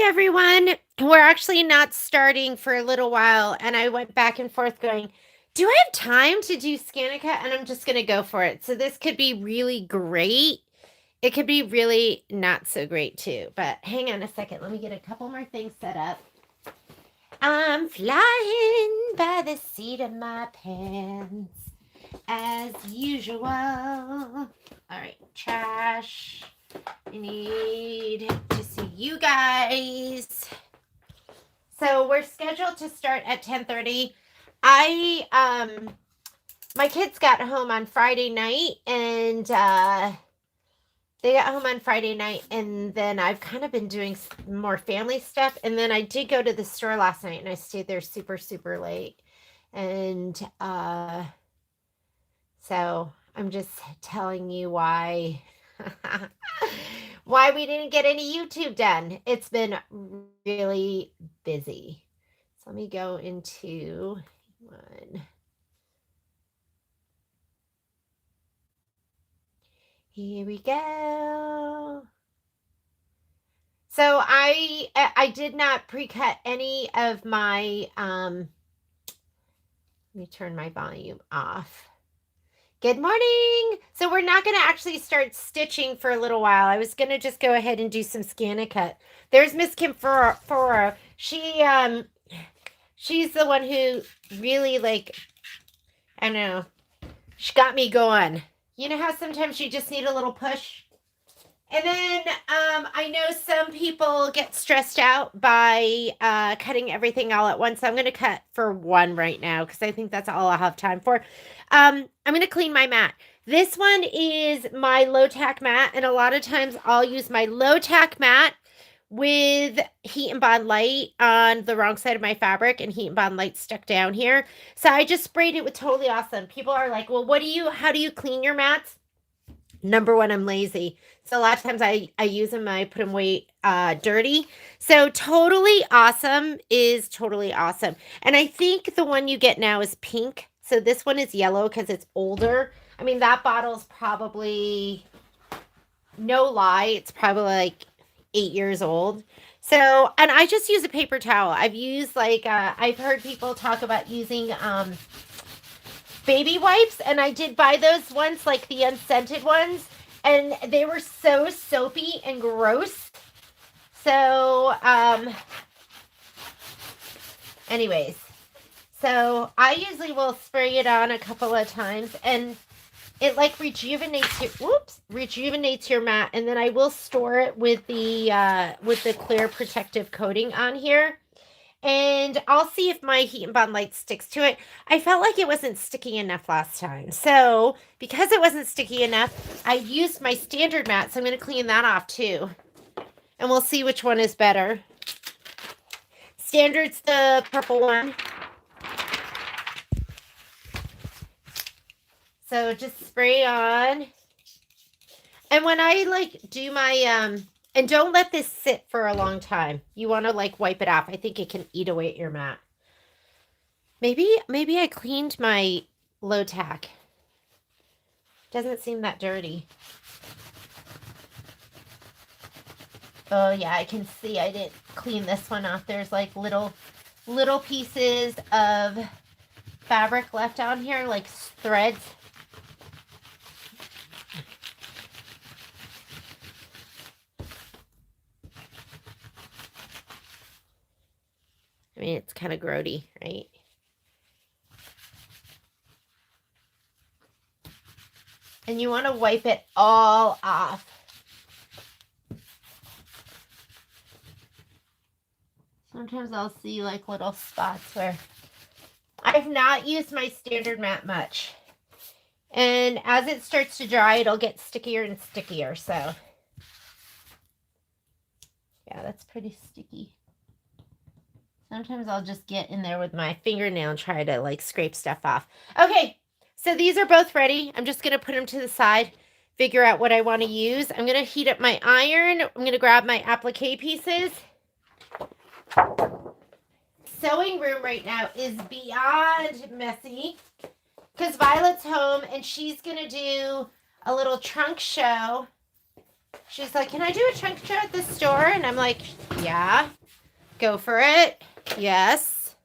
everyone. We're actually not starting for a little while, and I went back and forth going, do I have time to do Scanica? And I'm just going to go for it. So this could be really great. It could be really not so great too. But hang on a second. Let me get a couple more things set up. I'm flying by the seat of my pants as usual. All right, trash. I need to see you guys. So we're scheduled to start at 10:30. My kids got home on Friday night and they got home on Friday night, and then I've kind of been doing more family stuff, and then I did go to the store last night and I stayed there super super late. And so I'm just telling you why why we didn't get any YouTube done. It's been really busy. So let me go into one. Here we go. So I did not pre-cut any of my let me turn my volume off. Good morning. So we're not going to actually start stitching for a little while. I was going to just go ahead and do some Scanica. There's Miss Kimberbell. She's the one who really, like, I don't know, she got me going. You know how sometimes you just need a little push? And then I know some people get stressed out by cutting everything all at once. So I'm going to cut for one right now because I think that's all I'll have time for. I'm going to clean my mat. This one is my low tack mat, and a lot of times I'll use my low tack mat with Heat and Bond Light on the wrong side of my fabric and Heat and Bond Light stuck down here. So I just sprayed it with Totally Awesome. People are like, well, how do you clean your mats? Number one, I'm lazy. So a lot of times I use them, I put them way dirty. So Totally Awesome is Totally Awesome. And I think the one you get now is pink. So this one is yellow because it's older. I mean, that bottle's probably, no lie, it's probably like 8 years old. So, and I just use a paper towel. I've used I've heard people talk about using baby wipes, and I did buy those once, like the unscented ones, and they were so soapy and gross. So, anyways, so I usually will spray it on a couple of times, and it like rejuvenates your mat, and then I will store it with the clear protective coating on here. And I'll see if my Heat and Bond Light sticks to it. I felt like it wasn't sticky enough last time. So, because it wasn't sticky enough, I used my standard mat. So I'm going to clean that off too. And we'll see which one is better. Standard's the purple one. So just spray on. And when I do my and don't let this sit for a long time. You want to wipe it off. I think it can eat away at your mat. Maybe I cleaned my low tack. Doesn't seem that dirty. Oh yeah, I can see I didn't clean this one off. There's like little pieces of fabric left on here, like threads. I mean, it's kind of grody, right? And you want to wipe it all off. Sometimes I'll see like little spots where I've not used my standard mat much. And as it starts to dry, it'll get stickier and stickier. So, yeah, that's pretty sticky. Sometimes I'll just get in there with my fingernail and try to scrape stuff off. Okay, so these are both ready. I'm just going to put them to the side, figure out what I want to use. I'm going to heat up my iron. I'm going to grab my applique pieces. Sewing room right now is beyond messy because Violet's home and she's going to do a little trunk show. She's like, can I do a trunk show at the store? And I'm like, Yeah. Go for it. Yes.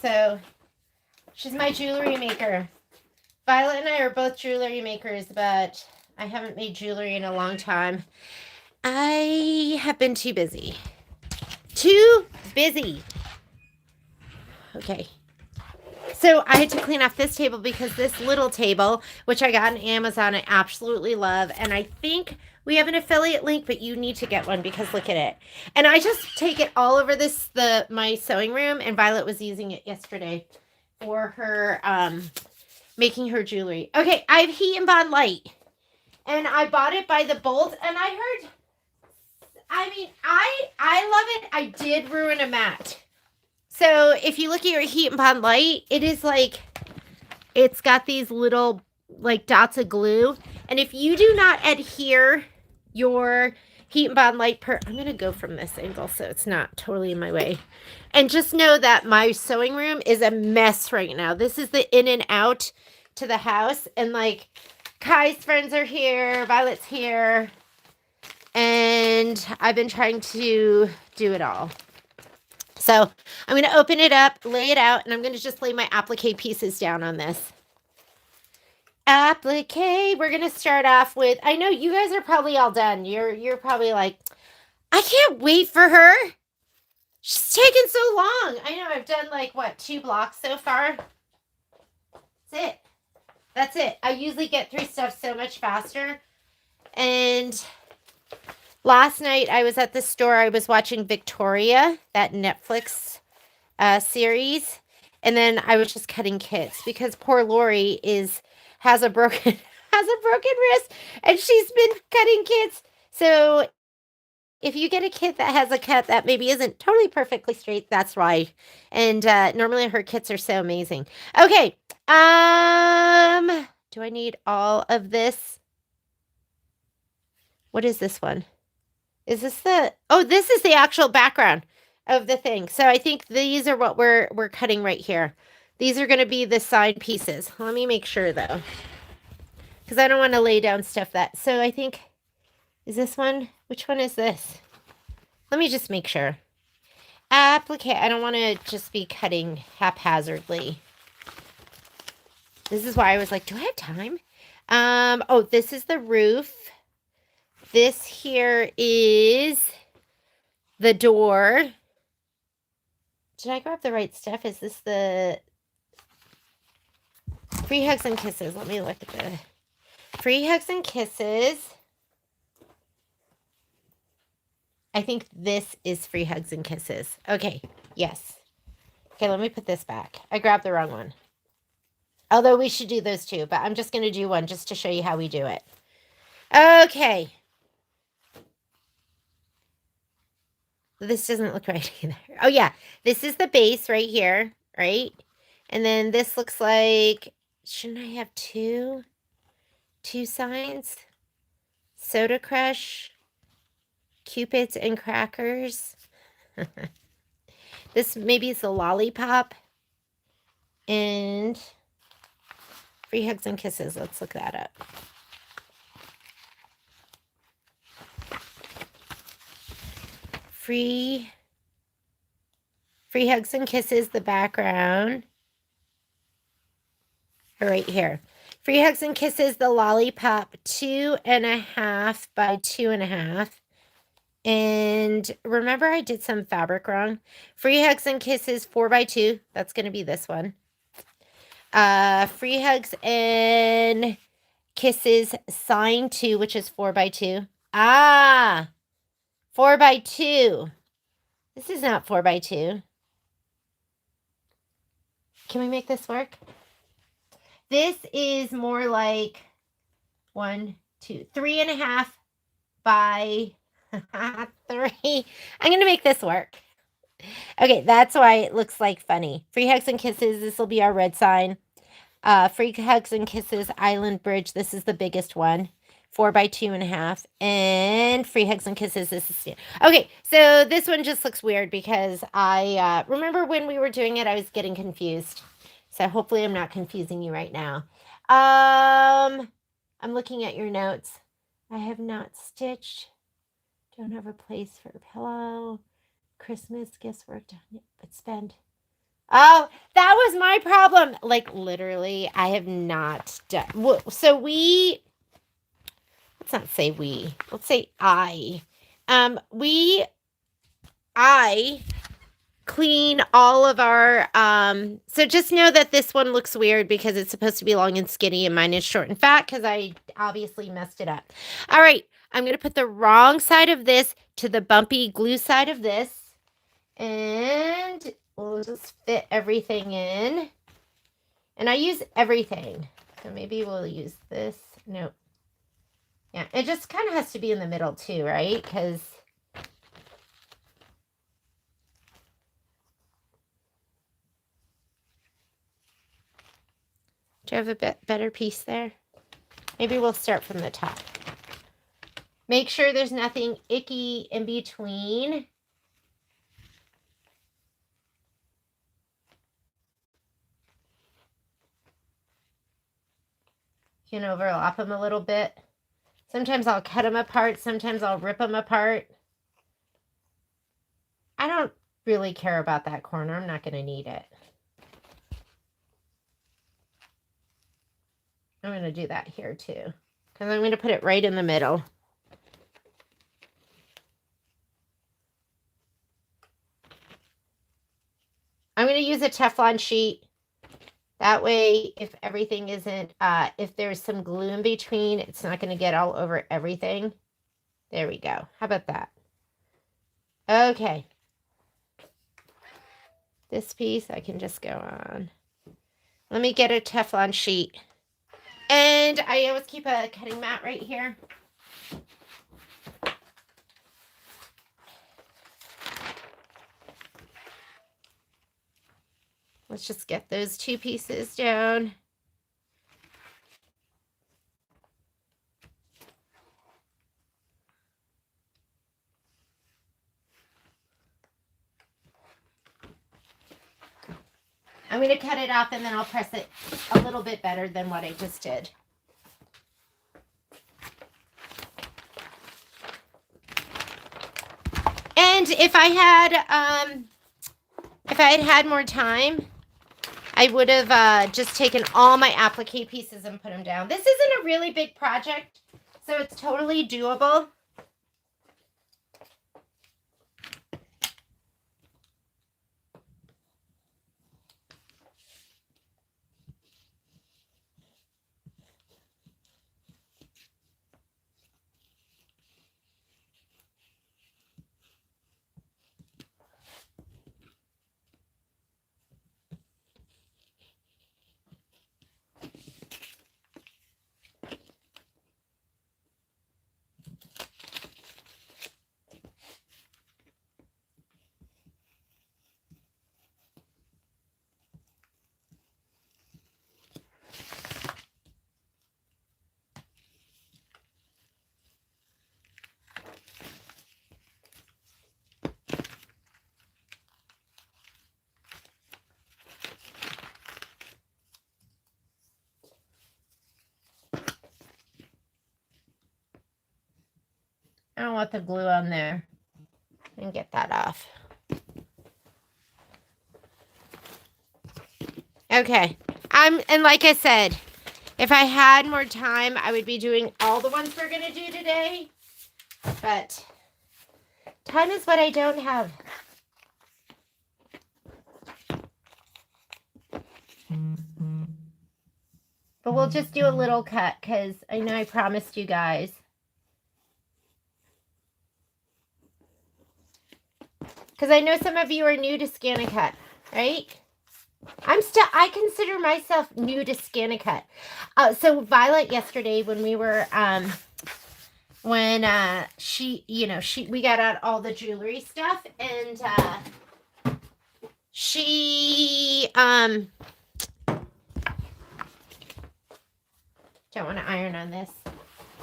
So, she's my jewelry maker. Violet and I are both jewelry makers, but I haven't made jewelry in a long time. I have been too busy. Too busy. Okay. So I had to clean off this table because this little table, which I got on Amazon, I absolutely love. And I think we have an affiliate link, but you need to get one because look at it. And I just take it all over my sewing room, and Violet was using it yesterday for her making her jewelry. Okay, I have Heat and Bond Light. And I bought it by the bolt, and I heard, I mean, I love it. I did ruin a mat. So if you look at your Heat and Bond Light, it is like, it's got these little like dots of glue. And if you do not adhere your Heat and Bond Light I'm going to go from this angle so it's not totally in my way. And just know that my sewing room is a mess right now. This is the in and out to the house. And like Kai's friends are here, Violet's here. And I've been trying to do it all. So I'm going to open it up, lay it out, and I'm going to just lay my applique pieces down on this. Applique. We're going to start off with, I know you guys are probably all done. You're probably like, I can't wait for her. She's taken so long. I know I've done like, what, 2 blocks so far? That's it. That's it. I usually get through stuff so much faster. And last night I was at the store. I was watching Victoria, that Netflix series. And then I was just cutting kits because poor Lori has a broken wrist and she's been cutting kits. So if you get a kit that has a cut that maybe isn't totally perfectly straight, that's why. And normally her kits are so amazing. Okay. Do I need all of this? What is this one? Is this this is the actual background of the thing. So I think these are what we're cutting right here. These are going to be the side pieces. Let me make sure though, because I don't want to lay down stuff so I think, is this one? Which one is this? Let me just make sure. Applique. I don't want to just be cutting haphazardly. This is why I was like, do I have time? Oh, this is the roof. This here is the door. Did I grab the right stuff? Is this the Free Hugs and Kisses? Let me look at the Free Hugs and Kisses. I think this is Free Hugs and Kisses. Okay, yes. Okay, let me put this back. I grabbed the wrong one. Although we should do those too, but I'm just going to do one just to show you how we do it. Okay. This doesn't look right either. Oh, yeah. This is the base right here, right? And then this looks like, shouldn't I have two signs? Soda Crush, Cupids and Crackers. This maybe is a lollipop. And Free Hugs and Kisses. Let's look that up. Free Hugs and Kisses, the background. Right here. Free Hugs and Kisses, the lollipop, 2.5 by 2.5. And remember I did some fabric wrong. Free Hugs and Kisses, 4 by 2. That's going to be this one. Free Hugs and Kisses, sign 2, which is 4 by 2. 4 by 2. This is not 4 by 2. Can we make this work? This is more like 1, 2, 3.5 by 3. I'm going to make this work. Okay, that's why it looks like funny. Free Hugs and Kisses. This will be our red sign. Free Hugs and Kisses, Island Bridge. This is the biggest one. 4 by 2.5. And Free Hugs and Kisses. This is okay. So this one just looks weird because I remember when we were doing it, I was getting confused. So hopefully I'm not confusing you right now. I'm looking at your notes. I have not stitched. Don't have a place for a pillow. Christmas gifts worked on it, but spend. Oh, that was my problem. Like literally, I have not done. So we. Let's not say we. Let's say I. I clean all of our so just know that this one looks weird because it's supposed to be long and skinny and mine is short and fat because I obviously messed it up. All right, I'm going to put the wrong side of this to the bumpy glue side of this, and we'll just fit everything in. And I use everything, so maybe we'll use this. Nope. Yeah, it just kind of has to be in the middle too, right? Because do you have a better piece there? Maybe we'll start from the top. Make sure there's nothing icky in between. You can overlap them a little bit. Sometimes I'll cut them apart. Sometimes I'll rip them apart. I don't really care about that corner. I'm not going to need it. I'm going to do that here too, because I'm going to put it right in the middle. I'm going to use a Teflon sheet. That way, if everything isn't, if there's some glue in between, it's not going to get all over everything. There we go. How about that? Okay. This piece I can just go on. Let me get a Teflon sheet. And I always keep a cutting mat right here. Let's just get those two pieces down. I'm going to cut it off and then I'll press it a little bit better than what I just did. And if I had more time, I would have just taken all my applique pieces and put them down. This isn't a really big project, so it's totally doable. I don't want the glue on there. And get that off. Okay. And like I said, if I had more time, I would be doing all the ones we're going to do today. But time is what I don't have. But we'll just do a little cut because I know I promised you guys. Because I know some of you are new to Scan-A-Cut, right? I consider myself new to Scan-A-Cut. So Violet yesterday when we were, we got out all the jewelry stuff and, she, don't want to iron on this.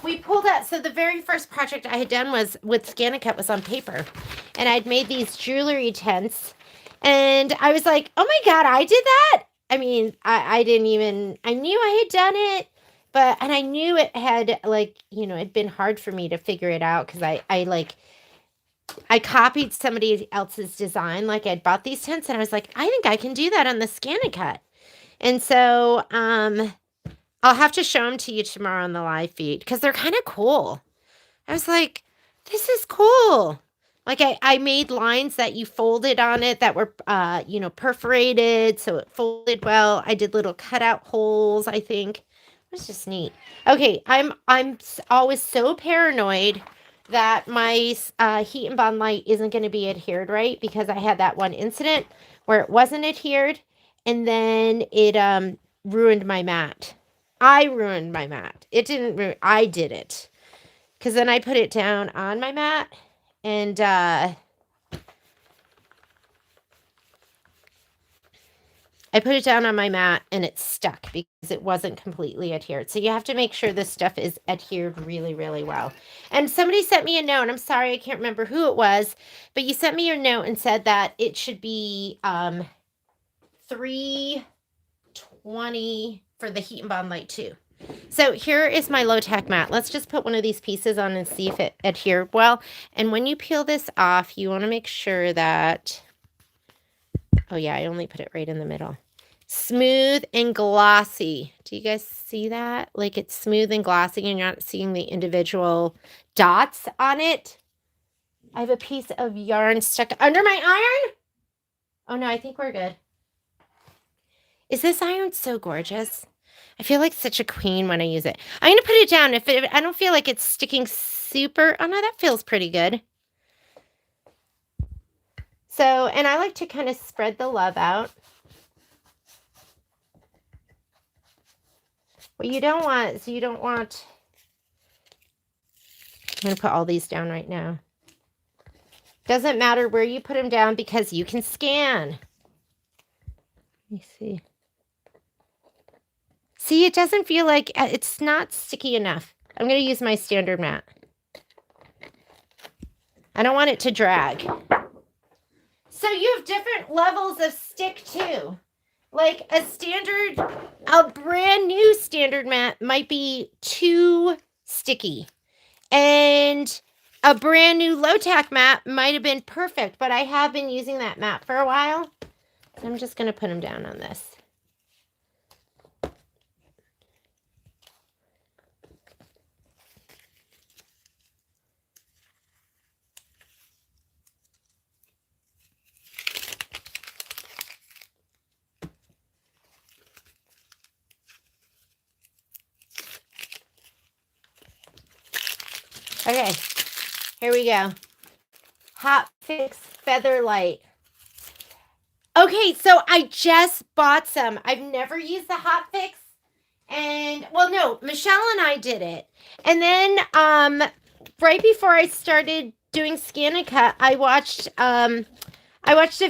We pulled out, so the very first project I had done was with Scan-A-Cut was on paper. And I'd made these jewelry tents. And I was like, oh my God, I did that? I mean, I didn't even, I knew I had done it. But, and I knew it had like, you know, it'd been hard for me to figure it out because I copied somebody else's design. Like I'd bought these tents and I was like, I think I can do that on the Scan and Cut. And so, I'll have to show them to you tomorrow on the live feed because they're kind of cool. I was like, this is cool. Like I made lines that you folded on it that were, you know, perforated. So it folded well. I did little cutout holes, I think. It was just neat. Okay. I'm always so paranoid that my heat and bond light isn't going to be adhered right because I had that one incident where it wasn't adhered and then it ruined my mat. I ruined my mat. It didn't ruin, I did it. Because then I put it down on my mat and I put it down on my mat and it stuck because it wasn't completely adhered. So you have to make sure this stuff is adhered really, really well. And somebody sent me a note. I'm sorry, I can't remember who it was, but you sent me your note and said that it should be 320 for the heat and bond light too. So here is my low tack mat. Let's just put one of these pieces on and see if it adhered well. And when you peel this off, you want to make sure that, oh yeah, I only put it right in the middle. Smooth and glossy. Do you guys see that? Like it's smooth and glossy and you're not seeing the individual dots on it. I have a piece of yarn stuck under my iron. Oh no, I think we're good. Is this iron so gorgeous? I feel like such a queen when I use it. I'm going to put it down. If I don't feel like it's sticking super. Oh, no, that feels pretty good. So, and I like to kind of spread the love out. What you don't want is I'm going to put all these down right now. Doesn't matter where you put them down because you can scan. Let me see. See, it doesn't feel like it's not sticky enough. I'm going to use my standard mat. I don't want it to drag. So you have different levels of stick too. Like a brand new standard mat might be too sticky. And a brand new low tack mat might have been perfect, but I have been using that mat for a while. So I'm just going to put them down on this. Okay, here we go. Hot Fix Feather Light. Okay, so I just bought some. I've never used the Hot Fix. And, well, no, Michelle and I did it. And then right before I started doing Scan and Cut, I watched a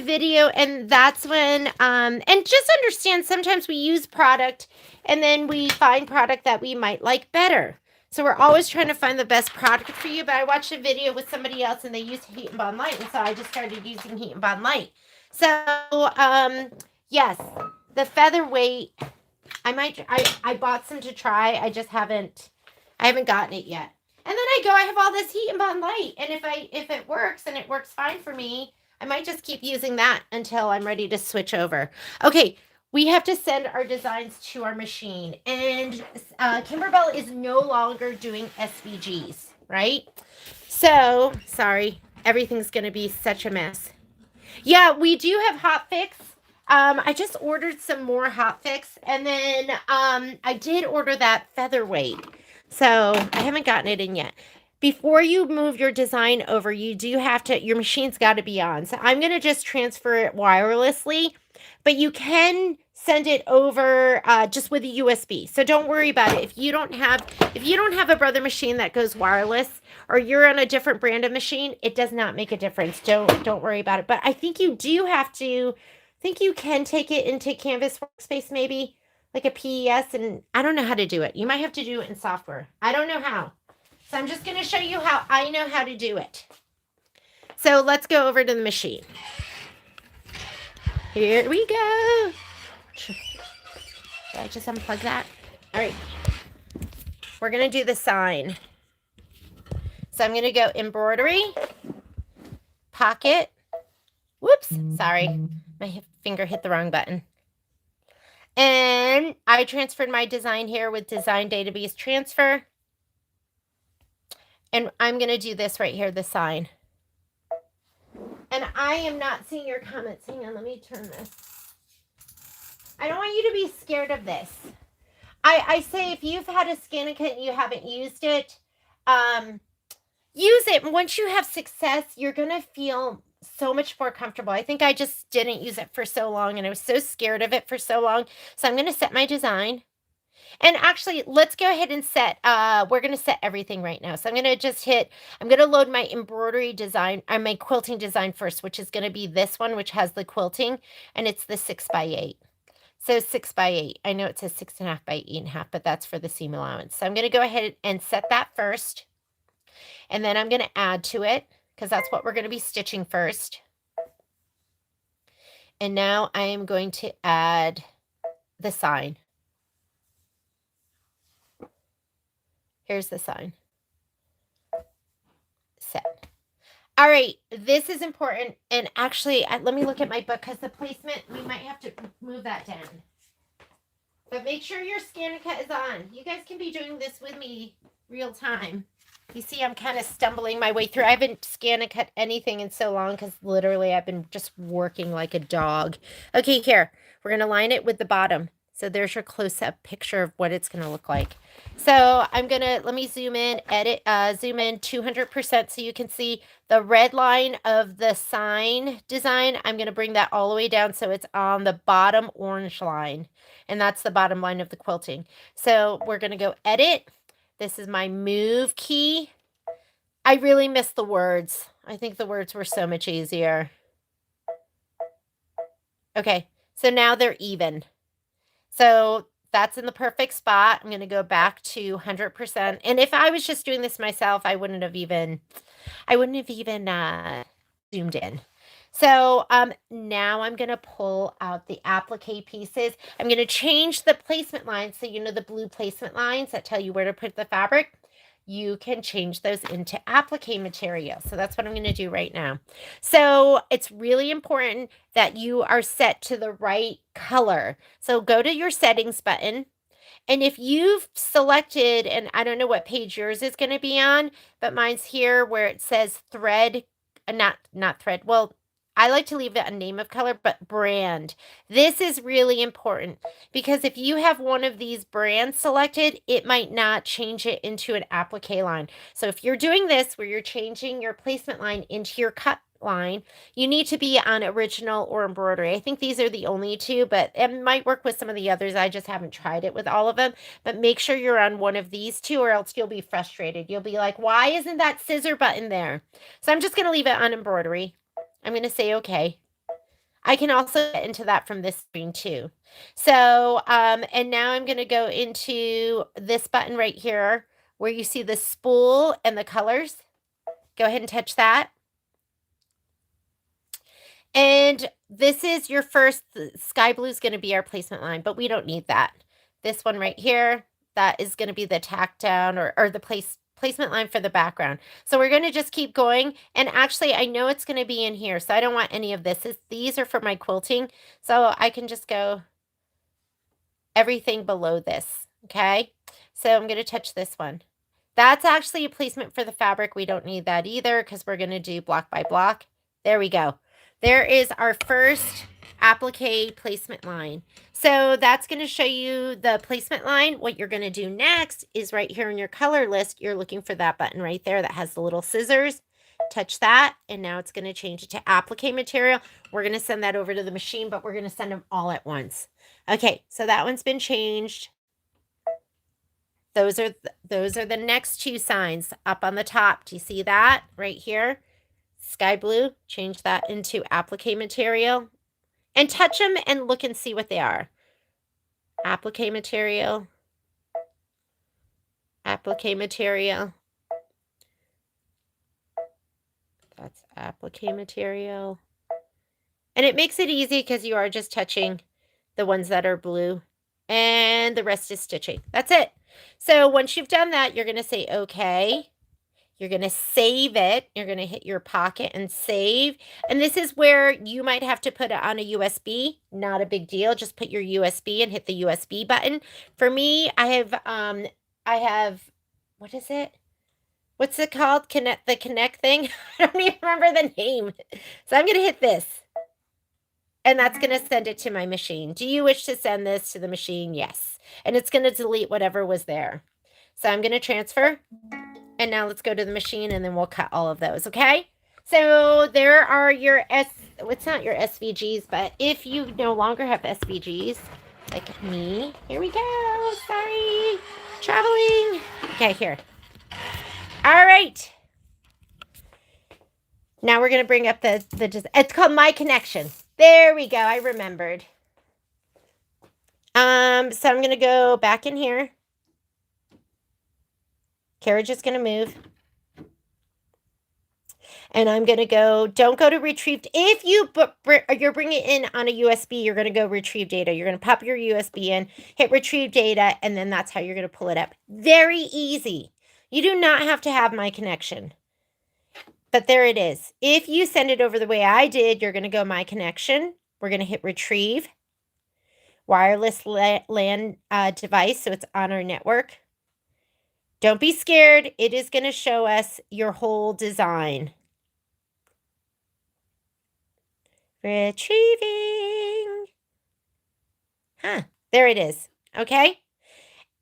video, and that's when, and just understand, sometimes we use product, and then we find product that we might like better. So we're always trying to find the best product for you, but I watched a video with somebody else, and they used Heat and Bond Light, and so I just started using Heat and Bond Light. So, yes, the featherweight, I bought some to try. I haven't gotten it yet. And then I have all this Heat and Bond Light, and if it works, and it works fine for me, I might just keep using that until I'm ready to switch over. Okay, we have to send our designs to our machine, and Kimberbell is no longer doing SVGs, right? So, sorry, everything's going to be such a mess. Yeah, we do have Hot Fix. I just ordered some more Hot Fix, and then I did order that featherweight. So I haven't gotten it in yet. Before you move your design over, you do have to, your machine's got to be on. So I'm going to just transfer it wirelessly, but you can send it over just with a USB. So don't worry about it. If you don't have a Brother machine that goes wireless, or you're on a different brand of machine, it does not make a difference. Don't worry about it. But I think you do have to, I think you can take it into Canvas Workspace maybe, like a PES, and I don't know how to do it. You might have to do it in software. I don't know how. So I'm just going to show you how I know how to do it. So let's go over to the machine. Here we go. Should I just unplug that? All right. we're going to do the sign. So I'm going to go embroidery, pocket. Whoops, sorry. My finger hit the wrong button. And I transferred my design here with design database transfer. And I'm going to do this right here, the sign. And I am not seeing your comments. Hang on, let me turn this. I don't want you to be scared of this. I say if you've had a ScanNCut and you haven't used it, use it. Once you have success, you're going to feel so much more comfortable. I think I just didn't use it for so long, and I was so scared of it for so long. So I'm going to set my design. And actually, let's go ahead and set, we're going to set everything right now. So I'm going to just I'm going to load my embroidery design, or my quilting design first, which is going to be this one, which has the quilting, and it's the 6x8. So 6x8. I know it says 6.5 by 8.5, but that's for the seam allowance. So I'm going to go ahead and set that first. And then I'm going to add to it, because that's what we're going to be stitching first. And now I am going to add the sign. Here's the sign. Set. All right, this is important. And actually, let me look at my book, because the placement, we might have to move that down. But make sure your ScanNCut is on. You guys can be doing this with me real time. You see, I'm kind of stumbling my way through. I haven't ScanNCut anything in so long, because literally I've been just working like a dog. Okay, here. We're going to line it with the bottom. So there's your close-up picture of what it's going to look like. So I'm going to, let me zoom in, zoom in 200% so you can see the red line of the sign design. I'm going to bring that all the way down so it's on the bottom orange line. And that's the bottom line of the quilting. So we're going to go edit. This is my move key. I really miss the words. I think the words were so much easier. Okay, so now they're even. So that's in the perfect spot. I'm going to go back to 100%. And if I was just doing this myself, I wouldn't have even zoomed in. So now I'm going to pull out the applique pieces. I'm going to change the placement lines. So you know the blue placement lines that tell you where to put the fabric. You can change those into applique material. So that's what I'm going to do right now. So it's really important that you are set to the right color. So go to your settings button. And if you've selected, and I don't know what page yours is going to be on, but mine's here where it says thread, not thread. Well, I like to leave it a name of color, but brand. This is really important because if you have one of these brands selected, it might not change it into an applique line. So if you're doing this where you're changing your placement line into your cut line, you need to be on original or embroidery. I think these are the only two, but it might work with some of the others. I just haven't tried it with all of them. But make sure you're on one of these two, or else you'll be frustrated. You'll be like, why isn't that scissor button there? So I'm just going to leave it on embroidery. I'm going to say okay. I can also get into that from this screen too. So, and now I'm going to go into this button right here where you see the spool and the colors. Go ahead and touch that. And this is your first, sky blue is going to be our placement line, but we don't need that. This one right here, that is going to be the tack down or the placement line for the background. So we're going to just keep going. And actually, I know it's going to be in here, so I don't want any of this. These are for my quilting, so I can just go everything below this, okay? So I'm going to touch this one. That's actually a placement for the fabric. We don't need that either because we're going to do block by block. There we go. There is our first applique placement line. So that's going to show you the placement line. What you're going to do next is right here in your color list, you're looking for that button right there that has the little scissors. Touch that, and now it's going to change it to applique material. We're going to send that over to the machine, but we're going to send them all at once. Okay, so that one's been changed. Those are the next two signs up on the top. Do you see that right here? Sky blue, change that into applique material. And touch them and look and see what they are. Applique material. Applique material. That's applique material. And it makes it easy because you are just touching the ones that are blue. And the rest is stitching. That's it. So once you've done that, you're going to say, okay. You're going to save it. You're going to hit your pocket and save. And this is where you might have to put it on a USB. Not a big deal. Just put your USB and hit the USB button. For me, I have, what is it? What's it called? The connect thing? I don't even remember the name. So I'm going to hit this. And that's going to send it to my machine. Do you wish to send this to the machine? Yes. And it's going to delete whatever was there. So I'm going to transfer. And now let's go to the machine and then we'll cut all of those, okay? So there are your it's not your SVGs, but if you no longer have SVGs, like me, here we go. Sorry. Traveling. Okay, here. All right. Now we're going to bring up it's called My Connection. There we go. I remembered. So I'm going to go back in here. Carriage is going to move. And I'm going to go, don't go to retrieved. If you're bringing it in on a USB, you're going to go retrieve data. You're going to pop your USB in, hit retrieve data, and then that's how you're going to pull it up. Very easy. You do not have to have My Connection. But there it is. If you send it over the way I did, you're going to go My Connection. We're going to hit retrieve. Wireless LAN device, so it's on our network. Don't be scared. It is going to show us your whole design. Retrieving. There it is. Okay.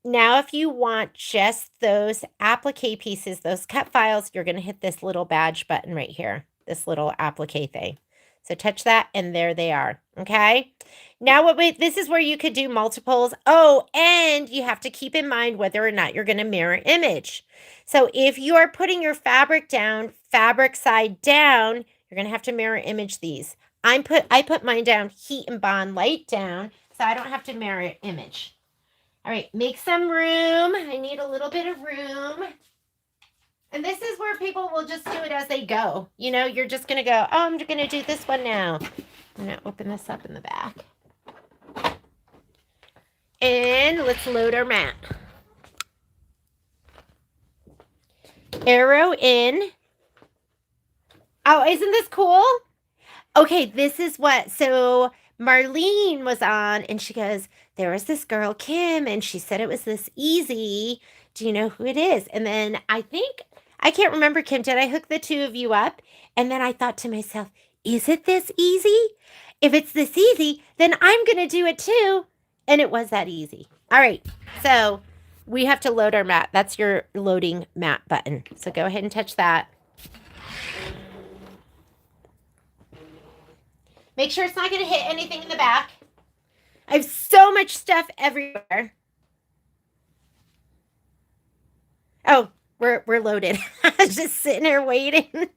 Now, if you want just those applique pieces, those cut files, you're going to hit this little badge button right here, this little applique thing. So touch that and there they are. Okay. Now this is where you could do multiples. Oh, and you have to keep in mind whether or not you're going to mirror image. So if you are putting your fabric down, fabric side down, you're going to have to mirror image these. I put mine down heat and bond light down, so I don't have to mirror image. All right, make some room. I need a little bit of room. And this is where people will just do it as they go. You know, you're just going to go, oh, I'm going to do this one now. I'm going to open this up in the back. And let's load our mat. Arrow in. Oh, isn't this cool? Okay, this is what, so Marlene was on and she goes, there was this girl, Kim, and she said it was this easy. Do you know who it is? And then I can't remember, Kim, did I hook the two of you up? And then I thought to myself, is it this easy? If it's this easy, then I'm going to do it too. And it was that easy. All right, so we have to load our mat. That's your loading mat button. So go ahead and touch that. Make sure it's not going to hit anything in the back. I have so much stuff everywhere. Oh, we're loaded. I was just sitting here waiting.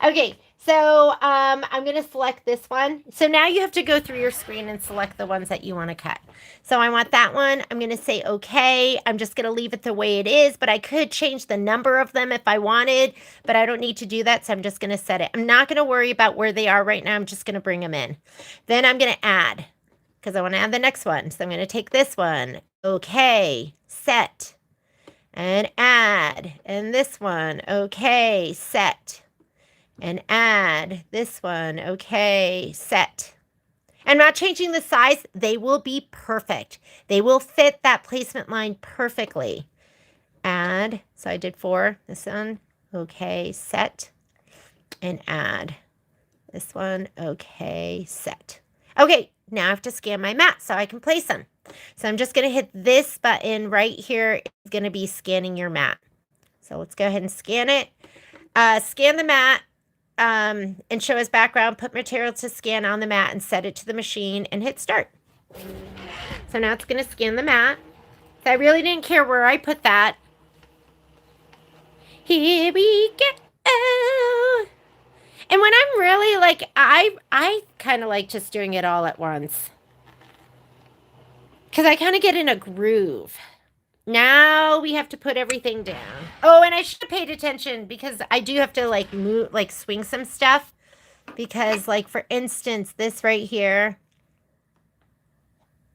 Okay, so I'm going to select this one. So now you have to go through your screen and select the ones that you want to cut. So I want that one. I'm going to say okay. I'm just going to leave it the way it is, but I could change the number of them if I wanted, but I don't need to do that, so I'm just going to set it. I'm not going to worry about where they are right now. I'm just going to bring them in. Then I'm going to add, because I want to add the next one. So I'm going to take this one. Okay, set. And add. And this one. Okay, set. And add. This one. Okay, set. I'm not changing the size. They will be perfect. They will fit that placement line perfectly. Add. So I did 4. This one. Okay, set. And add. This one. Okay, set. Okay, now I have to scan my mat so I can place them. So I'm just going to hit this button right here. It's going to be scanning your mat. So let's go ahead and scan it. Scan the mat and show as background. Put material to scan on the mat and set it to the machine and hit start. So now it's going to scan the mat. So I really didn't care where I put that. Here we go. And when I'm really like, I kind of like just doing it all at once. Because I kind of get in a groove. Now we have to put everything down. Oh, and I should have paid attention because I do have to like move, like swing some stuff. Because like, for instance, this right here.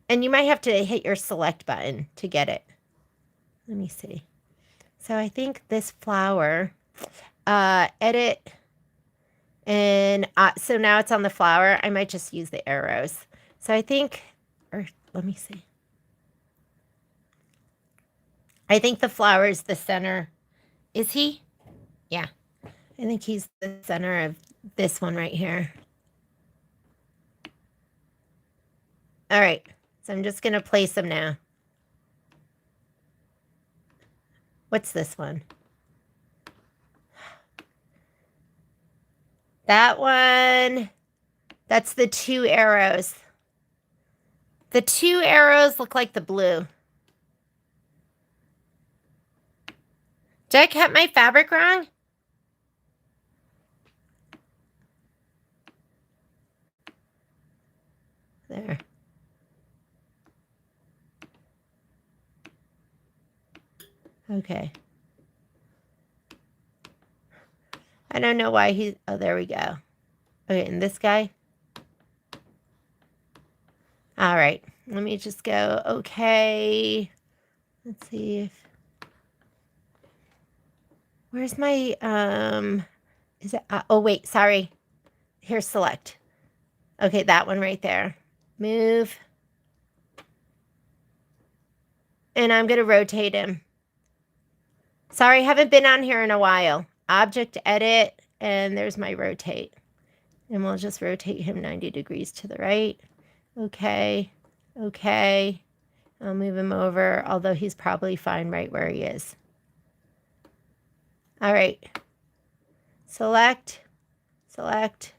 And you might have to hit your select button to get it. Let me see. So I think this flower, edit, and so now it's on the flower. I might just use the arrows. So I think, or let me see. I think the flower is the center. Is he? Yeah. I think he's the center of this one right here. All right. So I'm just going to place them now. What's this one? That one, that's the 2 arrows. The 2 arrows look like the blue. Did I cut my fabric wrong? There. Okay. I don't know why he, oh, there we go. Okay, and this guy. All right, let me just go, okay. Let's see if, where's my, is it, oh wait, sorry. Here's select. Okay, that one right there. Move. And I'm gonna rotate him. Sorry, haven't been on here in a while. Object, edit, and there's my rotate. And we'll just rotate him 90 degrees to the right. Okay, okay. I'll move him over, although he's probably fine right where he is. All right. Select, select.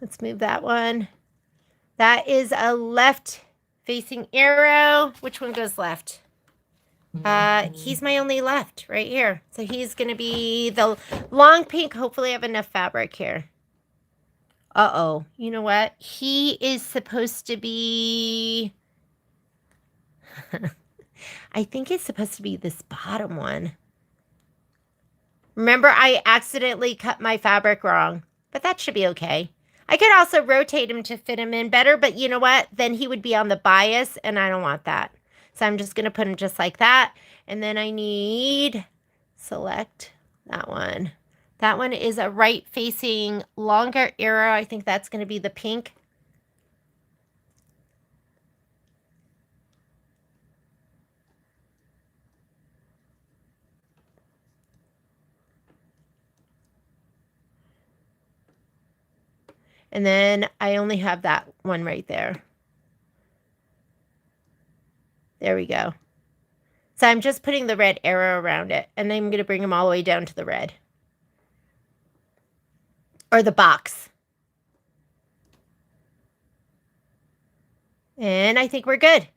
Let's move that one. That is a left-facing arrow. Which one goes left? He's my only left right here. So he's going to be the long pink. Hopefully I have enough fabric here. Uh-oh. You know what? He is supposed to be... I think it's supposed to be this bottom one. Remember, I accidentally cut my fabric wrong, but that should be okay. I could also rotate him to fit him in better, but you know what? Then he would be on the bias, and I don't want that. So I'm just going to put him just like that. And then I need, select that one. That one is a right-facing longer arrow. I think that's going to be the pink. And then I only have that one right there. There we go. So I'm just putting the red arrow around it, and then I'm going to bring them all the way down to the red. Or the box. And I think we're good.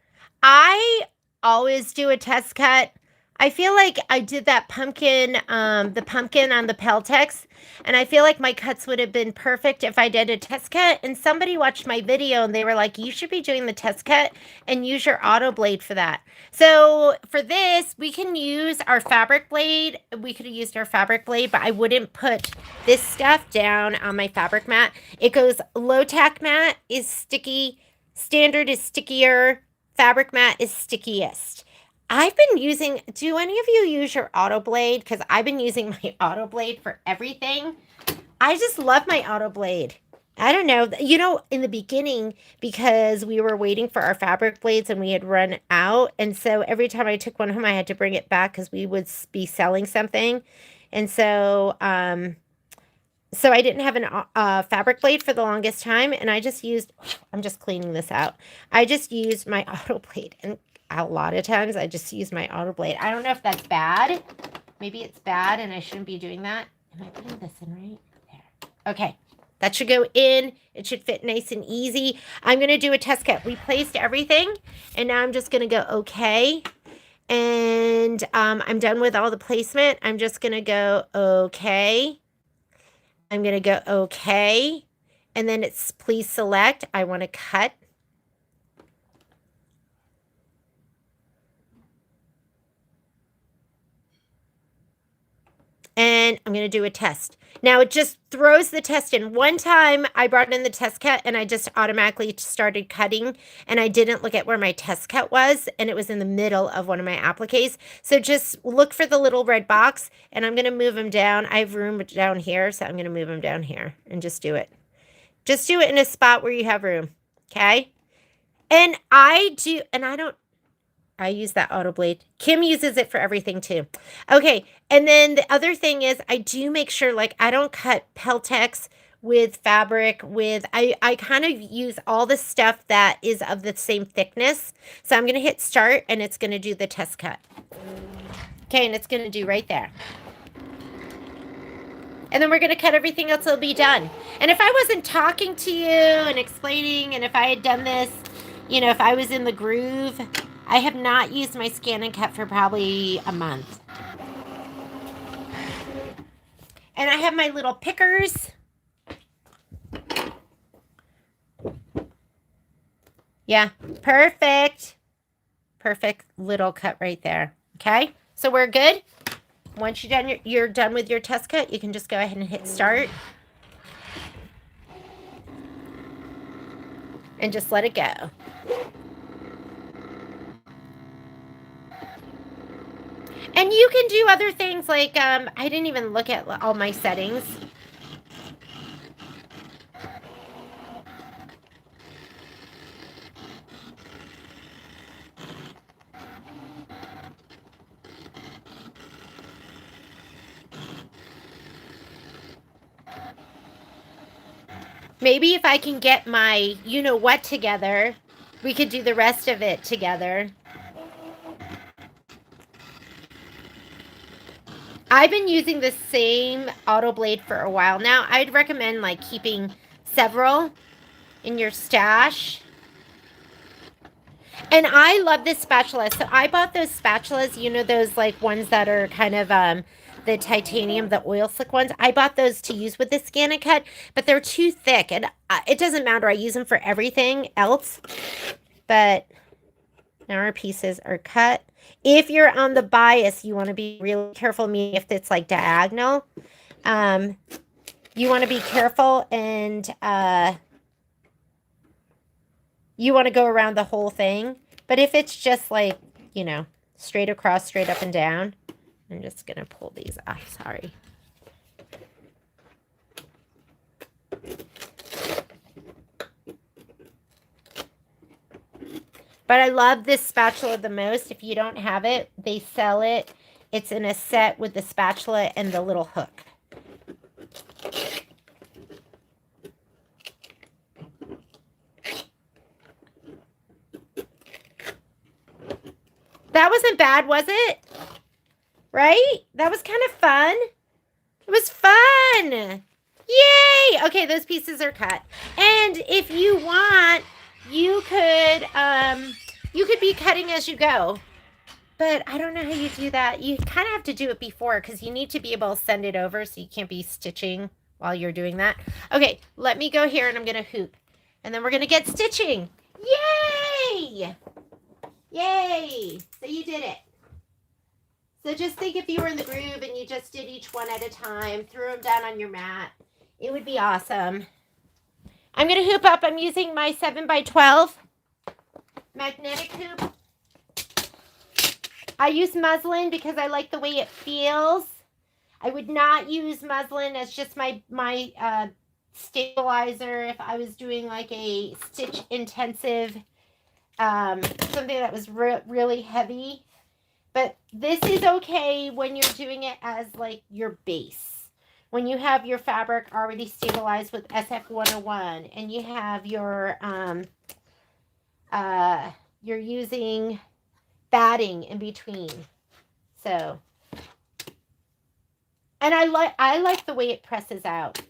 I always do a test cut. I feel like I did that pumpkin, the pumpkin on the Peltex, and I feel like my cuts would have been perfect if I did a test cut. And somebody watched my video and they were like, you should be doing the test cut and use your auto blade for that. So for this, we can use our fabric blade. We could have used our fabric blade, but I wouldn't put this stuff down on my fabric mat. It goes low tack mat is sticky, standard is stickier, fabric mat is stickiest. I've been using, do any of you use your auto blade? Because I've been using my auto blade for everything. I just love my auto blade. I don't know. You know, in the beginning, because we were waiting for our fabric blades and we had run out. And so every time I took one home, I had to bring it back because we would be selling something. And so, so I didn't have a fabric blade for the longest time. And I just used, I'm just cleaning this out. I just used my auto blade, and a lot of times I just use my auto blade. I don't know if that's bad. Maybe it's bad and I shouldn't be doing that. Am I putting this in right? There. Okay. That should go in. It should fit nice and easy. I'm going to do a test cut. We placed everything and now I'm just going to go okay. And I'm done with all the placement. I'm just going to go okay. I'm going to go okay. And then it's please select. I want to cut. And then I'm going to do a test. Now it just throws the test in. One time I brought in the test cut and I just automatically started cutting and I didn't look at where my test cut was and it was in the middle of one of my appliques. So just look for the little red box and I'm going to move them down. I have room down here, so I'm going to move them down here and just do it. Just do it in a spot where you have room, okay? And I use that auto blade. Kim uses it for everything too. Okay, and then the other thing is I do make sure, like, I don't cut Peltex with fabric with, I kind of use all the stuff that is of the same thickness. So I'm going to hit start and it's going to do the test cut. Okay, and it's going to do right there. And then we're going to cut everything else, it'll be done. And if I wasn't talking to you and explaining, and if I had done this, you know, if I was in the groove, I have not used my scan and cut for probably a month. And I have my little pickers. Yeah, perfect. Perfect little cut right there. Okay, so we're good. Once you're done with your test cut, you can just go ahead and hit start. And just let it go. And you can do other things like, I didn't even look at all my settings. Maybe if I can get my you-know-what together, we could do the rest of it together. I've been using the same auto blade for a while now. I'd recommend like keeping several in your stash. And I love this spatula. So I bought those spatulas, you know, those like ones that are kind of the titanium, the oil slick ones. I bought those to use with the scan and cut, but they're too thick. And it doesn't matter. I use them for everything else. But now our pieces are cut. If you're on the bias, you want to be really careful. If it's like diagonal, you want to be careful and you want to go around the whole thing. But if it's just like, you know, straight across, straight up and down, I'm just going to pull these off. Sorry. But I love this spatula the most. If you don't have it, they sell it. It's in a set with the spatula and the little hook. That wasn't bad, was it? Right? That was kind of fun. It was fun. Yay! Okay, those pieces are cut. And if you want, you could be cutting as you go. But I don't know how you do that. You kind of have to do it before because you need to be able to send it over so you can't be stitching while you're doing that. Okay, let me go here and I'm going to hoop. And then we're going to get stitching. Yay! Yay! So you did it. So just think if you were in the groove and you just did each one at a time, threw them down on your mat, it would be awesome. I'm going to hoop up. I'm using my 7x12 magnetic hoop. I use muslin because I like the way it feels. I would not use muslin as just my stabilizer if I was doing like a stitch intensive, something that was really heavy. But this is okay when you're doing it as like your base. When you have your fabric already stabilized with SF101 and you have your, you're using batting in between. So, and I like the way it presses out.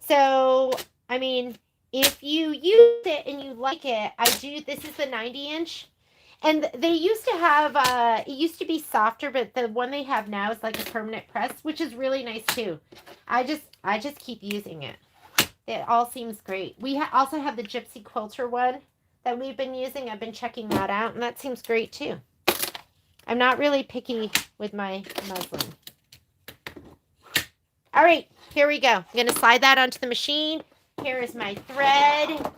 So, I mean, if you use it and you like it, this is the 90-inch. And they used to have, it used to be softer, but the one they have now is like a permanent press, which is really nice too. I just keep using it. It all seems great. We also have the Gypsy Quilter one that we've been using. I've been checking that out, and that seems great too. I'm not really picky with my muslin. All right, here we go. I'm going to slide that onto the machine. Here is my thread.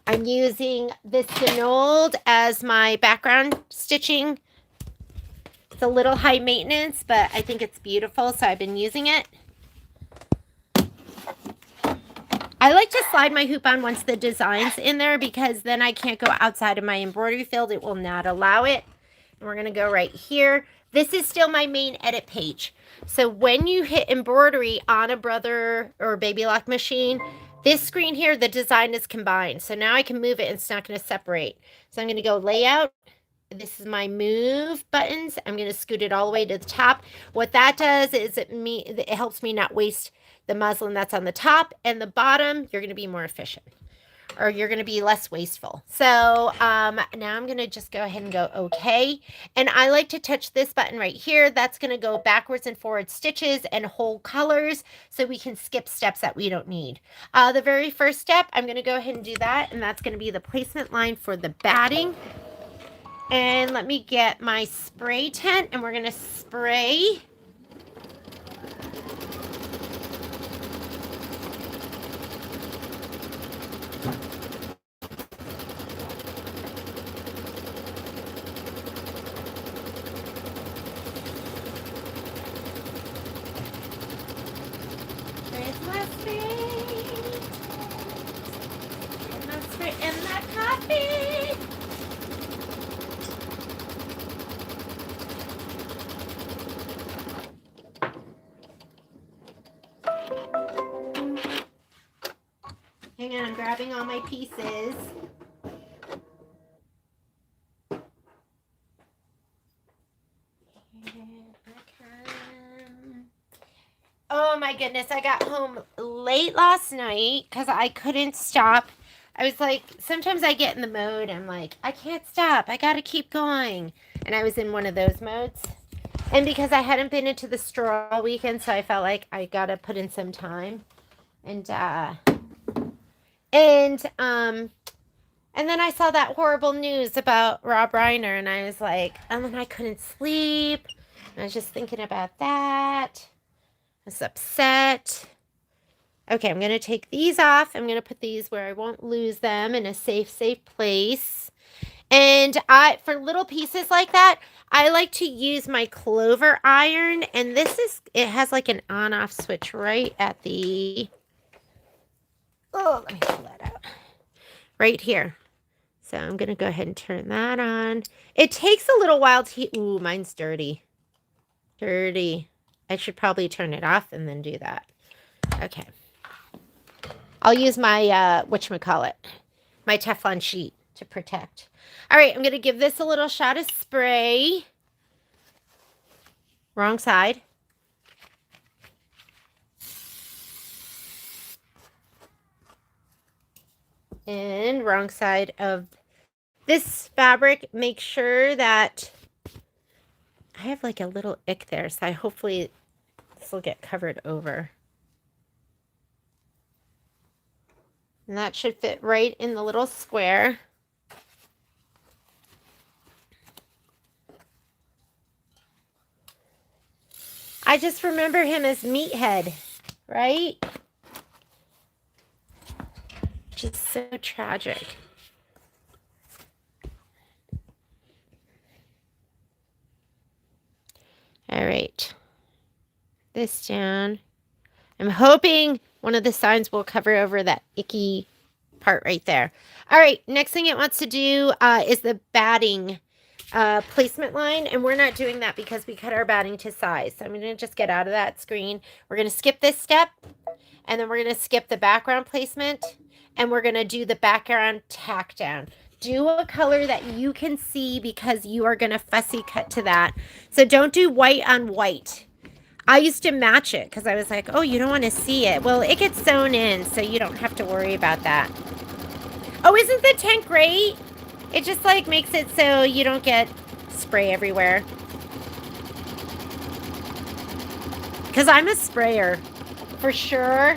I'm using this Denold as my background stitching. It's a little high maintenance, but I think it's beautiful, so I've been using it. I like to slide my hoop on once the design's in there because then I can't go outside of my embroidery field. It will not allow it. And we're going to go right here. This is still my main edit page. So when you hit embroidery on a Brother or Baby Lock machine, this screen here, the design is combined. So now I can move it and it's not going to separate. So I'm going to go layout. This is my move buttons. I'm going to scoot it all the way to the top. What that does is it helps me not waste the muslin that's on the top and the bottom. You're going to be more efficient, or you're going to be less wasteful. So now I'm going to just go ahead and go okay. And I like to touch this button right here. That's going to go backwards and forward stitches and whole colors so we can skip steps that we don't need. The very first step, I'm going to go ahead and do that. And that's going to be the placement line for the batting. And let me get my spray tent and we're going to spray. There's my spray. And my spray and that coffee. Hang on, I'm grabbing all my pieces. Oh my goodness, I got home late last night because I couldn't stop. I was like, sometimes I get in the mode, I'm like, I can't stop, I gotta keep going. And I was in one of those modes. And because I hadn't been into the store all weekend, so I felt like I gotta put in some time. And then I saw that horrible news about Rob Reiner, and I was like, and then I couldn't sleep. I was just thinking about that. I was upset. Okay, I'm going to take these off. I'm going to put these where I won't lose them in a safe place. And for little pieces like that, I like to use my Clover iron. And it has like an on-off switch right at the... Oh, let me pull that out. Right here. So I'm going to go ahead and turn that on. It takes a little while to heat. Ooh, mine's dirty. Dirty. I should probably turn it off and then do that. Okay. I'll use my, whatchamacallit, my Teflon sheet to protect. All right, I'm going to give this a little shot of spray. Wrong side. And wrong side of this fabric. Make sure that I have like a little ick there, so hopefully this will get covered over. And that should fit right in the little square. I just remember him as Meathead, right? Which is so tragic. All right. This down. I'm hoping one of the signs will cover over that icky part right there. All right, next thing it wants to do is the batting placement line, and we're not doing that because we cut our batting to size. So I'm going to just get out of that screen. We're going to skip this step, and then we're going to skip the background placement, and we're going to do the background tack down. Do a color that you can see because you are going to fussy cut to that. So don't do white on white. I used to match it because I was like, oh, you don't want to see it. Well, it gets sewn in, so you don't have to worry about that. Oh, isn't the tent great? It just like makes it so you don't get spray everywhere. Because I'm a sprayer, for sure.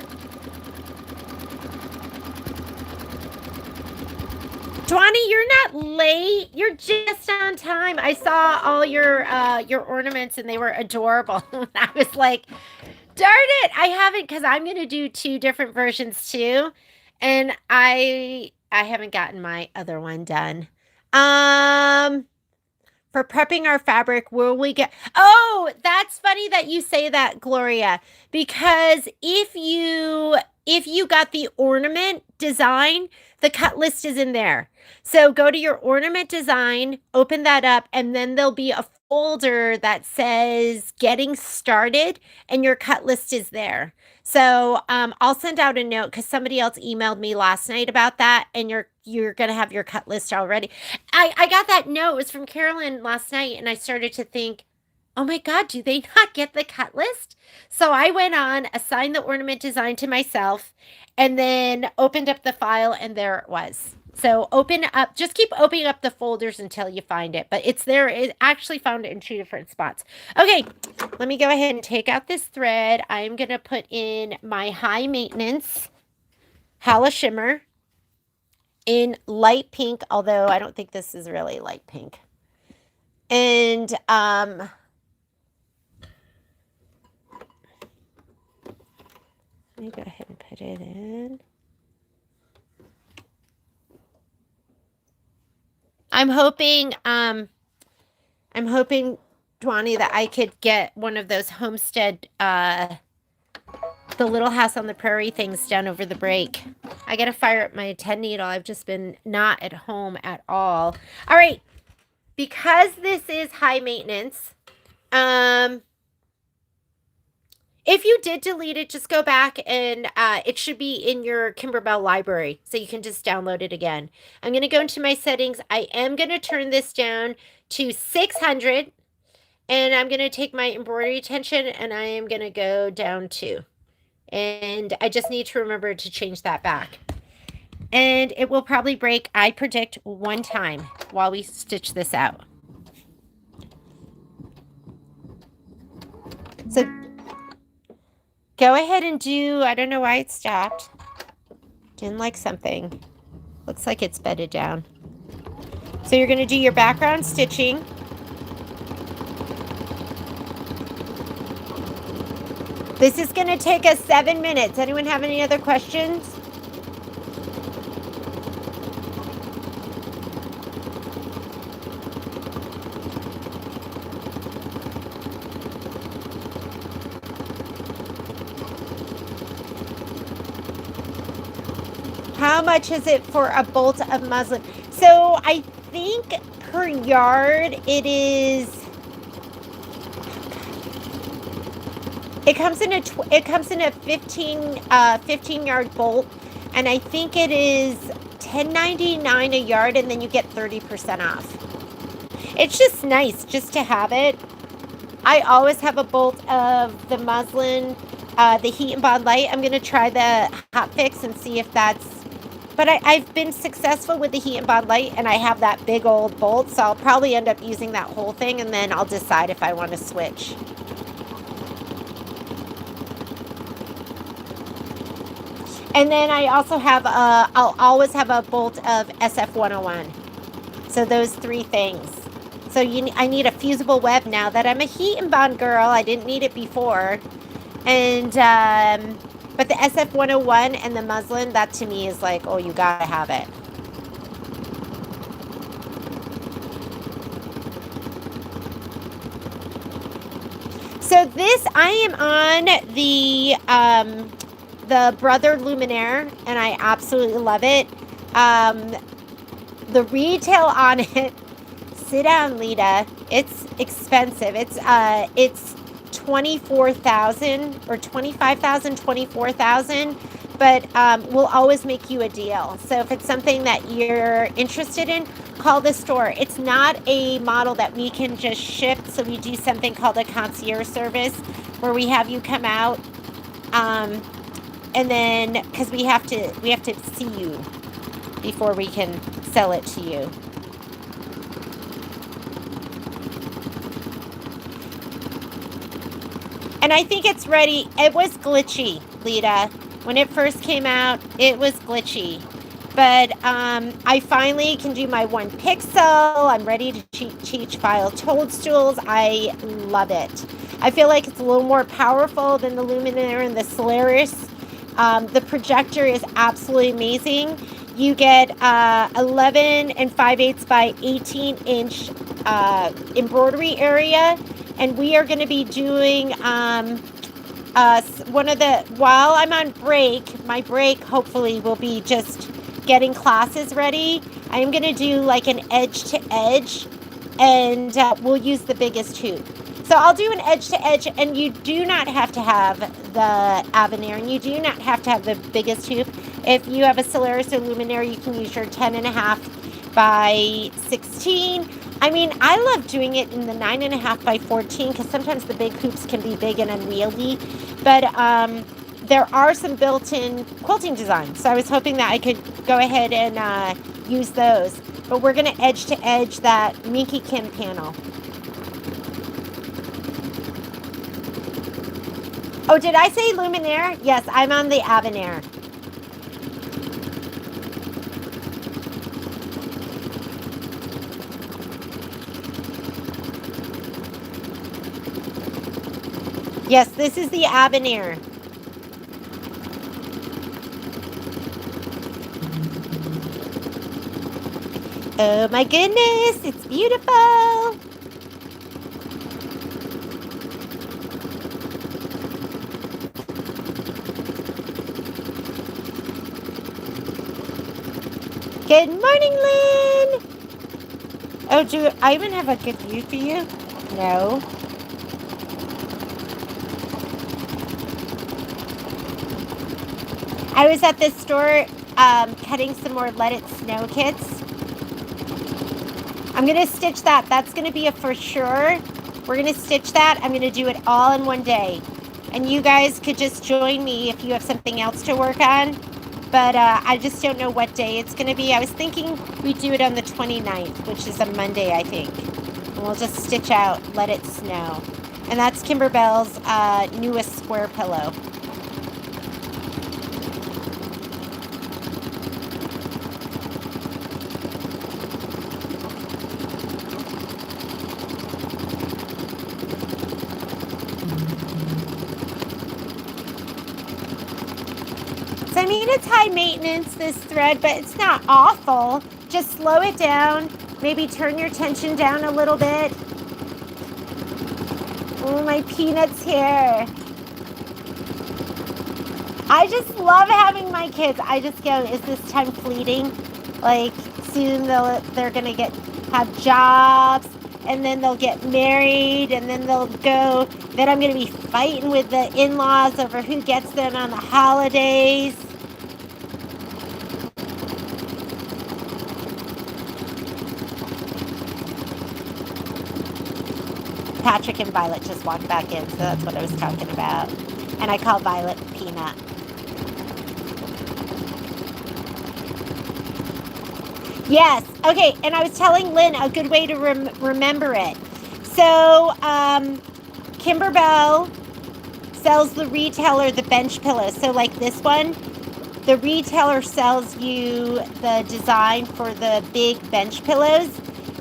Dwani, you're not late. You're just on time. I saw all your ornaments and they were adorable. I was like, Darn it! I haven't, because I'm going to do 2 different versions too. And I haven't gotten my other one done. Um, for prepping our fabric, will we get... Oh, that's funny that you say that, Gloria, because if you got the ornament design, the cut list is in there. So go to your ornament design, open that up, and then there'll be a folder that says getting started, and your cut list is there. So I'll send out a note because somebody else emailed me last night about that, and you're gonna have your cut list already. I got that note. It was from Carolyn last night, and I started to think, oh my God, do they not get the cut list? So I went on, assigned the ornament design to myself, and then opened up the file, and there it was. So open up, just keep opening up the folders until you find it. But it's there. It actually found it in 2 different spots. Okay, let me go ahead and take out this thread. I'm going to put in my high maintenance Hala Shimmer in light pink, although I don't think this is really light pink. And let me go ahead and put it in. I'm hoping, Dwani, that I could get one of those homestead, the Little House on the Prairie things done over the break. I gotta fire up my 10 needle. I've just been not at home at all. All right, because this is high maintenance, if you did delete it, just go back and it should be in your Kimberbell library, so you can just download it again. I'm going to go into my settings. I am going to turn this down to 600, and I'm going to take my embroidery tension, and I am going to go down 2. And I just need to remember to change that back. And it will probably break, I predict, 1 time while we stitch this out. So go ahead and do, I don't know why it stopped. Didn't like something. Looks like it's bedded down. So you're going to do your background stitching. This is going to take us 7 minutes. Anyone have any other questions? How much is it for a bolt of muslin? So I think per yard it is. It comes in a 15 yard bolt, and I think it is $10.99 a yard, and then you get 30% off. It's just nice just to have it. I always have a bolt of the muslin, the Heat and Bond Light. I'm going to try the Hot Fix and see if that's... But I've been successful with the Heat and Bond Light, and I have that big old bolt, so I'll probably end up using that whole thing, and then I'll decide if I want to switch. And then I also have, I'll always have a bolt of SF101. So those 3 things. So I need a fusible web now that I'm a Heat and Bond girl. I didn't need it before. And, but the SF101 and the muslin, that to me is like, oh, you gotta have it. So this, I am on the Brother Luminaire, and I absolutely love it. The retail on it, sit down, Lita. It's expensive. It's 24,000 or 25,000, 24,000, but we'll always make you a deal. So if it's something that you're interested in, call the store. It's not a model that we can just ship, so we do something called a concierge service, where we have you come out, and then because we have to see you before we can sell it to you. And I think it's ready. It was glitchy, Lita. When it first came out, it was glitchy. But I finally can do my 1 pixel. I'm ready to teach file toadstools. I love it. I feel like it's a little more powerful than the Luminaire and the Solaris. The projector is absolutely amazing. You get 11 and 5/8 by 18-inch embroidery area. And we are going to be doing while I'm on break, my break hopefully will be just getting classes ready. I am going to do like an edge to edge, and we'll use the biggest hoop. So I'll do an edge to edge, and you do not have to have the Avenir, and you do not have to have the biggest hoop. If you have a Solaris or Luminaire, you can use your 10.5 by 16. I mean, I love doing it in the 9.5 by 14 because sometimes the big hoops can be big and unwieldy. But there are some built-in quilting designs, so I was hoping that I could go ahead and use those. But we're going to edge to edge that Minky Kim panel. Oh, did I say Luminaire? Yes, I'm on the Avenir. Yes, this is the Avenir. Oh my goodness, it's beautiful. Good morning, Lynn. Oh, do I even have a good view for you? No. I was at this store cutting some more Let It Snow kits. I'm going to stitch that. That's going to be a for sure. We're going to stitch that. I'm going to do it all in one day. And you guys could just join me if you have something else to work on. But I just don't know what day it's going to be. I was thinking we'd do it on the 29th, which is a Monday, I think. And we'll just stitch out Let It Snow. And that's Kimberbell's newest square pillow. So I mean, it's high maintenance, this thread, but it's not awful. Just slow it down. Maybe turn your tension down a little bit. Oh, my Peanut's here. I just love having my kids. I just go, is this time fleeting? Like, soon they're going to have jobs, and then they'll get married, and then they'll go. Then I'm going to be fighting with the in-laws over who gets them on the holidays. Patrick and Violet just walked back in, so that's what I was talking about. And I call Violet Peanut. Yes. Okay. And I was telling Lynn a good way to remember it. So, Kimberbell sells the retailer the bench pillows. So like this one, the retailer sells you the design for the big bench pillows.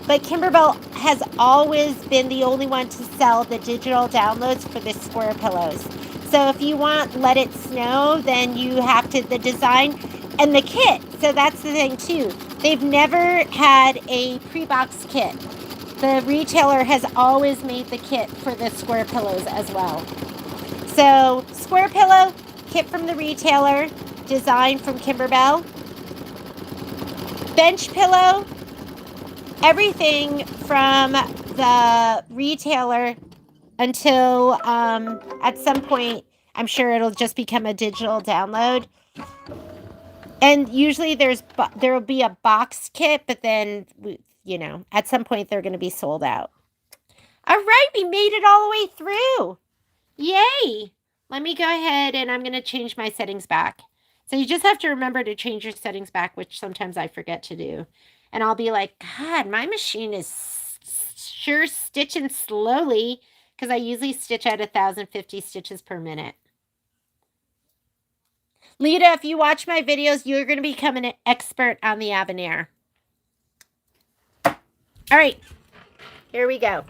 But Kimberbell has always been the only one to sell the digital downloads for the square pillows. So if you want Let It Snow, then you have to, the design and the kit. So that's the thing too. They've never had a pre-box kit. The retailer has always made the kit for the square pillows as well. So square pillow, kit from the retailer, design from Kimberbell. Bench pillow, everything from the retailer until at some point, I'm sure it'll just become a digital download. And usually there will be a box kit, but then, you know, at some point they're going to be sold out. All right, we made it all the way through. Yay. Let me go ahead and I'm going to change my settings back. So you just have to remember to change your settings back, which sometimes I forget to do. And I'll be like, God, my machine is sure stitching slowly because I usually stitch at 1,050 stitches per minute. Lita, if you watch my videos, you're going to become an expert on the Avenir. All right, here we go.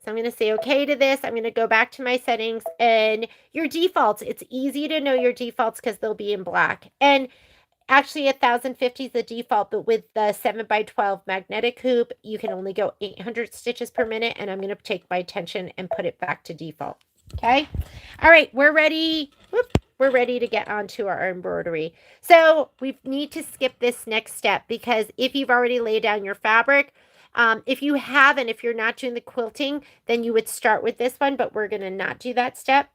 So I'm going to say okay to this. I'm going to go back to my settings and your defaults. It's easy to know your defaults because they'll be in black. And actually 1050 is the default, but with the 7x12 magnetic hoop, you can only go 800 stitches per minute. And I'm going to take my tension and put it back to default. Okay. All right. We're ready. Whoop. We're ready to get onto our embroidery. So we need to skip this next step because if you've already laid down your fabric, if you haven't, if you're not doing the quilting, then you would start with this one, but we're going to not do that step.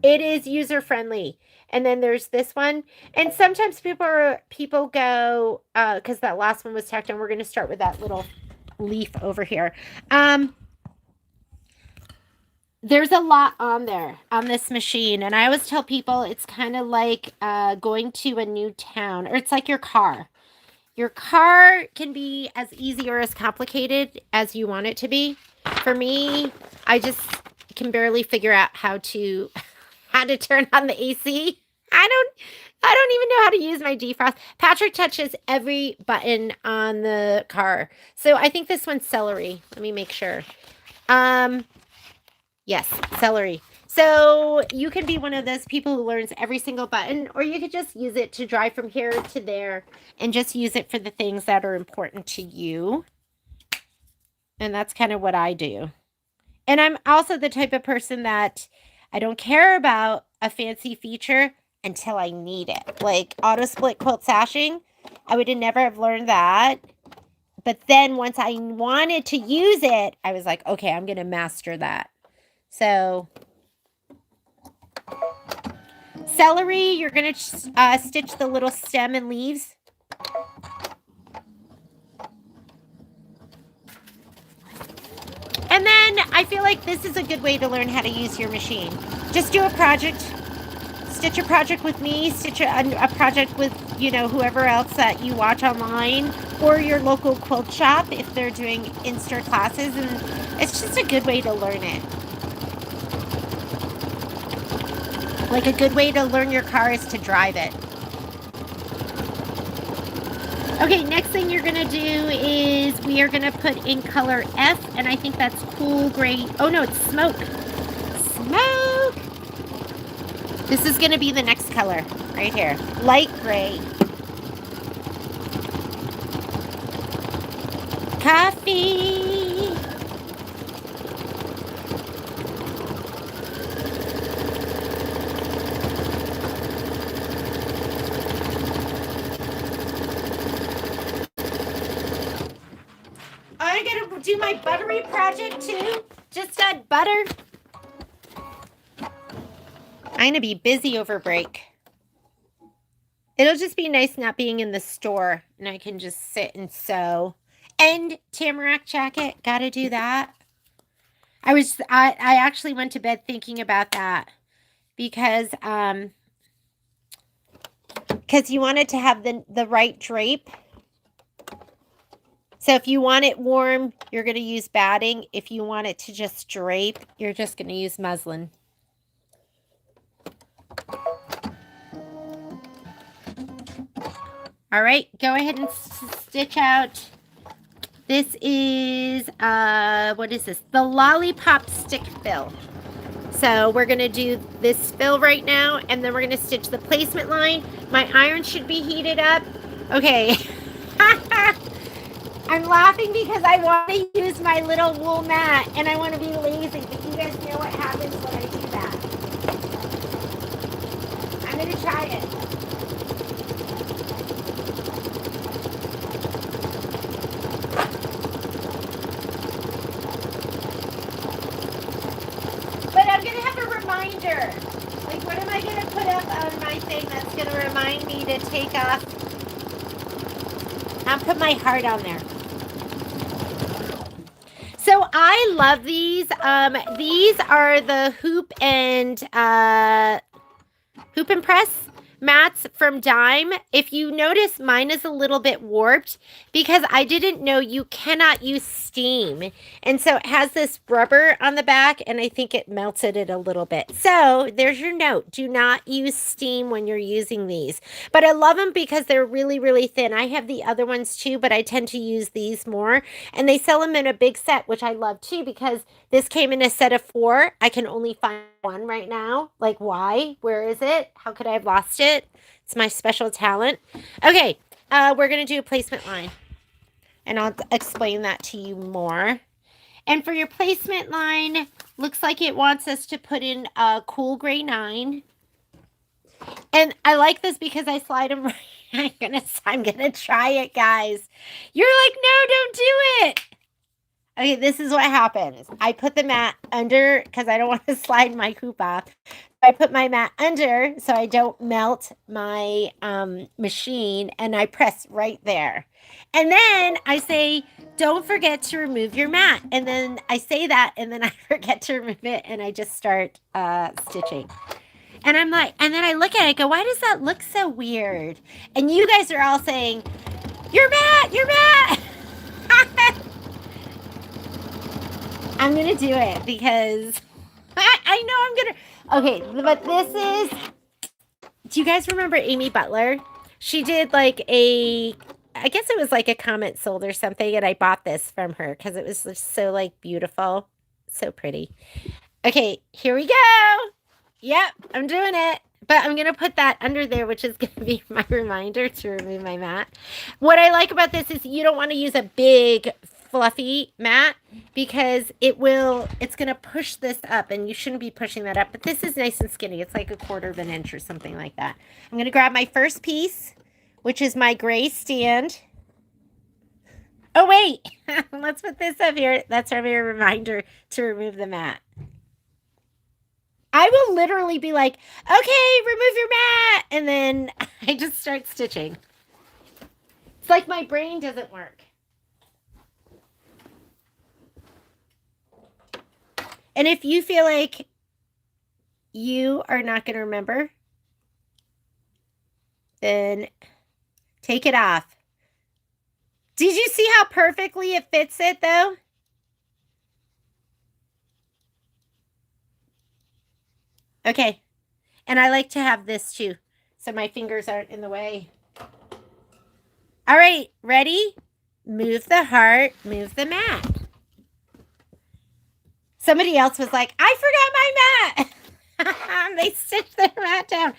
It is user friendly. And then there's this one. And sometimes people go, because that last one was tacked on, we're going to start with that little leaf over here. There's a lot on there on this machine. And I always tell people it's kind of like going to a new town, or it's like your car. Your car can be as easy or as complicated as you want it to be. For me, I just can barely figure out how to turn on the AC. I don't even know how to use my defrost. Patrick touches every button on the car. So I think this one's celery. Let me make sure. Yes, celery. So you can be one of those people who learns every single button, or you could just use it to drive from here to there and just use it for the things that are important to you. And that's kind of what I do. And I'm also the type of person that I don't care about a fancy feature until I need it. Like auto split quilt sashing, I would have never have learned that. But then once I wanted to use it, I was like, okay, I'm going to master that. So celery, you're going to stitch the little stem and leaves. And then I feel like this is a good way to learn how to use your machine. Just do a project, stitch a project with me, stitch a project with, you know, whoever else that you watch online, or your local quilt shop if they're doing in-store classes. And it's just a good way to learn it. Like a good way to learn your car is to drive it. Okay, next thing you're going to do is we are going to put in color F, and I think that's cool gray. Oh, no, it's smoke. Smoke! This is going to be the next color right here. Light gray. Coffee! I'm going to do my buttery project too. Just add butter. I'm going to be busy over break. It'll just be nice not being in the store and I can just sit and sew. And tamarack jacket, got to do that. I actually went to bed thinking about that because you want it to have the right drape. So if you want it warm, you're going to use batting. If you want it to just drape, you're just going to use muslin. All right, go ahead and stitch out. This is, what is this? The lollipop stick fill. So we're going to do this fill right now, and then we're going to stitch the placement line. My iron should be heated up. Okay. I'm laughing because I want to use my little wool mat, and I want to be lazy, but you guys know what happens when I do that. I'm going to try it. But I'm going to have a reminder. Like, what am I going to put up on my thing that's going to remind me to take off? I'll put my heart on there. So I love these. These are the hoop and press. mats from Dime. If you notice, mine is a little bit warped because I didn't know you cannot use steam. And so it has this rubber on the back, and I think it melted it a little bit. So there's your note. Do not use steam when you're using these. But I love them because they're really, really thin. I have the other ones too, but I tend to use these more. And they sell them in a big set, which I love too, because this came in a set of 4. I can only find one right now. Like, why? Where is it? How could I have lost it? It's my special talent. Okay, we're going to do a placement line. And I'll explain that to you more. And for your placement line, looks like it wants us to put in a cool gray 9. And I like this because I slide them right. I'm gonna try it, guys. You're like, no, don't do it. Okay, this is what happens. I put the mat under because I don't want to slide my hoop off. I put my mat under so I don't melt my machine, and I press right there. And then I say, don't forget to remove your mat. And then I say that, and then I forget to remove it, and I just start stitching. And I'm like, and then I look at it, I go, why does that look so weird? And you guys are all saying, your mat, your mat. I'm going to do it because I know I'm going to. Okay, but this is, do you guys remember Amy Butler? She did like I guess it was like a comment sold or something, and I bought this from her because it was just so like beautiful. So pretty. Okay, here we go. Yep, I'm doing it. But I'm going to put that under there, which is going to be my reminder to remove my mat. What I like about this is you don't want to use a big fluffy mat because it's going to push this up, and you shouldn't be pushing that up. But this is nice and skinny. It's like 1/4 of an inch or something like that. I'm going to grab my first piece, which is my gray stand. Oh, wait. Let's put this up here. That's our reminder to remove the mat. I will literally be like, okay, remove your mat. And then I just start stitching. It's like my brain doesn't work. And if you feel like you are not going to remember, then take it off. Did you see how perfectly it fits it, though? Okay. And I like to have this, too, so my fingers aren't in the way. All right. Ready? Move the heart. Move the mat. Somebody else was like, I forgot my mat. They stitched their mat down.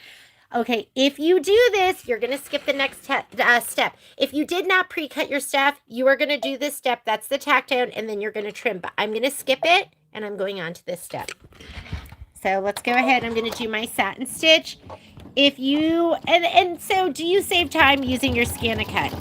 Okay, if you do this, you're going to skip the next step. If you did not pre-cut your staff, you are going to do this step. That's the tack down, and then you're going to trim. But I'm going to skip it, and I'm going on to this step. So let's go ahead. I'm going to do my satin stitch. If you, and so do you save time using your Scan-A-Cut?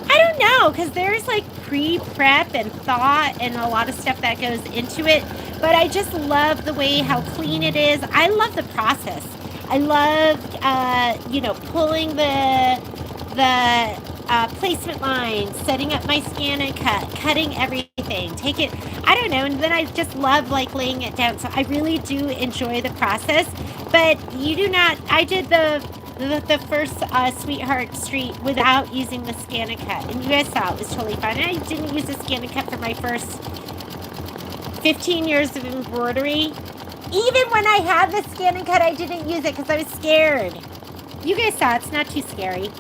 I don't know, because there's like pre-prep and thought and a lot of stuff that goes into it. But I just love the way how clean it is. I love the process. I love, pulling the placement lines, setting up my Scan-A-Cut, cutting everything, I don't know, and then I just love like laying it down. So I really do enjoy the process, but you do not. I did the first Sweetheart Street without using the Scan-A-Cut, and you guys saw it was totally fine. I didn't use the Scan-A-Cut for my first 15 years of embroidery. Even when I had the Scan-A-Cut, I didn't use it because I was scared. You guys saw it's not too scary.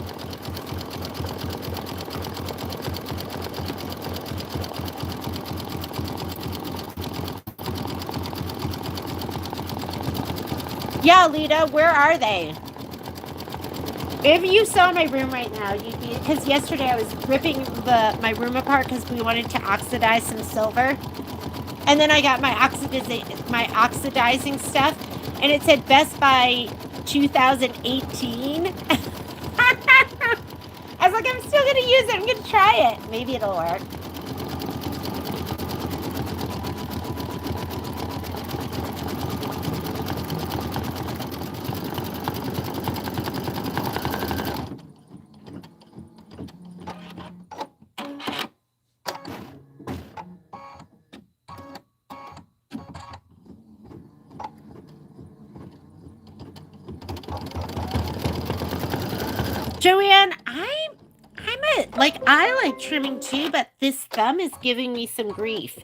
Yeah, Lita, where are they? If you saw my room right now, you'd be, because yesterday I was ripping my room apart because we wanted to oxidize some silver. And then I got my oxidizing stuff, and it said Best Buy 2018. I was like, I'm still going to use it. I'm going to try it. Maybe it'll work. Joanne, I like trimming too, but this thumb is giving me some grief.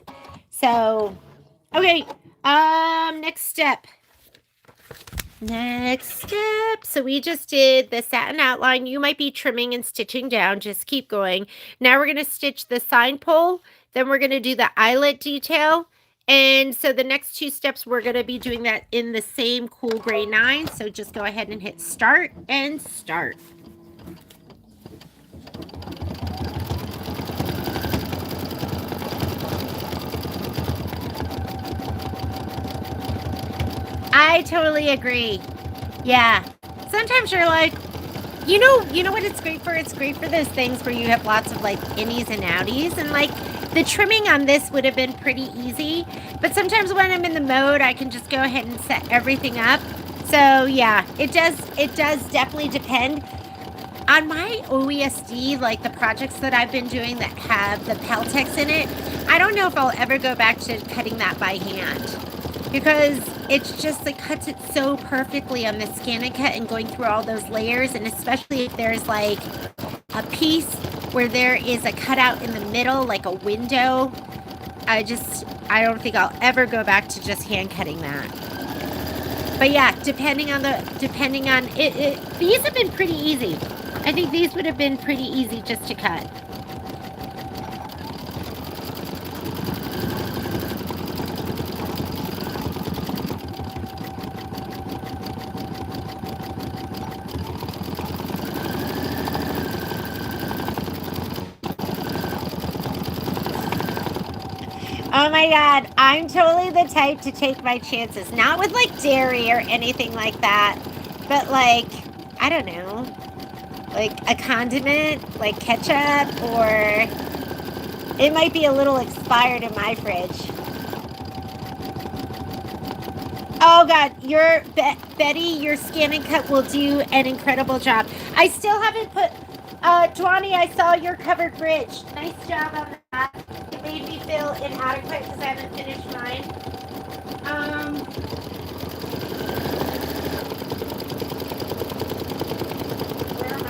So, okay. Next step. Next step. So we just did the satin outline. You might be trimming and stitching down. Just keep going. Now we're going to stitch the sign pole. Then we're going to do the eyelet detail. And so the next two steps, we're going to be doing that in the same cool gray 9. So just go ahead and hit start and start. I totally agree. Yeah. Sometimes you're like, you know what it's great for? It's great for those things where you have lots of like innies and outies, and like the trimming on this would have been pretty easy, but sometimes when I'm in the mode, I can just go ahead and set everything up. So yeah, it does definitely depend. On my OESD, like the projects that I've been doing that have the Peltex in it, I don't know if I'll ever go back to cutting that by hand, because it's just, it cuts it so perfectly on the Scan and Cut and going through all those layers, and especially if there's like a piece where there is a cutout in the middle, like a window, I don't think I'll ever go back to just hand cutting that. But yeah, depending on it, these have been pretty easy. I think these would have been pretty easy just to cut. Oh my God, I'm totally the type to take my chances. Not with like dairy or anything like that, but like, I don't know, like a condiment, like ketchup, or it might be a little expired in my fridge. Oh God, Betty, your Scan and Cut will do an incredible job. I still haven't put, Dwani, I saw your covered bridge. Nice job on that. It made me feel inadequate because I haven't finished mine. Where am I?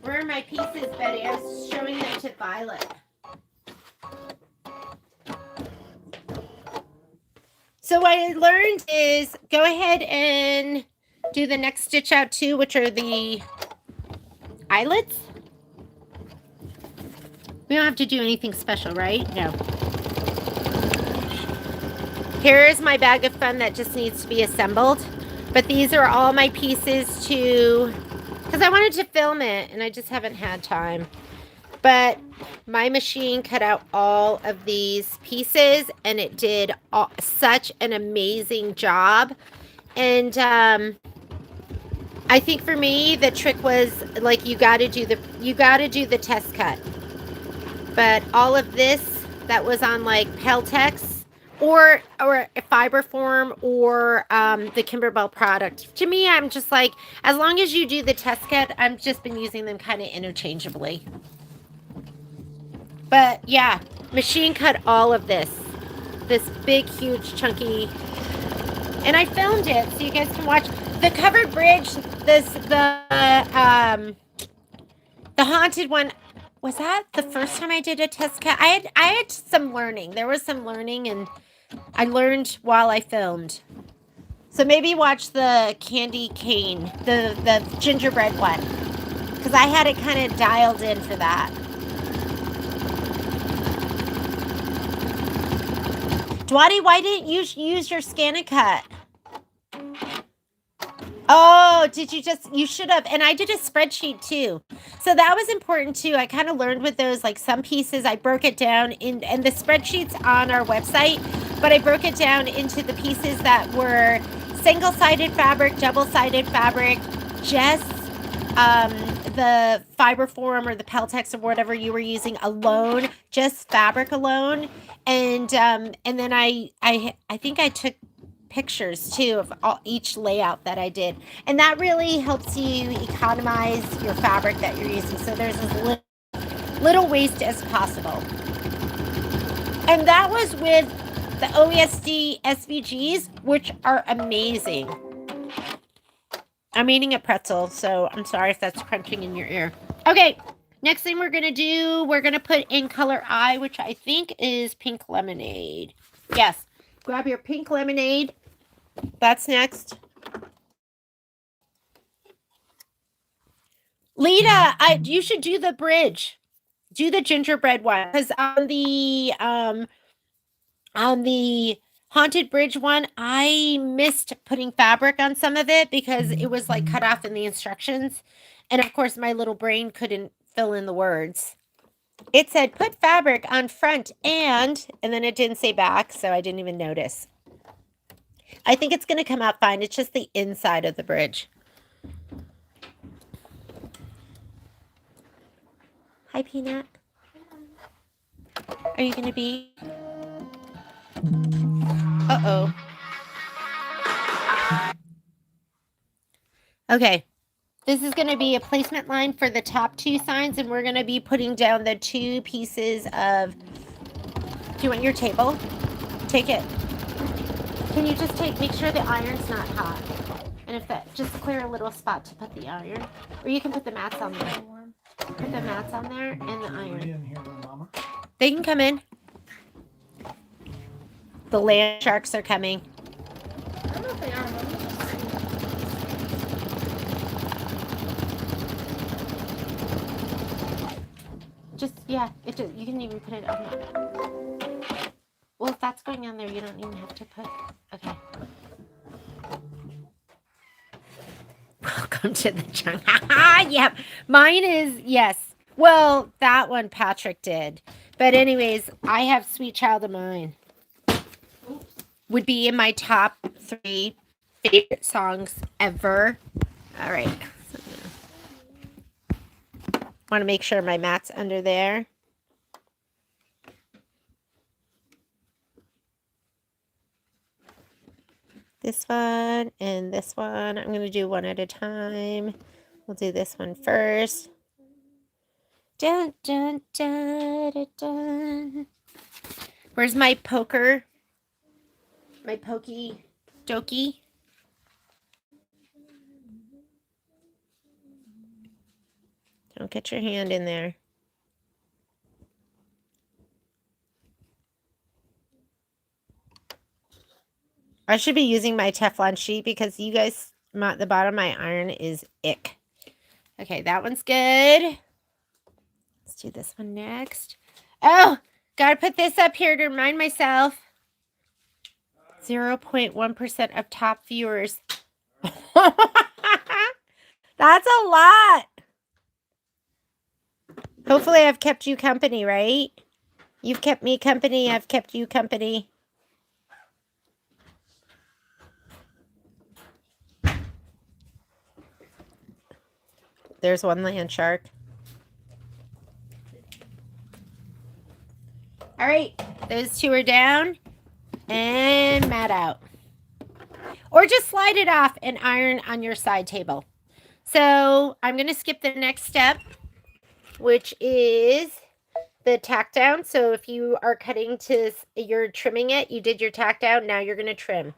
Where are my pieces, Betty? I was showing them to Violet. So what I learned is go ahead and do the next stitch out too, which are the eyelets. We don't have to do anything special, right? No. Here's my bag of fun that just needs to be assembled. But these are all my pieces to, because I wanted to film it and I just haven't had time. But my machine cut out all of these pieces and it did such an amazing job. And I think for me, the trick was like, you got to do the test cut. But all of this that was on like Peltex or a fiber form or the Kimberbell product, to me, I'm just like, as long as you do the test cut, I've just been using them kind of interchangeably. But yeah, machine cut all of this big, huge, chunky, and I filmed it so you guys can watch the covered bridge. The haunted one. Was that the first time I did a test cut? I had some learning. There was some learning, and I learned while I filmed. So maybe watch the candy cane, the gingerbread one, because I had it kind of dialed in for that. Dwadi, why didn't you use your Scan and Cut? Oh, did you you should have. And I did a spreadsheet too. So that was important too. I kind of learned with those, like some pieces, I broke it down and the spreadsheet's on our website, but I broke it down into the pieces that were single-sided fabric, double-sided fabric, just the fiber form or the Peltex or whatever you were using alone, just fabric alone. And then I think I took pictures too of each layout that I did, and that really helps you economize your fabric that you're using. So there's this little waste as possible. And that was with the OESD SVGs, which are amazing. I'm eating a pretzel, so I'm sorry if that's crunching in your ear. Okay, next thing we're going to do, we're going to put in color I, which I think is pink lemonade. Yes, grab your pink lemonade. That's next. Lita, you should do the bridge. Do the gingerbread one, because on the haunted bridge one, I missed putting fabric on some of it because it was like cut off in the instructions, and of course my little brain couldn't fill in the words. It said put fabric on front and then it didn't say back, so I didn't even notice. I think it's going to come out fine. It's just the inside of the bridge. Hi, Peanut. Are you going to be? Uh-oh. Okay. This is going to be a placement line for the top two signs, and we're going to be putting down the two pieces of... Do you want your table? Take it. Can you just make sure the iron's not hot? And if that, just clear a little spot to put the iron. Or you can put the mats on there. Put the mats on there and the iron. They can come in. The land sharks are coming. I don't know if they are. Just, yeah, you can even put it on there. Well, if that's going on there, you don't even have to put, okay. Welcome to the jungle. Yep, mine is, yes. Well, that one Patrick did. But anyways, I have Sweet Child of Mine. Would be in my top 3 favorite songs ever. All right. Want to make sure my mat's under there. This one and this one. I'm going to do one at a time. We'll do this one first. Dun, dun, dun, dun, dun. Where's my poker? My pokey dokey? Don't get your hand in there. I should be using my Teflon sheet because you guys, the bottom of my iron is ick. Okay, that one's good. Let's do this one next. Oh, gotta put this up here to remind myself. 0.1% of top viewers. That's a lot. Hopefully I've kept you company, right? You've kept me company. I've kept you company. There's one land shark. All right, those two are down and mat out. Or just slide it off and iron on your side table. So I'm going to skip the next step, which is the tack down. So if you are cutting you're trimming it, you did your tack down, now you're going to trim.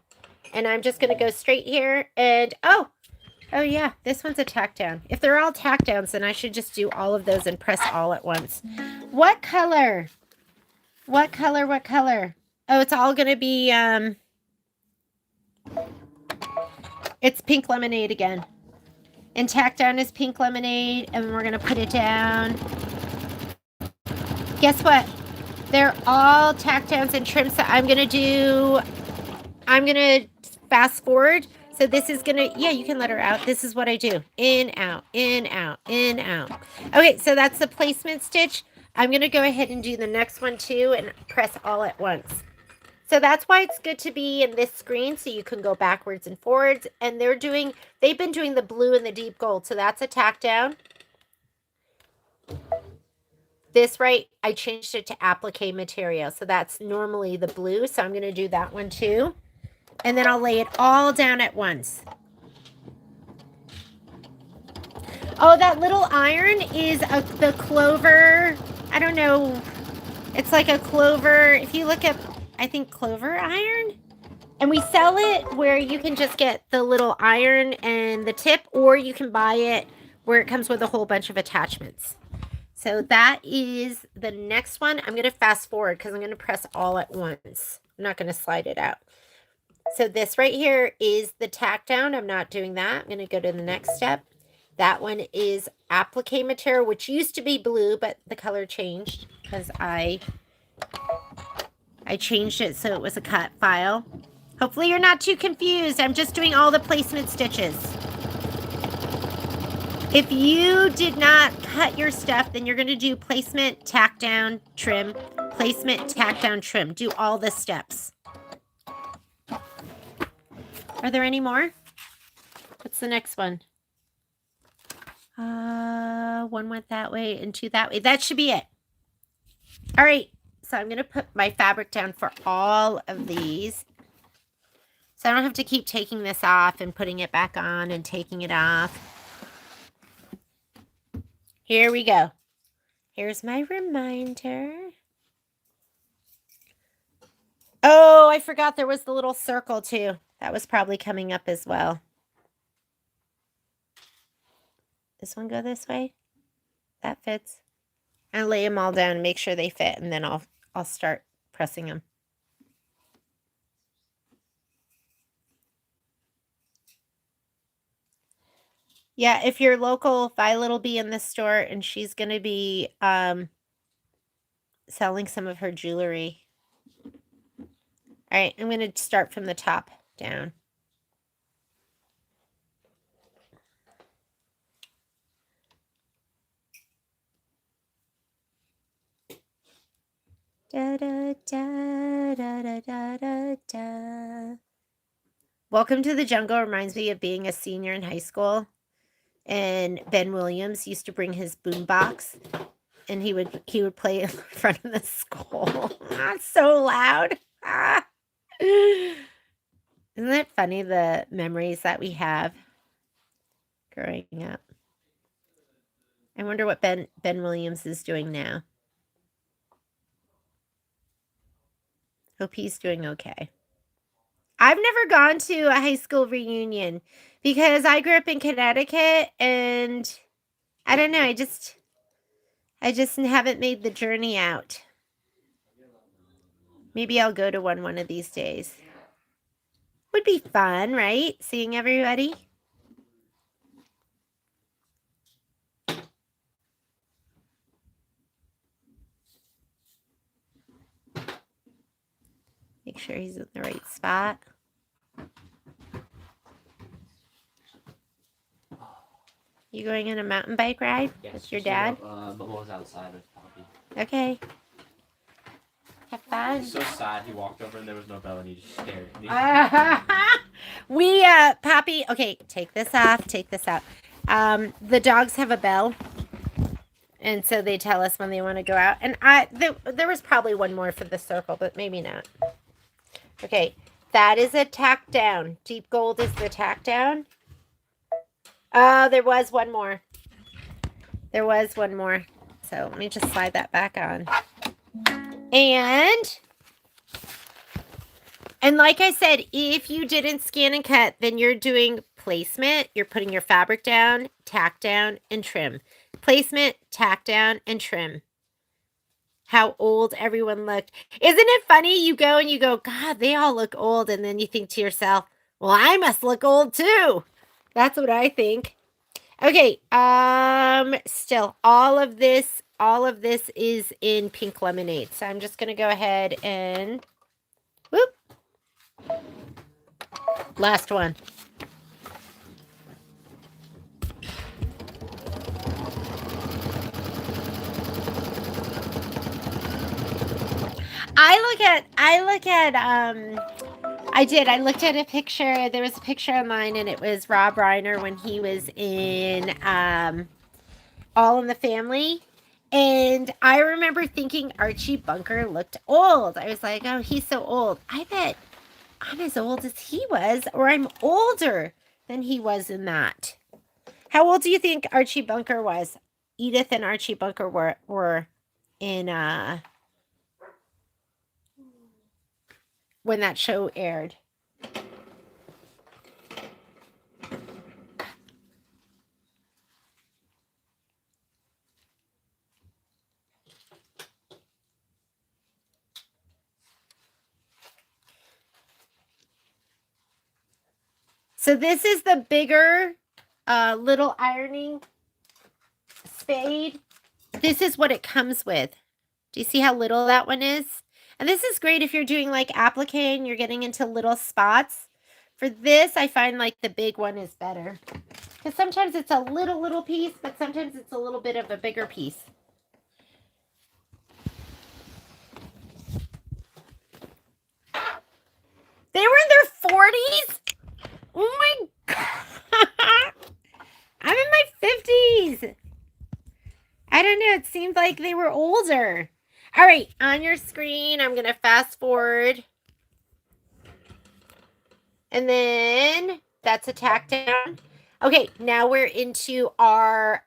And I'm just going to go straight here and, oh yeah, this one's a tack down. If they're all tack downs, then I should just do all of those and press all at once. What color? What color? What color? Oh, it's all going to be, it's pink lemonade again. And tack down is pink lemonade, and we're going to put it down. Guess what? They're all tack downs and trims, so I'm going to fast forward. So this is going to, yeah, you can let her out. This is what I do. In, out, in, out, in, out. Okay, so that's the placement stitch. I'm going to go ahead and do the next one too and press all at once. So that's why it's good to be in this screen so you can go backwards and forwards. And they've been doing the blue and the deep gold. So that's a tack down. This right, I changed it to applique material. So that's normally the blue. So I'm going to do that one too. And then I'll lay it all down at once. Oh, that little iron is the clover I don't know. It's like a clover. If you look up, I think clover iron. And we sell it where you can just get the little iron and the tip, or you can buy it where it comes with a whole bunch of attachments. So that is the next one. I'm going to fast forward because I'm going to press all at once. I'm not going to slide it out. So this right here is the tack down. I'm not doing that. I'm going to go to the next step. That one is applique material, which used to be blue, but the color changed because I changed it so it was a cut file. Hopefully you're not too confused. I'm just doing all the placement stitches. If you did not cut your stuff, then you're going to do placement, tack down, trim, placement, tack down, trim. Do all the steps. Are there any more? What's the next one? One went that way and two that way. That should be it. All right. So I'm going to put my fabric down for all of these. So I don't have to keep taking this off and putting it back on and taking it off. Here we go. Here's my reminder. Oh, I forgot there was the little circle too. That was probably coming up as well. This one go this way? That fits. I'll lay them all down and make sure they fit, and then I'll start pressing them. Yeah, if you're local, Violet will be in the store, and she's going to be selling some of her jewelry. All right, I'm going to start from the top down. Da, da, da, da, da, da, da, da. Welcome to the Jungle reminds me of being a senior in high school. And Ben Williams used to bring his boombox, and he would play in front of the school. So loud. Isn't it funny, the memories that we have growing up? I wonder what Ben Williams is doing now. Hope he's doing okay. I've never gone to a high school reunion because I grew up in Connecticut, and I don't know, I just haven't made the journey out. Maybe I'll go to one of these days. Would be fun, right? Seeing everybody. Make sure he's in the right spot. You going on a mountain bike ride with your dad? Momo's outside with Poppy. Okay. Have fun. He's so sad. He walked over and there was no bell and he just stared. Poppy, okay, take this off, take this out. The dogs have a bell. And so they tell us when they want to go out. And there was probably one more for the circle, but maybe not. Okay, that is a tack down. Deep gold is the tack down. Oh, there was one more. There was one more. So let me just slide that back on. And like I said, if you didn't scan and cut, then you're doing placement. You're putting your fabric down, tack down, and trim. Placement, tack down, and trim. How old everyone looked. Isn't it funny? You go and you go, God, they all look old. And then you think to yourself, well, I must look old too. That's what I think. Okay. Still, all of this is in pink lemonade. So I'm just going to go ahead and whoop. Last one. I looked at a picture. There was a picture online, and it was Rob Reiner when he was in All in the Family. And I remember thinking Archie Bunker looked old. I was like, oh, he's so old. I bet I'm as old as he was, or I'm older than he was in that. How old do you think Archie Bunker was? Edith and Archie Bunker were in when that show aired. So this is the bigger little ironing spade. This is what it comes with. Do you see how little that one is? And this is great if you're doing like applique and you're getting into little spots. For this, I find like the big one is better. Because sometimes it's a little piece, but sometimes it's a little bit of a bigger piece. They were in their 40s? Oh my God. I'm in my 50s. I don't know. It seemed like they were older. All right. On your screen, I'm going to fast forward. And then that's a tack down. Okay. Now we're into our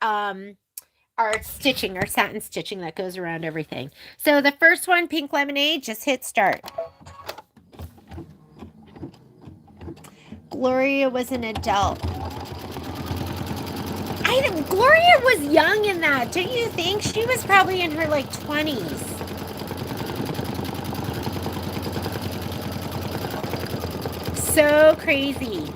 stitching, our satin stitching that goes around everything. So the first one, Pink Lemonade, just hit start. Gloria was an adult. Gloria was young in that, don't you think? She was probably in her like 20s. So crazy.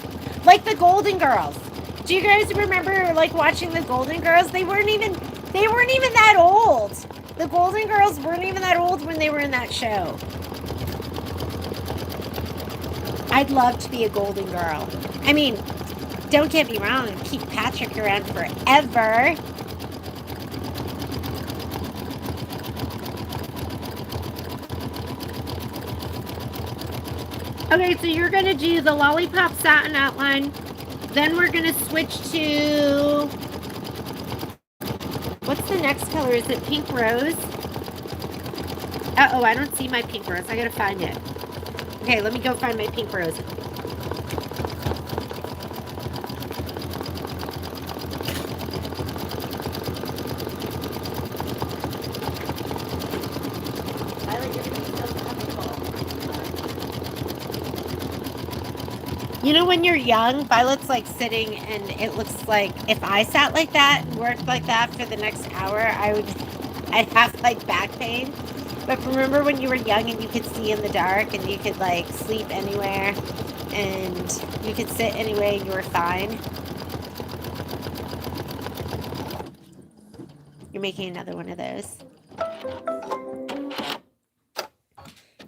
Like the Golden Girls. Do you guys remember like watching the Golden Girls? They weren't even that old. The Golden Girls weren't even that old when they were in that show. I'd love to be a Golden Girl. I mean, don't get me wrong, and keep Patrick around forever. Okay, so you're going to do the lollipop satin outline. Then we're going to switch to... What's the next color? Is it Pink Rose? Uh-oh, I don't see my Pink Rose. I got to find it. Okay, let me go find my Pink Rose. You know, when you're young, Violet's like sitting and it looks like if I sat like that and worked like that for the next hour, I'd have like back pain. But remember when you were young and you could see in the dark and you could like sleep anywhere and you could sit anyway and you were fine? You're making another one of those.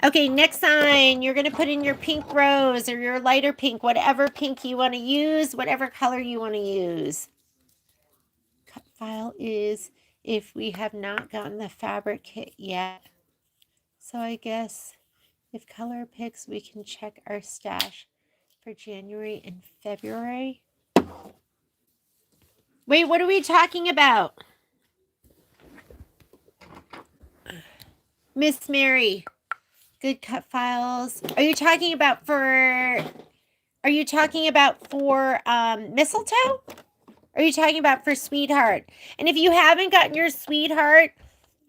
Okay, next sign, you're going to put in your pink rose or your lighter pink, whatever pink you want to use, whatever color you want to use. Cut file is if we have not gotten the fabric kit yet. So I guess if color picks, we can check our stash for January and February. Wait, what are we talking about? Miss Mary. Good cut files. Are you talking about for mistletoe? Are you talking about for sweetheart? And if you haven't gotten your sweetheart,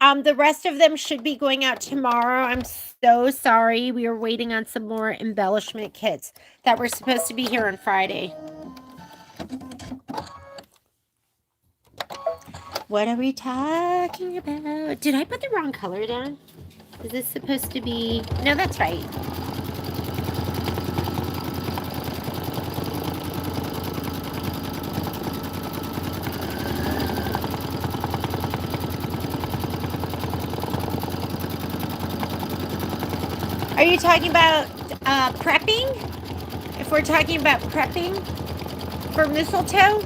the rest of them should be going out tomorrow. I'm so sorry. We were waiting on some more embellishment kits that were supposed to be here on Friday. What are we talking about? Did I put the wrong color down? Is this supposed to be... No, that's right. Are you talking about prepping? If we're talking about prepping for mistletoe?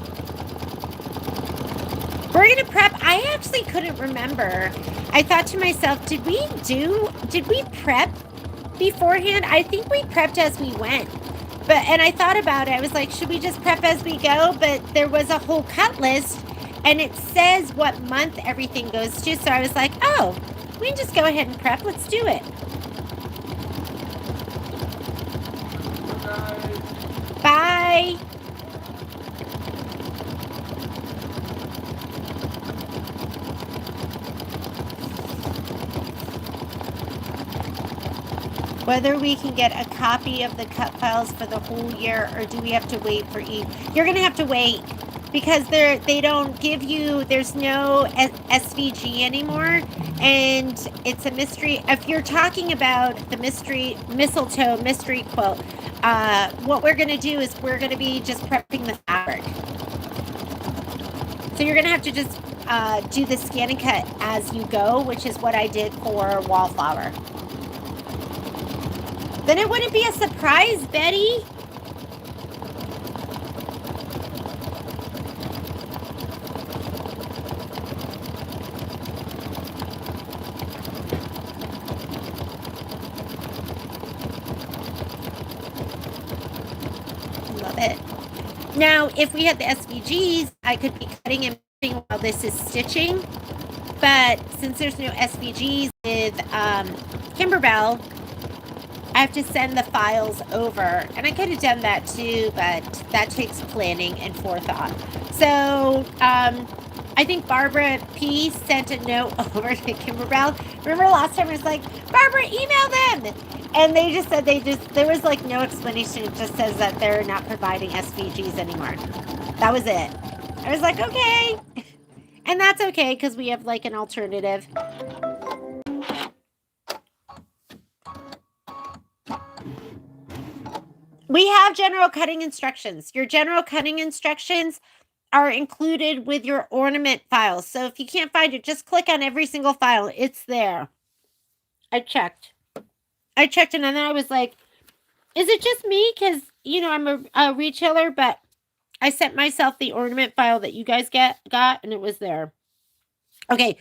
We're going to prep. I actually couldn't remember. I thought to myself, did we prep beforehand? I think we prepped as we went. And I thought about it. I was like, should we just prep as we go? But there was a whole cut list and it says what month everything goes to. So I was like, oh, we can just go ahead and prep. Let's do it. Bye. whether we can get a copy of the cut files for the whole year, or do we have to wait for each? You're going to have to wait because they don't give you, there's no SVG anymore, and it's a mystery. If you're talking about the mistletoe mystery quilt, what we're going to do is we're going to be just prepping the fabric. So you're going to have to just do the scan and cut as you go, which is what I did for Wallflower. Then it wouldn't be a surprise, Betty. Love it. Now, if we had the SVGs, I could be cutting and putting while this is stitching. But since there's no SVGs with Kimberbell, I have to send the files over. And I could have done that too, but that takes planning and forethought. So I think Barbara P sent a note over to Kimberbell. Remember last time I was like, Barbara, email them. And they just said there was like no explanation. It just says that they're not providing SVGs anymore. That was it. I was like, okay. And that's okay because we have like an alternative. We have general cutting instructions. Your general cutting instructions are included with your ornament files. So if you can't find it, just click on every single file. It's there. I checked and then I was like, is it just me? Because, you know, I'm a retailer, but I sent myself the ornament file that you guys got, and it was there. Okay,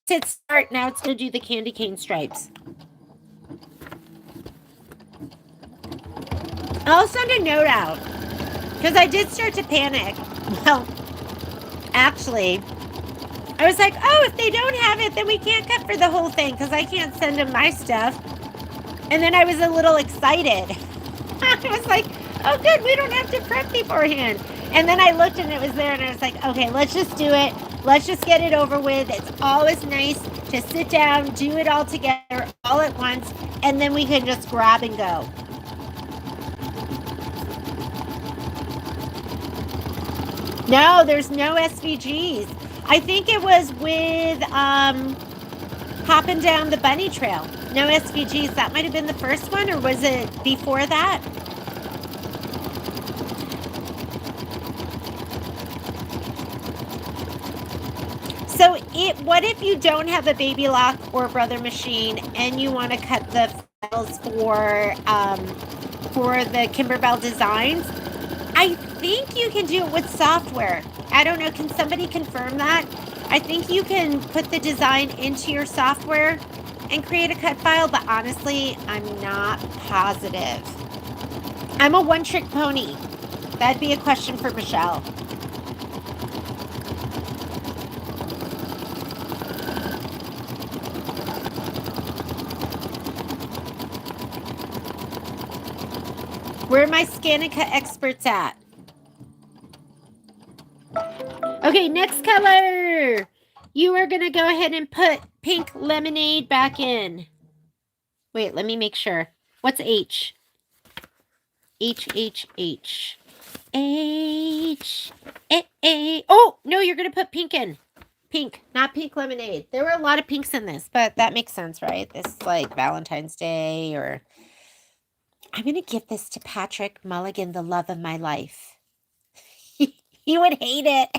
hit start. Now it's going to do the candy cane stripes. I'll send a note out because I did start to panic. Well, actually, I was like, oh, if they don't have it, then we can't cut for the whole thing because I can't send them my stuff. And then I was a little excited. I was like, oh, good, we don't have to prep beforehand. And then I looked and it was there and I was like, okay, let's just do it. Let's just get it over with. It's always nice to sit down, do it all together, all at once, and then we can just grab and go. No, there's no SVGs. I think it was with hopping down the bunny trail. No SVGs. That might have been the first one, or was it before that? So what if you don't have a Baby Lock or Brother Machine and you want to cut the files for the Kimberbell designs? I think you can do it with software. I don't know. Can somebody confirm that? I think you can put the design into your software and create a cut file, but honestly, I'm not positive. I'm a one-trick pony. That'd be a question for Michelle. Where are my scan and cut experts at? Okay, next color. You are going to go ahead and put pink lemonade back in. Wait, let me make sure. What's H? H, H, H. H. A, A. Oh, no, you're going to put pink in. Pink, not pink lemonade. There were a lot of pinks in this, but that makes sense, right? This is like Valentine's Day or... I'm going to give this to Patrick Mulligan, the love of my life. He would hate it.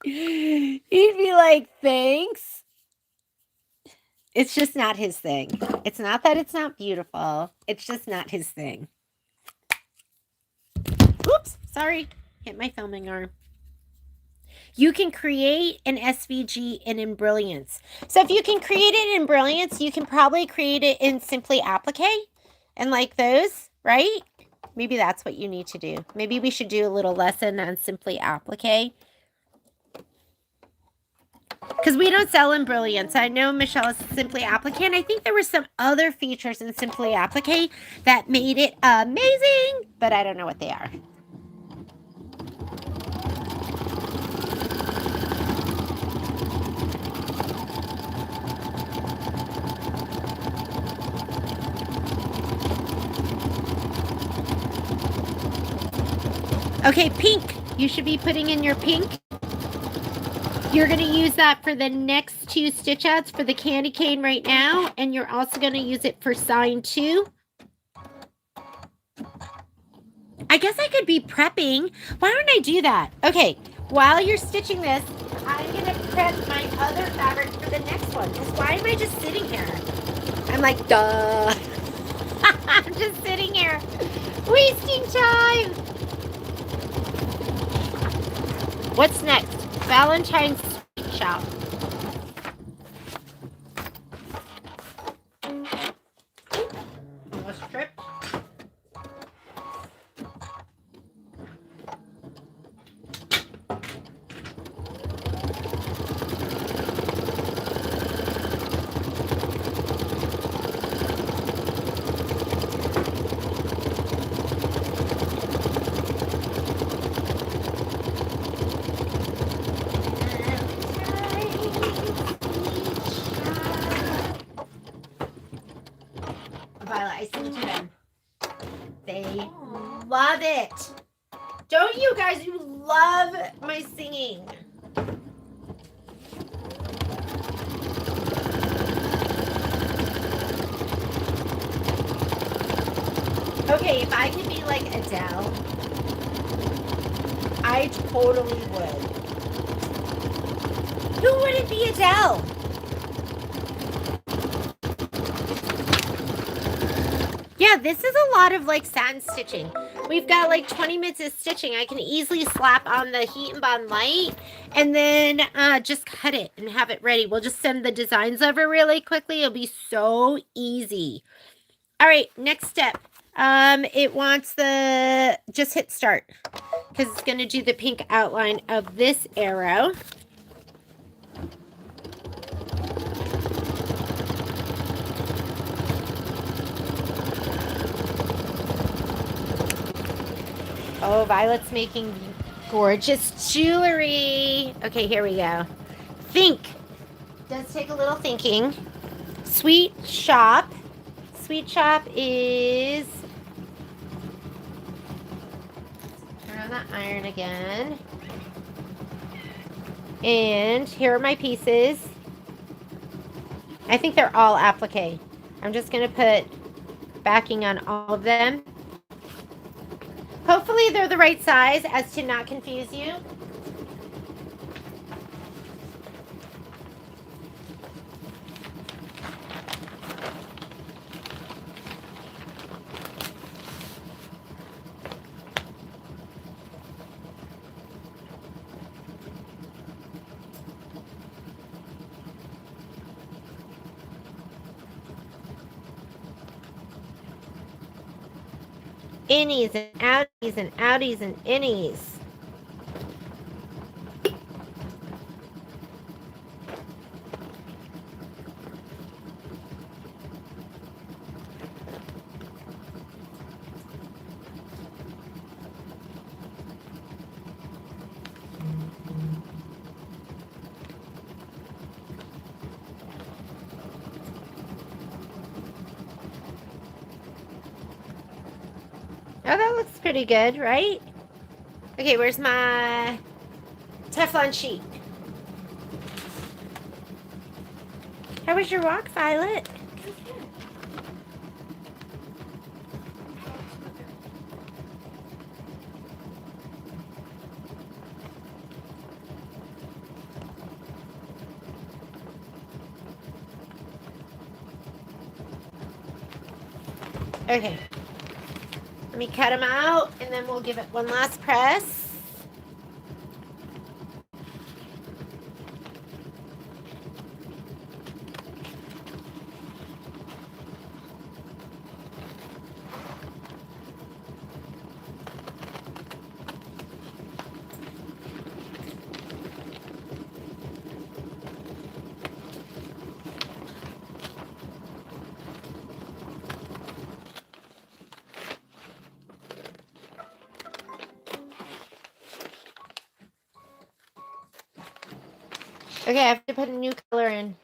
He'd be like, thanks. It's just not his thing. It's not that it's not beautiful. It's just not his thing. Oops, sorry. Hit my filming arm. You can create an SVG in Brilliance. So if you can create it in Brilliance, you can probably create it in Simply Applique. And like those, right? Maybe that's what you need to do. Maybe we should do a little lesson on Simply Applique. Because we don't sell in Brilliance. I know Michelle is Simply Applique. And I think there were some other features in Simply Applique that made it amazing. But I don't know what they are. Okay, pink. You should be putting in your pink. You're going to use that for the next 2 stitch outs for the candy cane right now. And you're also going to use it for sign 2. I guess I could be prepping. Why don't I do that? Okay, while you're stitching this, I'm going to prep my other fabric for the next one. Because why am I just sitting here? I'm like, duh. I'm just sitting here wasting time. What's next? Valentine's Sweet Shop. Almost tripped. Violet, I sing to them. They love it. Don't you guys? You love my singing. Okay, if I could be like Adele, I totally would. Who wouldn't be Adele? Yeah, this is a lot of like satin stitching. We've got like 20 minutes of stitching. I can easily slap on the Heat and Bond light and then just cut it and have it ready. We'll just send the designs over really quickly. It'll be so easy. All right, next step. It wants the, just hit start because it's going to do the pink outline of this arrow. Oh, Violet's making gorgeous jewelry. Okay, here we go. Think. Does take a little thinking. Sweet Shop. Sweet Shop is... Turn on that iron again. And here are my pieces. I think they're all applique. I'm just going to put backing on all of them. Hopefully they're the right size as to not confuse you. Innies and outies and outies and innies. Oh, that looks pretty good, right? Okay, where's my Teflon sheet? How was your walk, Violet? Okay. Let me cut them out, and then we'll give it one last press. Okay, I have to put a new color in.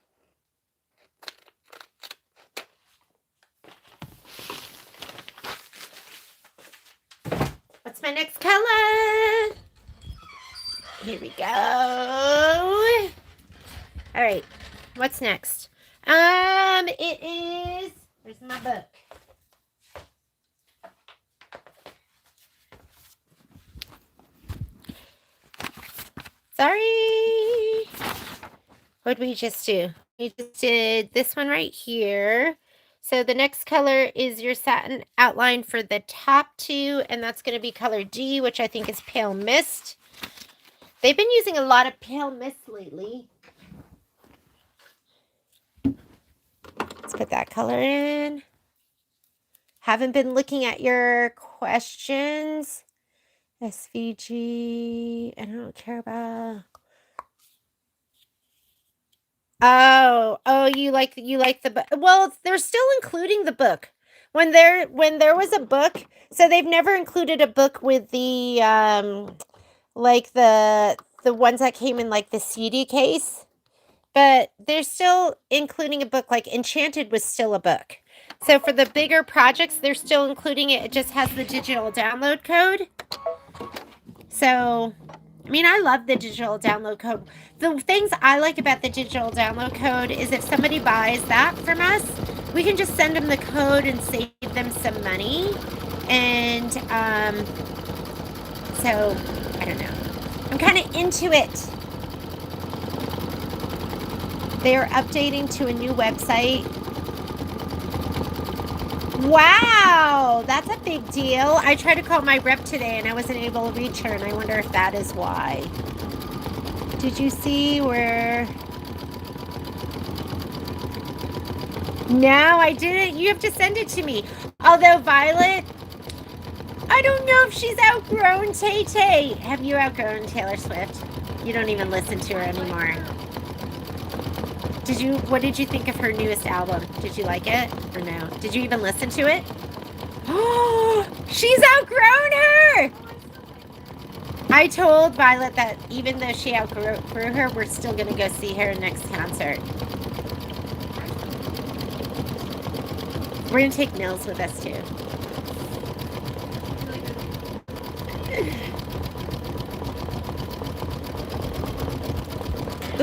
What's What's my next color? Here we go. All right. What's next? It is, where's my book? Sorry. What did we just do? We just did this one right here. So the next color is your satin outline for the top two, and that's going to be color D, which I think is Pale Mist. They've been using a lot of Pale Mist lately. Let's put that color in. Haven't been looking at your questions. SVG, I don't care about. Oh, you like the book. Well, they're still including the book. When there was a book, so they've never included a book with the like the ones that came in like the CD case. But they're still including a book. Like Enchanted was still a book. So for the bigger projects, they're still including it. It just has the digital download code. So, I mean, I love the digital download code. The things I like about the digital download code is if somebody buys that from us, we can just send them the code and save them some money. And so, I don't know. I'm kind of into it. They are updating to a new website. Wow, that's a big deal. I tried to call my rep today and I wasn't able to reach her, and I wonder if that is why. Did you see where? No, I didn't. You have to send it to me. Although Violet, I don't know if she's outgrown Tay-Tay. Have you outgrown Taylor Swift? You don't even listen to her anymore. What did you think of her newest album? Did you like it or no? Did you even listen to it? Oh, she's outgrown her! I told Violet that even though she outgrew her, we're still going to go see her next concert. We're going to take Nils with us too.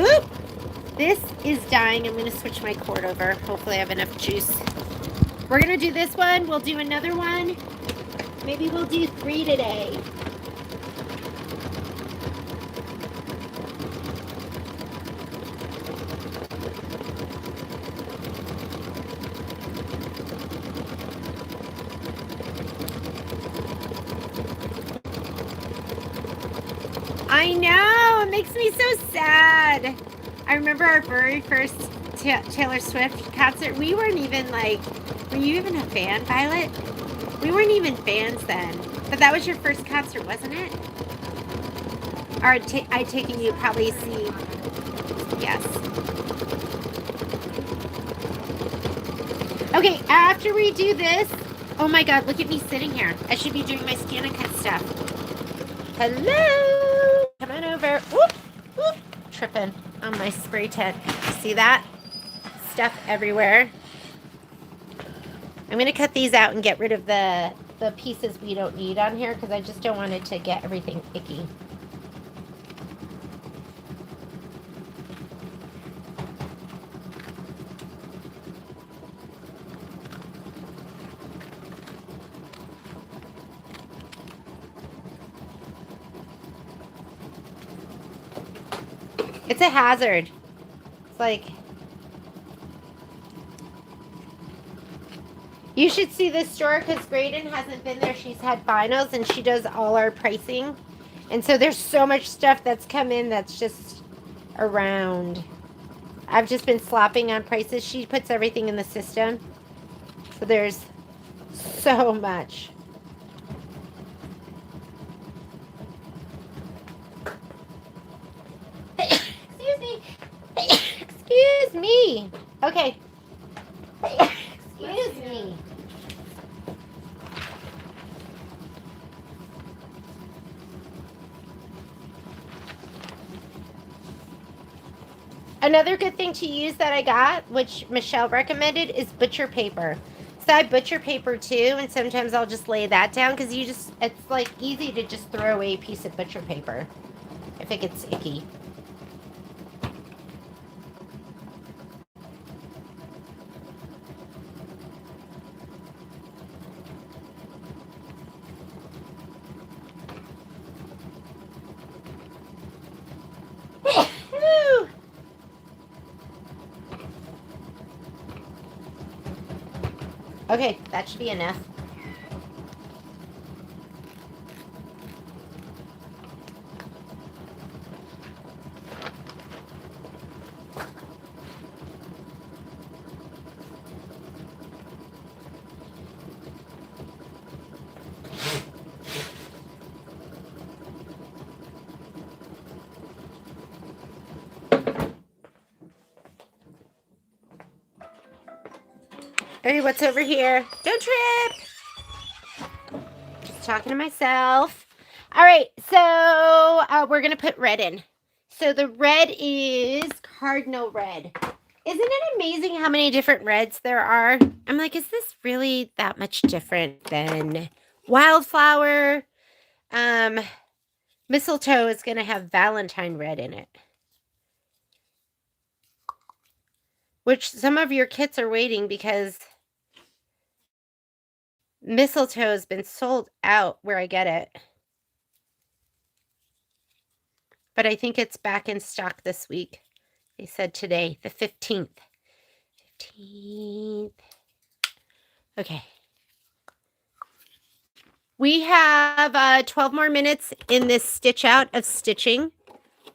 Oop! This is dying. I'm going to switch my cord over. Hopefully I have enough juice. We're going to do this one. We'll do another one. Maybe we'll do 3 today. I know. It makes me so sad. I remember our very first Taylor Swift concert. We weren't even like, were you even a fan, Violet? We weren't even fans then. But that was your first concert, wasn't it? Or I taking you probably see. Yes. Okay, after we do this, oh my God, look at me sitting here. I should be doing my scan and cut stuff. Hello. Come on over. Whoop, whoop. Tripping on my spray tent. See that? Stuff everywhere. I'm going to cut these out and get rid of the pieces we don't need on here because I just don't want it to get everything icky. It's a hazard. It's like, you should see this store because Graydon hasn't been there. She's had finals and she does all our pricing. And so there's so much stuff that's come in that's just around. I've just been slopping on prices. She puts everything in the system. So there's so much. Excuse me. Okay. Excuse me. Another good thing to use that I got, which Michelle recommended, is butcher paper. So I butcher paper too, and sometimes I'll just lay that down because it's like easy to just throw away a piece of butcher paper if it gets icky. Okay, that should be enough. Hey, what's over here? Don't trip! Just talking to myself. All right, so we're going to put red in. So the red is cardinal red. Isn't it amazing how many different reds there are? I'm like, is this really that much different than wildflower? Mistletoe is going to have Valentine red in it. Which some of your kits are waiting because mistletoe has been sold out where I get it. But I think it's back in stock this week. They said today, the 15th. 15th. Okay. We have 12 more minutes in this stitch out of stitching.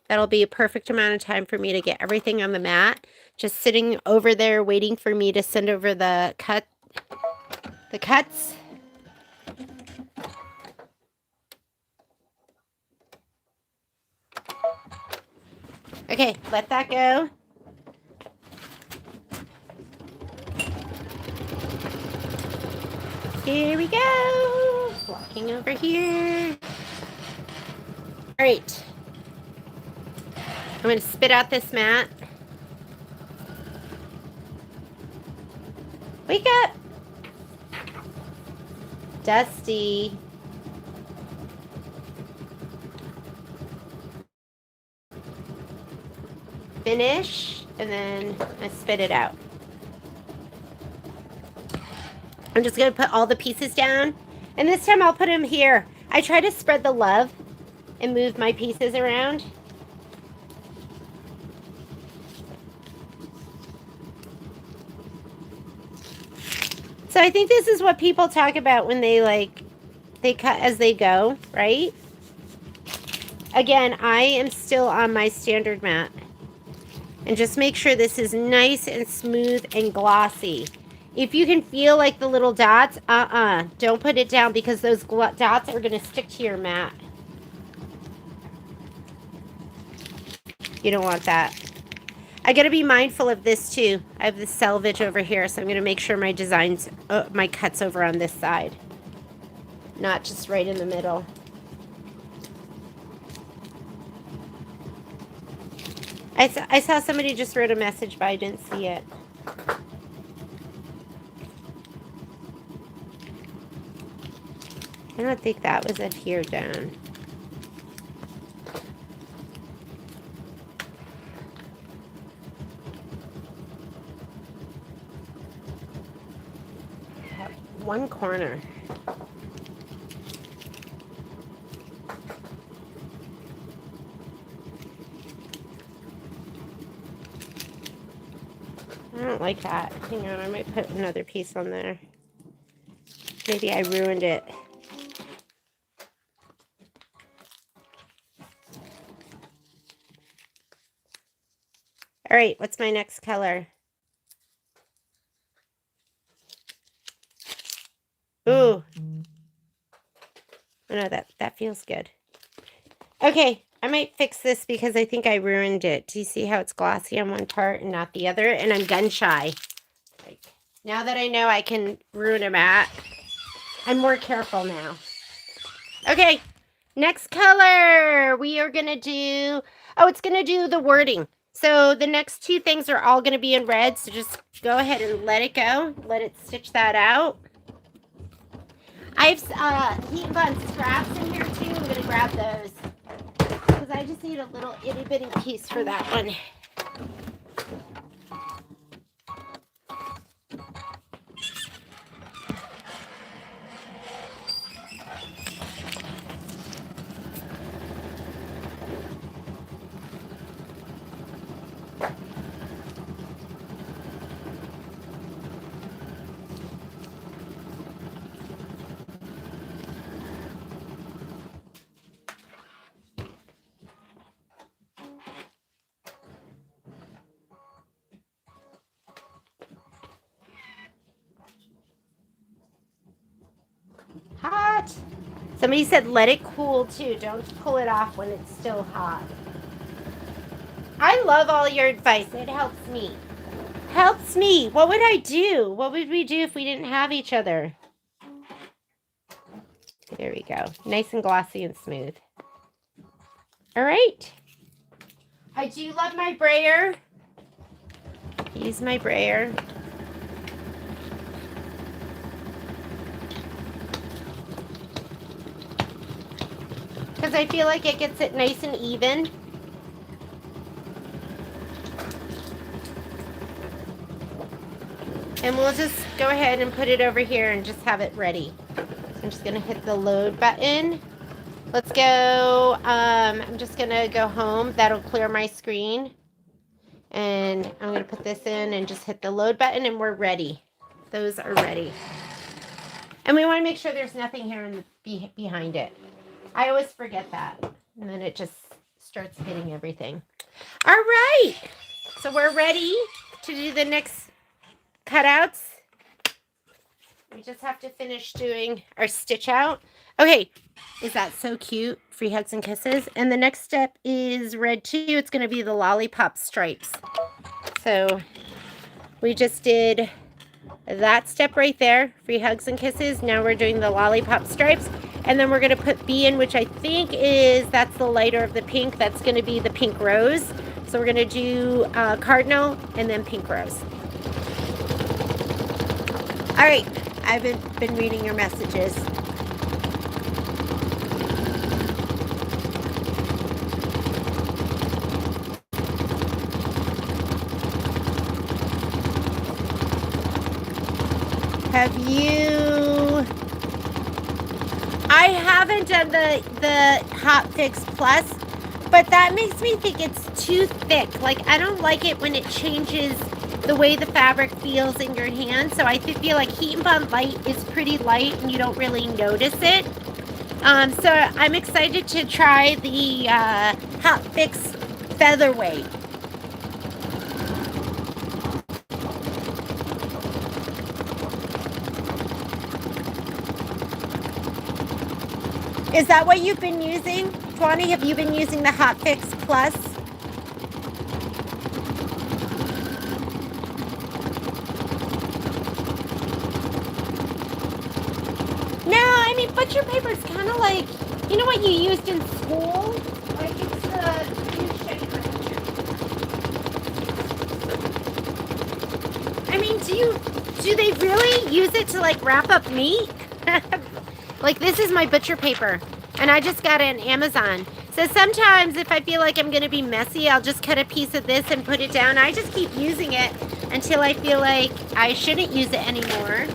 That'll be a perfect amount of time for me to get everything on the mat. Just sitting over there waiting for me to send over the cuts. Okay, let that go. Here we go. Walking over here. All right. I'm going to spit out this mat. Wake up. Dusty. Finish, and then I spit it out. I'm just going to put all the pieces down, and this time I'll put them here. I try to spread the love and move my pieces around. So I think this is what people talk about when they cut as they go, right? Again, I am still on my standard mat. And just make sure this is nice and smooth and glossy. If you can feel like the little dots, don't put it down because those dots are going to stick to your mat. You don't want that. I got to be mindful of this too. I have the selvage over here, so I'm going to make sure my designs, my cuts over on this side. Not just right in the middle. I saw somebody just wrote a message, but I didn't see it. I don't think that was adhered down. One corner. I don't like that. Hang on, I might put another piece on there. Maybe I ruined it. All right, what's my next color? Ooh. Oh, no, that feels good. Okay, I might fix this because I think I ruined it. Do you see how it's glossy on one part and not the other? And I'm gun shy. Like, now that I know I can ruin a mat, I'm more careful now. Okay, next color. We are going to do... Oh, it's going to do the wording. So the next two things are all going to be in red. So just go ahead and let it go. Let it stitch that out. I've heat and bun scraps in here too. I'm going to grab those because I just need a little itty bitty piece for that one. Hot. Somebody said let it cool too. Don't pull it off when it's still hot. I love all your advice. It helps me. Helps me. What would I do? What would we do if we didn't have each other? There we go. Nice and glossy and smooth. All right. I do love my brayer. Use my brayer. Because I feel like it gets it nice and even. And we'll just go ahead and put it over here and just have it ready. So I'm just going to hit the load button. Let's go. I'm just going to go home. That'll clear my screen. And I'm going to put this in and just hit the load button and we're ready. Those are ready. And we want to make sure there's nothing here in the, behind it. I always forget that. And then it just starts hitting everything. All right. So we're ready to do the next cutouts. We just have to finish doing our stitch out. Okay. Is that so cute? Free hugs and kisses. And the next step is red too. It's going to be the lollipop stripes. So we just did that step right there. Free hugs and kisses. Now we're doing the lollipop stripes. And then we're going to put B in, which I think is, that's the lighter of the pink. That's going to be the pink rose. So we're going to do cardinal and then pink rose. All right. I've been reading your messages. Have you... I haven't done the Hot Fix Plus, but that makes me think it's too thick. Like, I don't like it when it changes the way the fabric feels in your hand. So I feel like Heat and Bond Light is pretty light and you don't really notice it. So I'm excited to try the Hot Fix Featherweight. Is that what you've been using? Twani, have you been using the Hot Fix Plus? No, I mean, butcher paper is kind of like, you know what you used in school? Like, it's I mean, do they really use it to, like, wrap up meat? Like, this is my butcher paper, and I just got it on Amazon. So sometimes if I feel like I'm going to be messy, I'll just cut a piece of this and put it down. I just keep using it until I feel like I shouldn't use it anymore.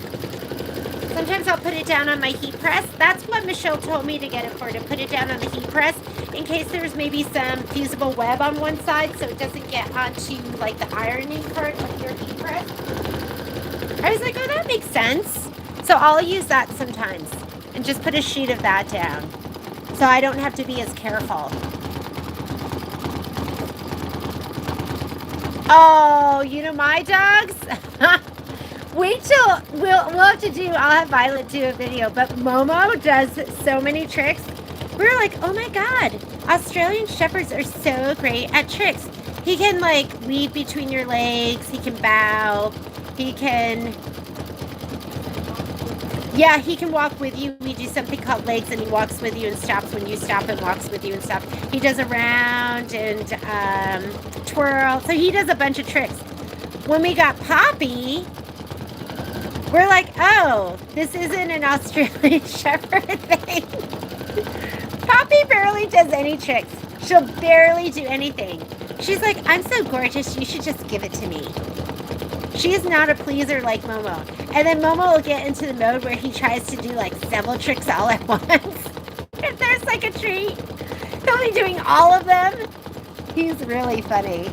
Sometimes I'll put it down on my heat press. That's what Michelle told me to get it for, to put it down on the heat press in case there's maybe some fusible web on one side so it doesn't get onto, like, the ironing part of your heat press. I was like, oh, that makes sense. So I'll use that sometimes. And just put a sheet of that down so I don't have to be as careful. Oh, you know my dogs? Wait till we'll have to do, I'll have Violet do a video, but Momo does so many tricks. We're like, oh my God, Australian Shepherds are so great at tricks. He can, like, weave between your legs. He can bow. He can... Yeah, he can walk with you. We do something called legs, and he walks with you and stops when you stop, and walks with you and stops. He does a round and twirl. So he does a bunch of tricks. When we got Poppy, we're like, oh, this isn't an Australian Shepherd thing. Poppy barely does any tricks. She'll barely do anything. She's like, I'm so gorgeous, you should just give it to me. She is not a pleaser like Momo. And then Momo will get into the mode where he tries to do like several tricks all at once. If there's like a treat, he'll be doing all of them. He's really funny.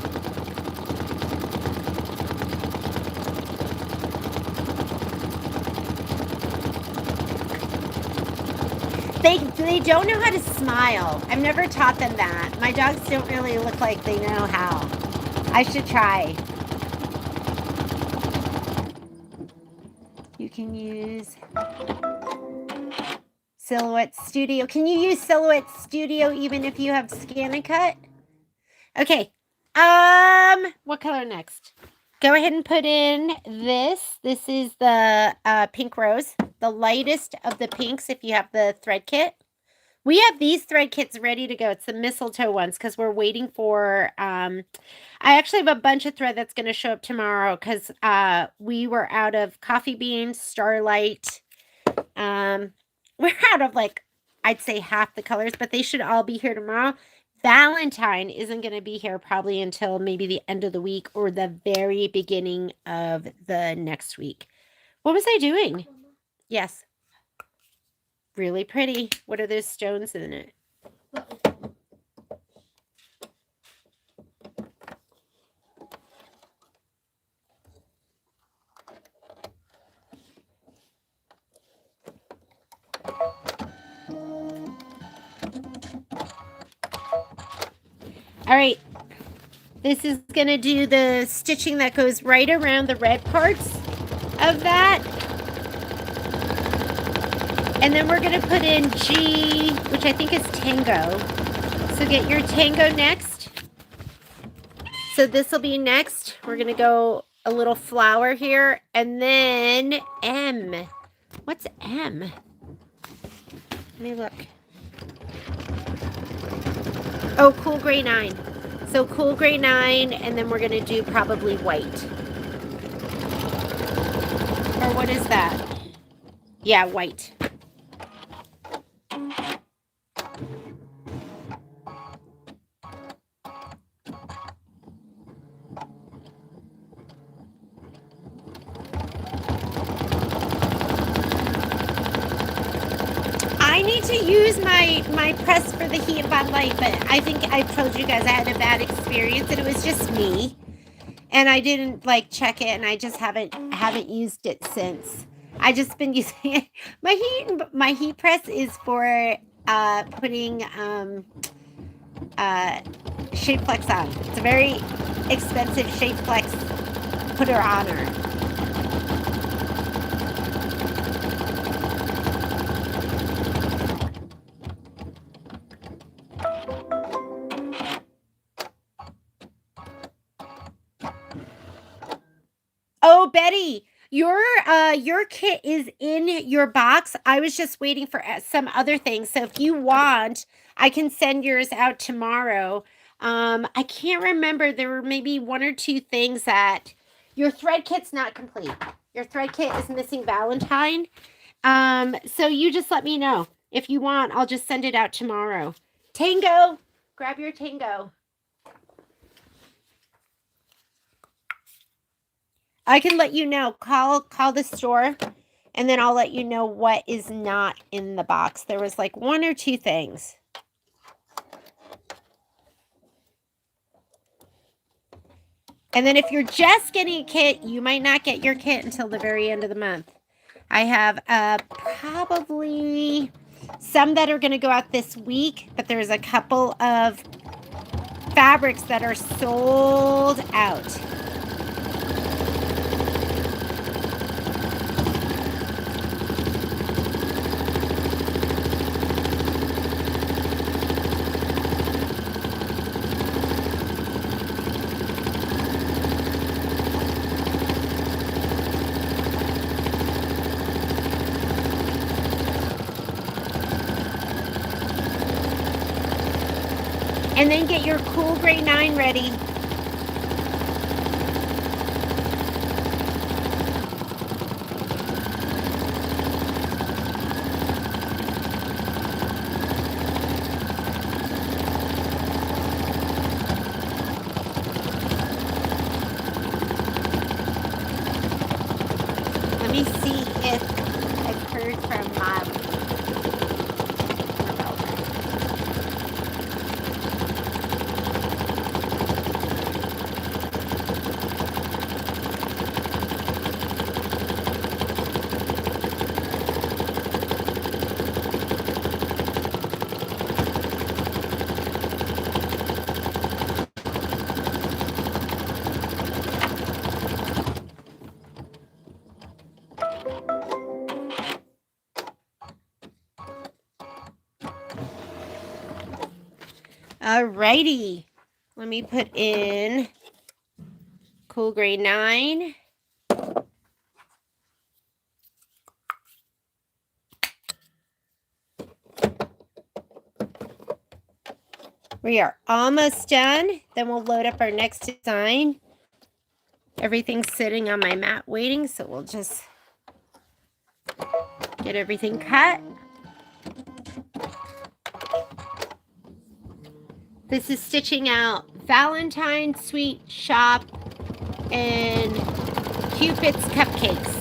They don't know how to smile. I've never taught them that. My dogs don't really look like they know how. I should try. You can use Silhouette Studio. Can you use Silhouette Studio even if you have Scan and Cut? Okay. What color next? Go ahead and put in this. This is the pink rose, the lightest of the pinks if you have the thread kit. We have these thread kits ready to go. It's the mistletoe ones because we're waiting for, I actually have a bunch of thread that's going to show up tomorrow because we were out of coffee beans, starlight. We're out of like, I'd say half the colors, but they should all be here tomorrow. Valentine isn't going to be here probably until maybe the end of the week or the very beginning of the next week. What was I doing? Yes. Really pretty. What are those stones in it? All right. This is going to do the stitching that goes right around the red parts of that. And then we're going to put in G, which I think is Tango. So get your Tango next. So this will be next. We're going to go a little flower here. And then M. What's M? Let me look. Oh, Cool Gray 9. So Cool Gray 9, and then we're going to do probably white. Or what is that? Yeah, white. I need to use my press for the Heat Bond Light, but I think I told you guys I had a bad experience and it was just me. And I didn't like check it and I just haven't used it since. I just been using it. My heat press is for putting Shape Flex on. It's a very expensive Shape Flex putter oner. Oh, Betty, your kit is in your box. I was just waiting for some other things. So if you want, I can send yours out tomorrow. I can't remember. There were maybe one or two things that your thread kit's not complete. Your thread kit is missing Valentine. So you just let me know. If you want, I'll just send it out tomorrow. Tango, grab your Tango. I can let you know. Call the store, and then I'll let you know what is not in the box. There was like one or two things. And then if you're just getting a kit, you might not get your kit until the very end of the month. I have probably some that are going to go out this week, but there's a couple of fabrics that are sold out. And then get your cool gray 9 ready. Let me see if I've heard from Alrighty. Let me put in cool gray 9. We are almost done. Then we'll load up our next design. Everything's sitting on my mat waiting, so we'll just get everything cut. This is stitching out Valentine, Sweet Shoppe, and Cupid's Cupcakes.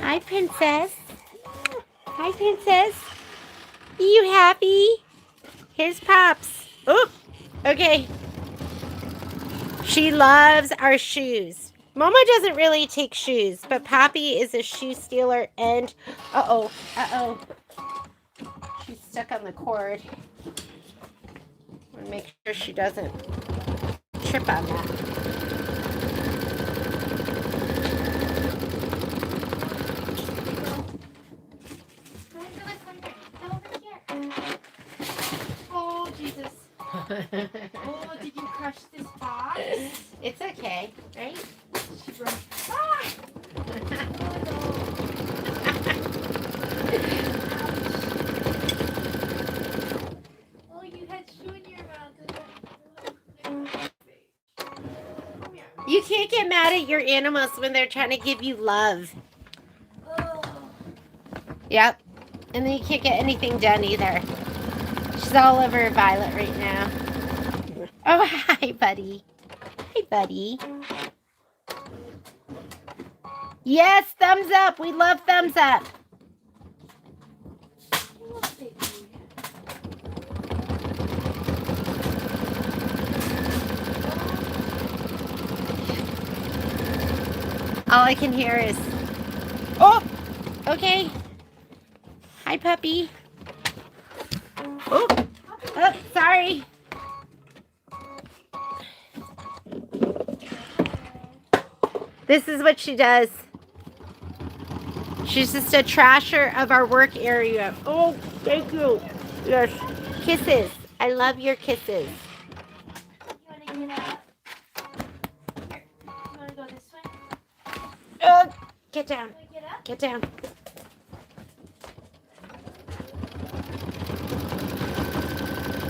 Hi, Princess. Hi, Princess. Are you happy? Here's Pops. Oop. Okay. She loves our shoes. Momo doesn't really take shoes, but Poppy is a shoe stealer and... Uh-oh. Uh-oh. She's stuck on the cord. I want to make sure she doesn't trip on that. Oh, Jesus. Oh, did you crush this box? It's okay, right? She broke. Ah! Oh, you had shoe in your mouth. You can't get mad at your animals when they're trying to give you love. Oh. Yep. And then you can't get anything done either. She's all over Violet right now. Oh, hi, buddy. Hi, buddy. Yes, thumbs up. We love thumbs up. All I can hear is, oh, okay. Hi, puppy. Oh, oh, sorry. This is what she does. She's just a trasher of our work area. Oh, thank you. Yes. Kisses. I love your kisses. You want to get out? Here. You want to go this get down. Can I get up? Get down.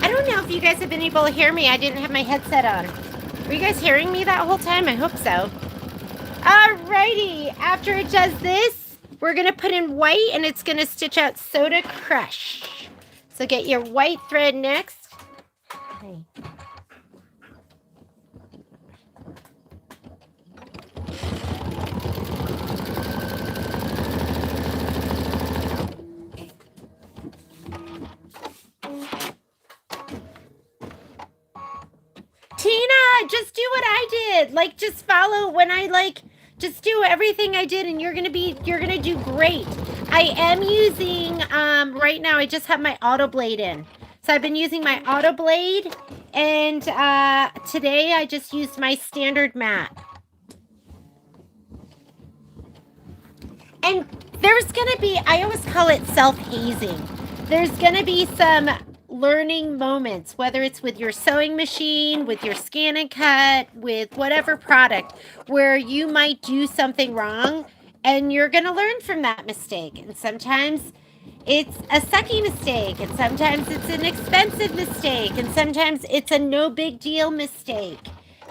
I don't know if you guys have been able to hear me. I didn't have my headset on. Were you guys hearing me that whole time? I hope so. Alrighty. After it does this, we're going to put in white and it's going to stitch out Soda Crush. So get your white thread next. Okay. Tina, just do what I did. Like, just follow when I just do everything I did and you're gonna do great. I am using, right now I just have my auto blade in. So I've been using my auto blade and today I just used my standard mat. And there's gonna be, I always call it self-hazing. There's gonna be some learning moments, whether it's with your sewing machine, with your scan and cut, with whatever product, where you might do something wrong and you're going to learn from that mistake. And sometimes it's a sucky mistake, and sometimes it's an expensive mistake, and sometimes it's a no big deal mistake.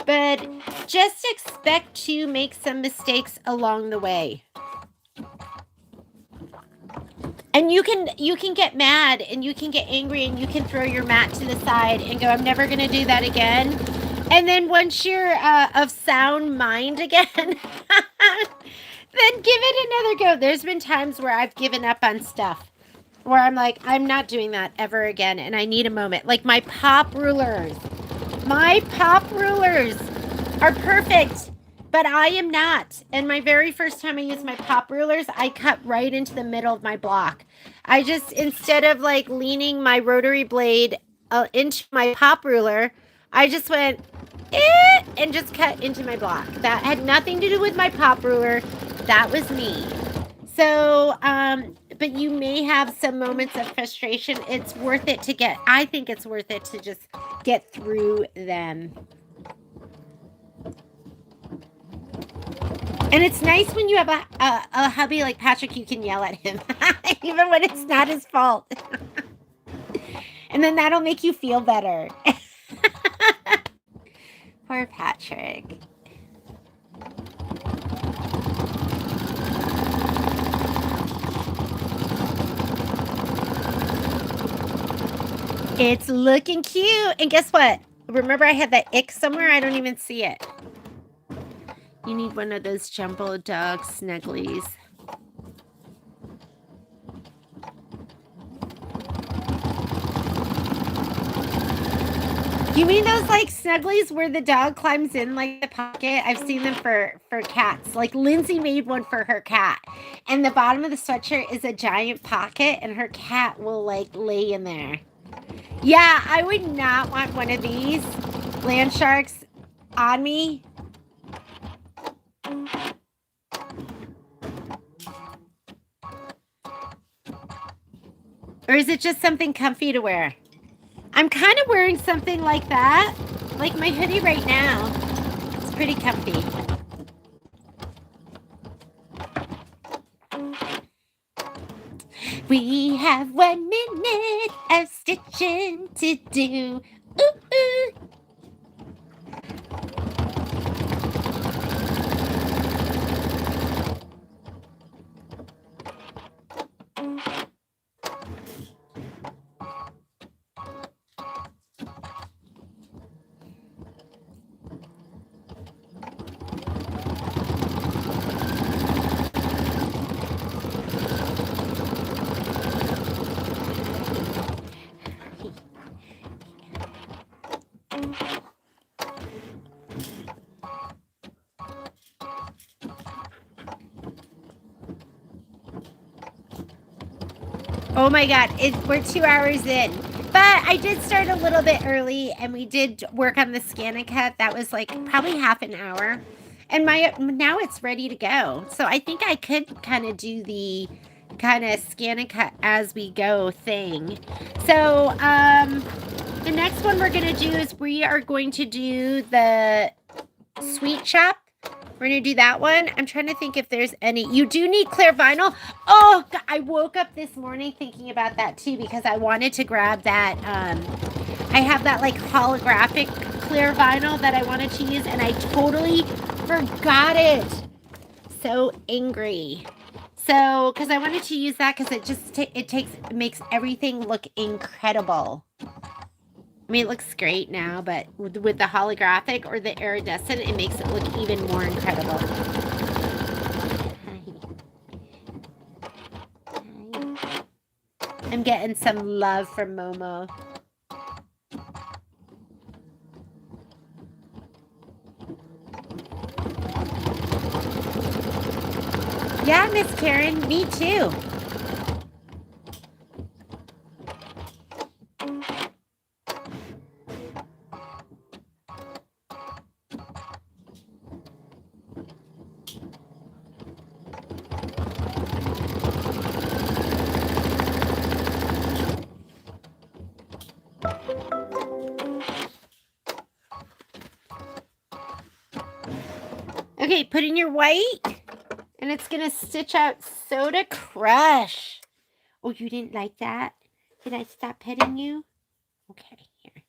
But just expect to make some mistakes along the way. And you can get mad and you can get angry and you can throw your mat to the side and go, I'm never going to do that again. And then once you're of sound mind again, then give it another go. There's been times where I've given up on stuff where I'm like, I'm not doing that ever again. And I need a moment. Like my pop rulers. My pop rulers are perfect. But I am not. And my very first time I used my pop rulers, I cut right into the middle of my block. I just, instead of like leaning my rotary blade into my pop ruler, I just went, and just cut into my block. That had nothing to do with my pop ruler. That was me. So, but you may have some moments of frustration. It's worth it to I think it's worth it to just get through them. And it's nice when you have a hubby like Patrick, you can yell at him, even when it's not his fault. And then that'll make you feel better. Poor Patrick. It's looking cute. And guess what? Remember I had that ick somewhere? I don't even see it. You need one of those jumbo dog snugglies. You mean those like snugglies where the dog climbs in like the pocket? I've seen them for cats. Like Lindsay made one for her cat. And the bottom of the sweatshirt is a giant pocket and her cat will like lay in there. Yeah, I would not want one of these land sharks on me. Or is it just something comfy to wear? I'm kind of wearing something like that. Like my hoodie right now. It's pretty comfy. We have 1 minute of stitching to do. Ooh, ooh. Oh my God, we're 2 hours in. But I did start a little bit early and we did work on the scan and cut. That was like probably half an hour. And now it's ready to go. So I think I could kind of do the kind of scan and cut as we go thing. So the next one we're going to do is we are going to do the sweet shop. We're going to do that one. I'm trying to think if there's any. You do need clear vinyl. Oh, I woke up this morning thinking about that too because I wanted to grab that. I have that like holographic clear vinyl that I wanted to use and I totally forgot it. So angry. So, because I wanted to use that because it just it makes everything look incredible. I mean, it looks great now, but with the holographic or the iridescent, it makes it look even more incredible. I'm getting some love from Momo. Yeah, Miss Karen, me too. Okay, put in your white, and it's going to stitch out Soda Crush. Oh, you didn't like that? Did I stop petting you? Okay, here.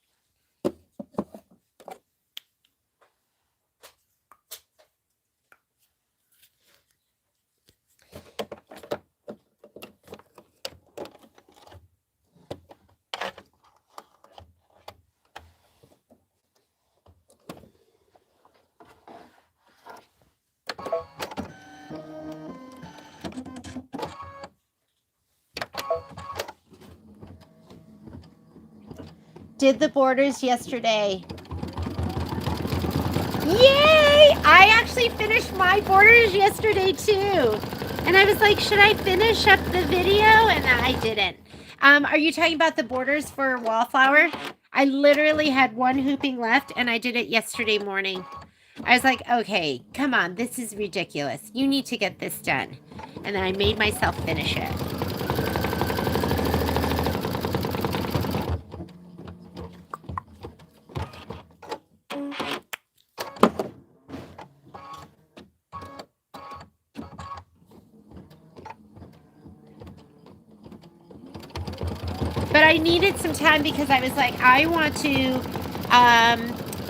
Did the borders yesterday. Yay! I actually finished my borders yesterday too. And I was like, should I finish up the video? And I didn't. Are you talking about the borders for Wallflower? I literally had one hooping left and I did it yesterday morning. I was like, okay, come on, this is ridiculous. You need to get this done. And then I made myself finish it. But I needed some time because I was like, I want to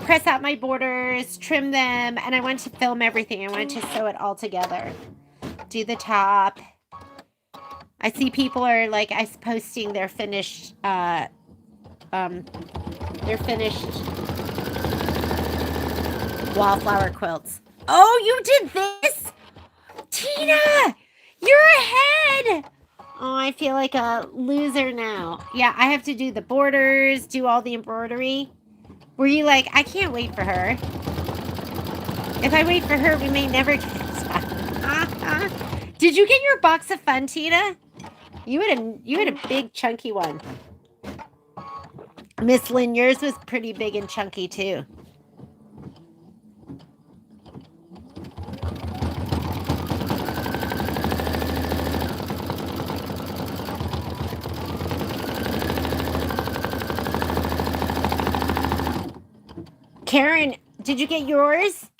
press out my borders, trim them, and I wanted to film everything. I wanted to sew it all together. Do the top. I see people are like, I posting their finished, Wallflower quilts. Oh, you did this? Tina, you're ahead. Oh, I feel like a loser now. Yeah, I have to do the borders, do all the embroidery. Were you like, I can't wait for her? If I wait for her, we may never get time. Did you get your box of fun, Tina? You had a big chunky one. Miss Lynn, yours was pretty big and chunky too. Karen, did you get yours?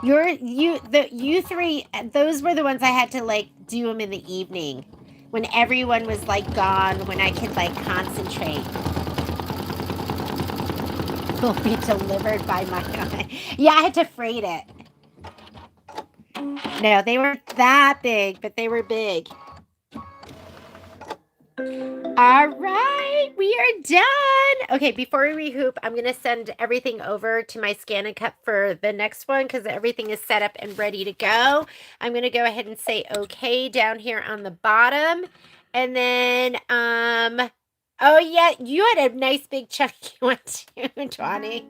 You three, those were the ones I had to like do them in the evening when everyone was like gone, when I could like concentrate. Will be delivered by my yeah, I had to freight it. No, they weren't that big, but they were big. All right, we are done. Okay, before we rehoop, I'm going to send everything over to my scan and cut for the next one because everything is set up and ready to go. I'm going to go ahead and say okay down here on the bottom. And then, oh yeah, you had a nice big chunky one too, Johnny.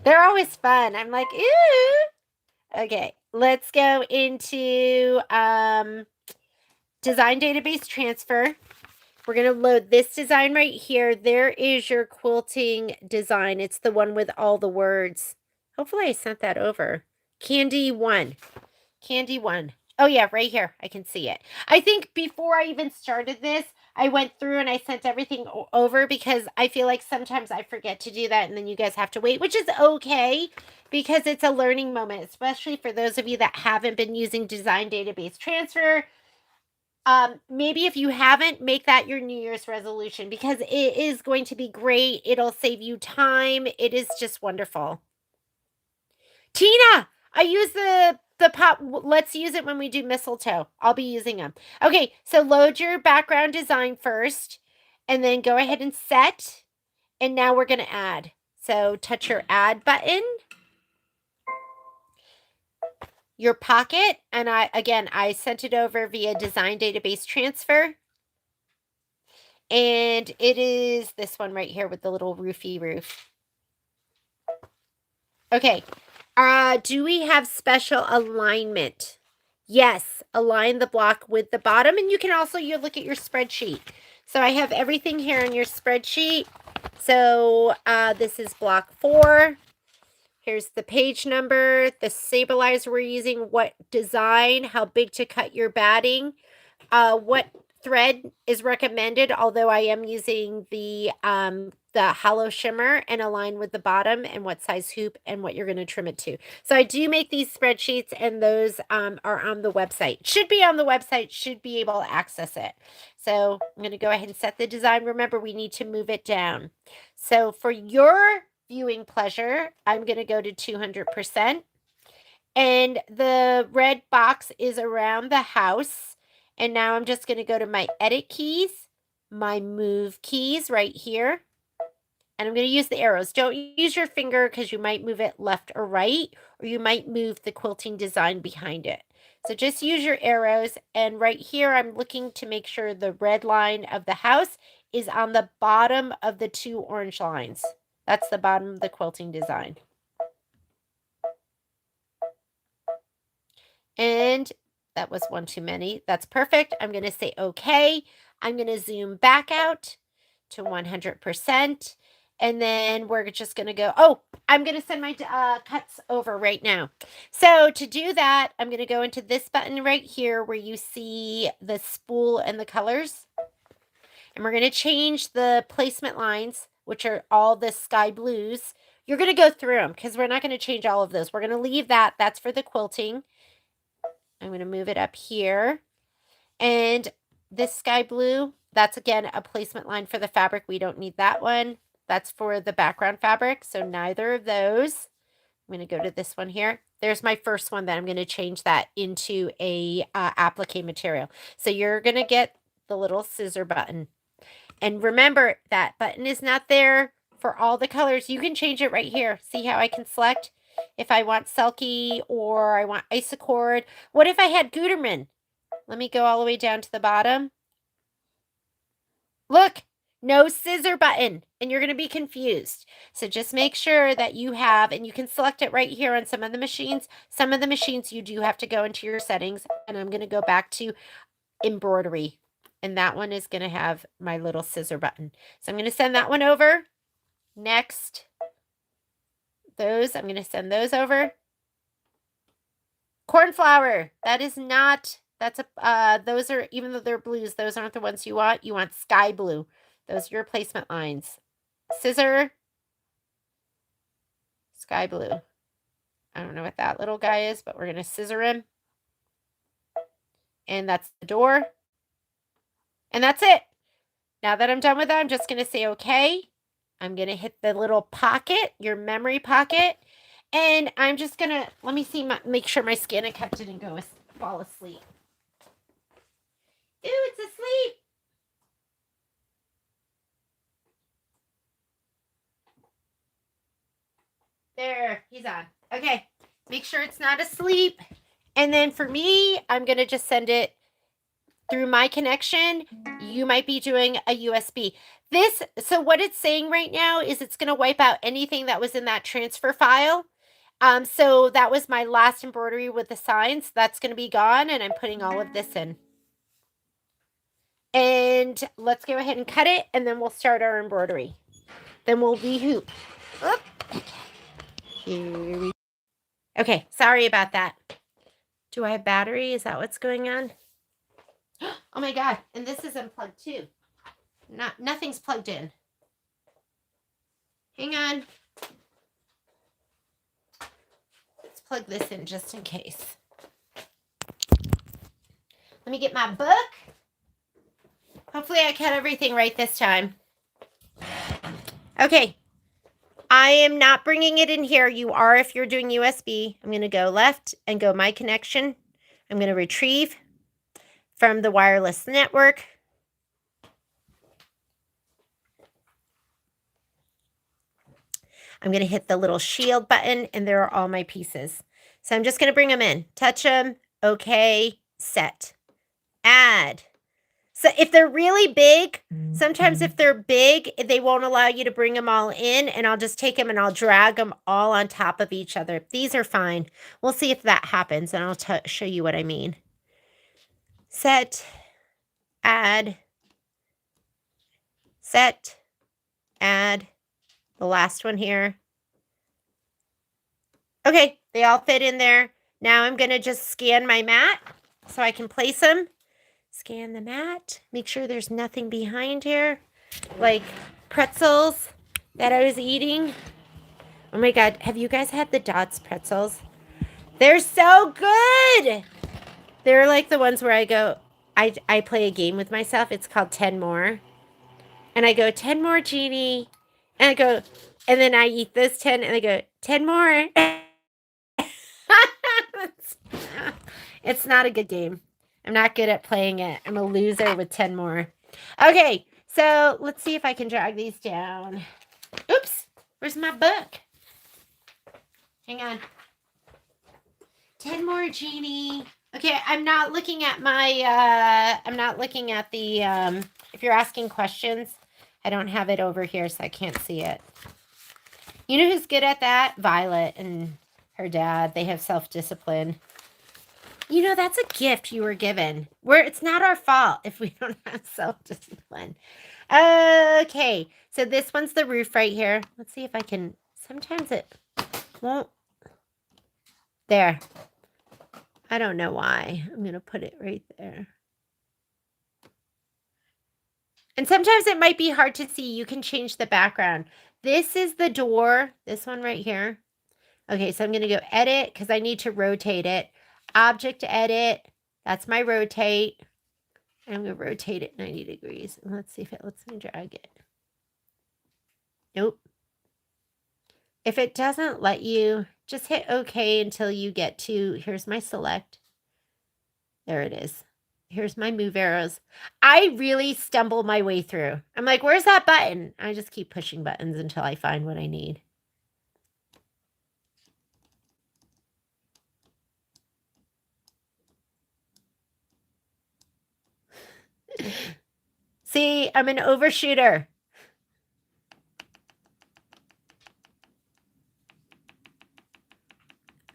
They're always fun. I'm like, ooh. Okay, let's go into, design database transfer. We're going to load this design right here. There is your quilting design. It's the one with all the words. Hopefully I sent that over. Candy 1. Candy 1. Oh yeah, right here. I can see it. I think before I even started this, I went through and I sent everything over because I feel like sometimes I forget to do that and then you guys have to wait, which is okay because it's a learning moment, especially for those of you that haven't been using Design Database Transfer. Maybe if you haven't, make that your New Year's resolution because it is going to be great. It'll save you time. It is just wonderful. Tina, I use the pop. Let's use it when we do mistletoe. I'll be using them. Okay, so load your background design first and then go ahead and set. And now we're going to add. So touch your add button. Your pocket, and I sent it over via Design Database Transfer. And it is this one right here with the little roofy roof. Okay. Do we have special alignment? Yes. Align the block with the bottom. And you can also look at your spreadsheet. So I have everything here on your spreadsheet. So this is block 4. Here's the page number, the stabilizer we're using, what design, how big to cut your batting, what thread is recommended, although I am using the hollow shimmer and align with the bottom and what size hoop and what you're going to trim it to. So I do make these spreadsheets and those are on the website. Should be on the website, should be able to access it. So I'm going to go ahead and set the design. Remember, we need to move it down. So for your viewing pleasure, I'm going to go to 200%. And the red box is around the house. And now I'm just going to go to my edit keys, my move keys right here. And I'm going to use the arrows. Don't use your finger because you might move it left or right, or you might move the quilting design behind it. So just use your arrows. And right here, I'm looking to make sure the red line of the house is on the bottom of the 2 orange lines. That's the bottom of the quilting design. And that was one too many. That's perfect. I'm going to say okay. I'm going to zoom back out to 100%. And then we're just going to go, I'm going to send my cuts over right now. So to do that, I'm going to go into this button right here where you see the spool and the colors. And we're going to change the placement lines, which are all the sky blues. You're going to go through them because we're not going to change all of those. We're going to leave that. That's for the quilting. I'm going to move it up here. And this sky blue, that's again a placement line for the fabric. We don't need that one. That's for the background fabric. So neither of those. I'm going to go to this one here. There's my first one that I'm going to change that into a applique material. So you're going to get the little scissor button. And remember, that button is not there for all the colors. You can change it right here. See how I can select if I want Selkie or I want Isacord. What if I had Gutermann? Let me go all the way down to the bottom. Look, no scissor button, and you're going to be confused. So just make sure that you have, and you can select it right here on some of the machines. Some of the machines you do have to go into your settings, and I'm going to go back to embroidery. And that one is going to have my little scissor button. So I'm going to send that one over. Next, those, I'm going to send those over. Cornflower, that is not, that's a, those are, even though they're blues, those aren't the ones you want. You want sky blue. Those are your placement lines. Scissor, sky blue. I don't know what that little guy is, but we're going to scissor him. And that's the door. And that's it. Now that I'm done with that, I'm just going to say okay. I'm going to hit the little pocket, your memory pocket. And I'm just going to, let me see, make sure my Scan Cut didn't go fall asleep. Ooh, it's asleep. There, he's on. Okay, make sure it's not asleep. And then for me, I'm going to just send it through my connection. You might be doing a USB. So what it's saying right now is it's going to wipe out anything that was in that transfer file. So that was my last embroidery with the signs. That's going to be gone, and I'm putting all of this in. And let's go ahead and cut it, and then we'll start our embroidery. Then we'll re-hoop. Here we go. Okay, sorry about that. Do I have battery? Is that what's going on? Oh my God, and this is unplugged too. Nothing's plugged in. Hang on. Let's plug this in just in case. Let me get my book. Hopefully I cut everything right this time. Okay. I am not bringing it in here. You are if you're doing USB. I'm going to go left and go my connection. I'm going to retrieve from the wireless network. I'm going to hit the little shield button, and there are all my pieces. So I'm just going to bring them in. Touch them. Okay. Set. Add. So if they're really big, sometimes if they're big, they won't allow you to bring them all in, and I'll just take them and I'll drag them all on top of each other. These are fine. We'll see if that happens, and I'll show you what I mean. Set, add, set, add, the last one here. Okay, they all fit in there. Now I'm going to just scan my mat so I can place them. Scan the mat. Make sure there's nothing behind here. Like pretzels that I was eating. Oh my God. Have you guys had the Dots pretzels? They're so good. They're like the ones where I go, I play a game with myself. It's called 10 More. And I go, 10 more, Jeannie. And I go, and then I eat this 10 and I go, 10 more. It's not a good game. I'm not good at playing it. I'm a loser with 10 more. Okay, so let's see if I can drag these down. Oops, where's my book? Hang on. 10 more, Jeannie. Okay, I'm not looking at my, I'm not looking at the, if you're asking questions, I don't have it over here, so I can't see it. You know who's good at that? Violet and her dad. They have self-discipline. You know, that's a gift you were given. It's not our fault if we don't have self-discipline. Okay, so this one's the roof right here. Let's see if I can, sometimes it won't. There. I don't know why. I'm going to put it right there. And sometimes it might be hard to see. You can change the background. This is the door. This one right here. Okay, so I'm going to go edit because I need to rotate it. Object edit. That's my rotate. I'm going to rotate it 90 degrees. Let's see if it lets me drag it. Nope. If it doesn't let you, just hit OK until you get to, here's my select. There it is. Here's my move arrows. I really stumble my way through. I'm like, where's that button? I just keep pushing buttons until I find what I need. See, I'm an overshooter.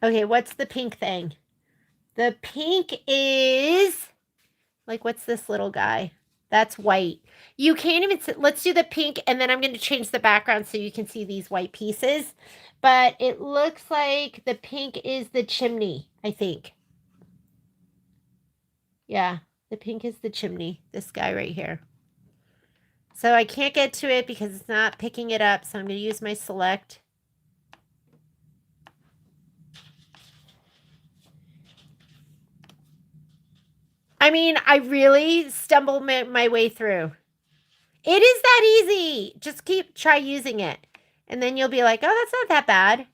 Okay, what's the pink thing? The pink is, like, what's this little guy? That's white. You can't even see, let's do the pink, and then I'm going to change the background so you can see these white pieces. But it looks like the pink is the chimney, I think. Yeah, the pink is the chimney, this guy right here. So I can't get to it because it's not picking it up, so I'm going to use my select. I mean, I really stumble my way through. It is that easy. Just try using it. And then you'll be like, oh, that's not that bad.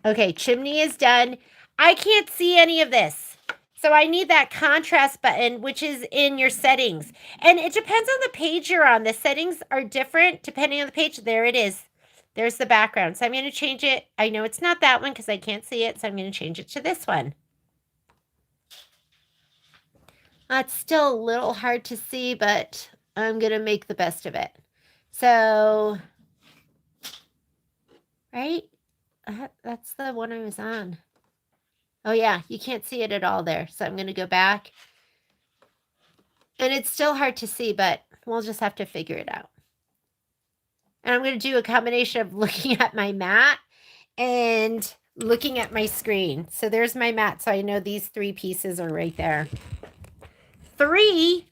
Okay, chimney is done. I can't see any of this. So I need that contrast button, which is in your settings. And it depends on the page you're on. The settings are different depending on the page. There it is. There's the background. So I'm going to change it. I know it's not that one because I can't see it. So I'm going to change it to this one. It's still a little hard to see, but I'm going to make the best of it. So, right? That's the one I was on. Oh, yeah, you can't see it at all there. So I'm going to go back. And it's still hard to see, but we'll just have to figure it out. And I'm going to do a combination of looking at my mat and looking at my screen. So there's my mat. So I know these 3 pieces are right there. 3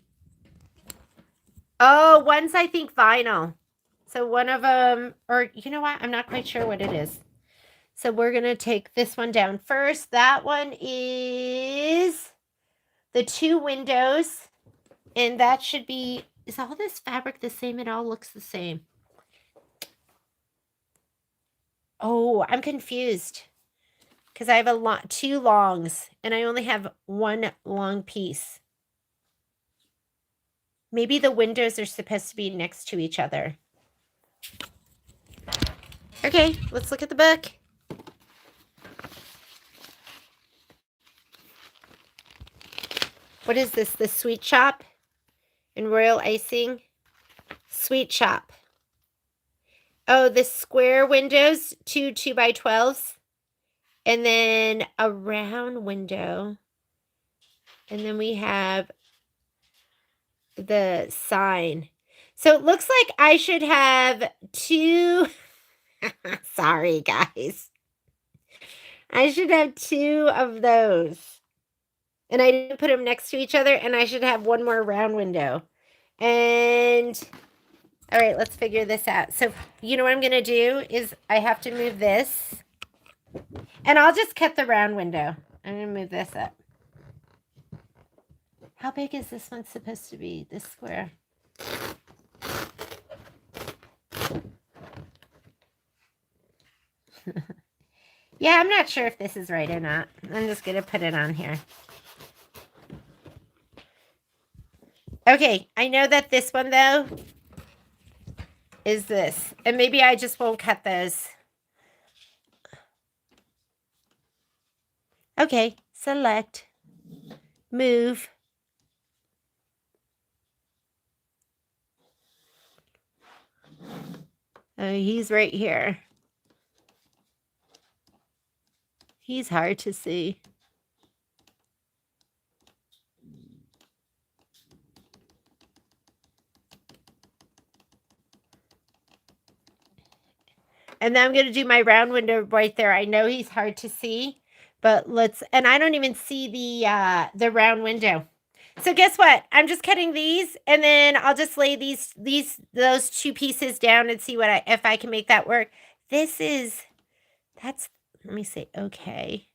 Oh, one's, I think, vinyl. So one of them, or you know what? I'm not quite sure what it is. So we're going to take this one down first. That one is the 2 windows. And that should be, is all this fabric the same? It all looks the same. Oh, I'm confused. Because I have 2 longs. And I only have 1 long piece. Maybe the windows are supposed to be next to each other. Okay, let's look at the book. What is this? The Sweet Shop and Royal Icing? Sweet Shop. Oh, the square windows, 2 2x12s. And then a round window. And then we have the sign. So it looks like I should have 2. Sorry, guys. I should have 2 of those. And I didn't put them next to each other. And I should have 1 more round window. And all right, let's figure this out. So you know what I'm going to do is I have to move this. And I'll just cut the round window. I'm going to move this up. How big is this one supposed to be, this square? Yeah, I'm not sure if this is right or not. I'm just going to put it on here. Okay, I know that this one, though, is this. And maybe I just won't cut those. Okay, select, move. Oh, he's right here. He's hard to see. And then I'm going to do my round window right there. I know he's hard to see, but let's, and I don't even see the round window. So guess what? I'm just cutting these and then I'll just lay those 2 pieces down and see what if I can make that work. Let me see. Okay.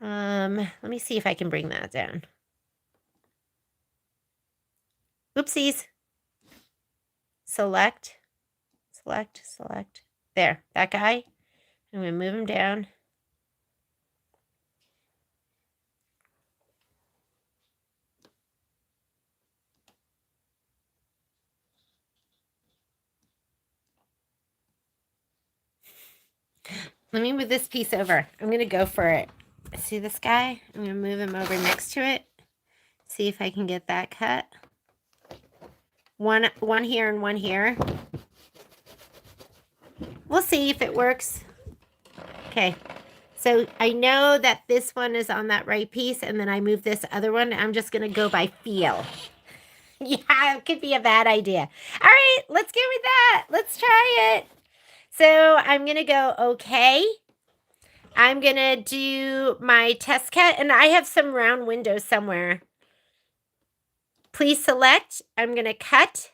Let me see if I can bring that down. Oopsies. Select. There, that guy. I'm going to move him down. Let me move this piece over. I'm going to go for it. See this guy? I'm going to move him over next to it. See if I can get that cut. One here and one here. We'll see if it works. Okay. So I know that this one is on that right piece, and then I move this other one. I'm just going to go by feel. Yeah, it could be a bad idea. All right, let's go with that. Let's try it. So I'm going to go okay. I'm going to do my test cut, and I have some round windows somewhere. Please select. I'm going to cut.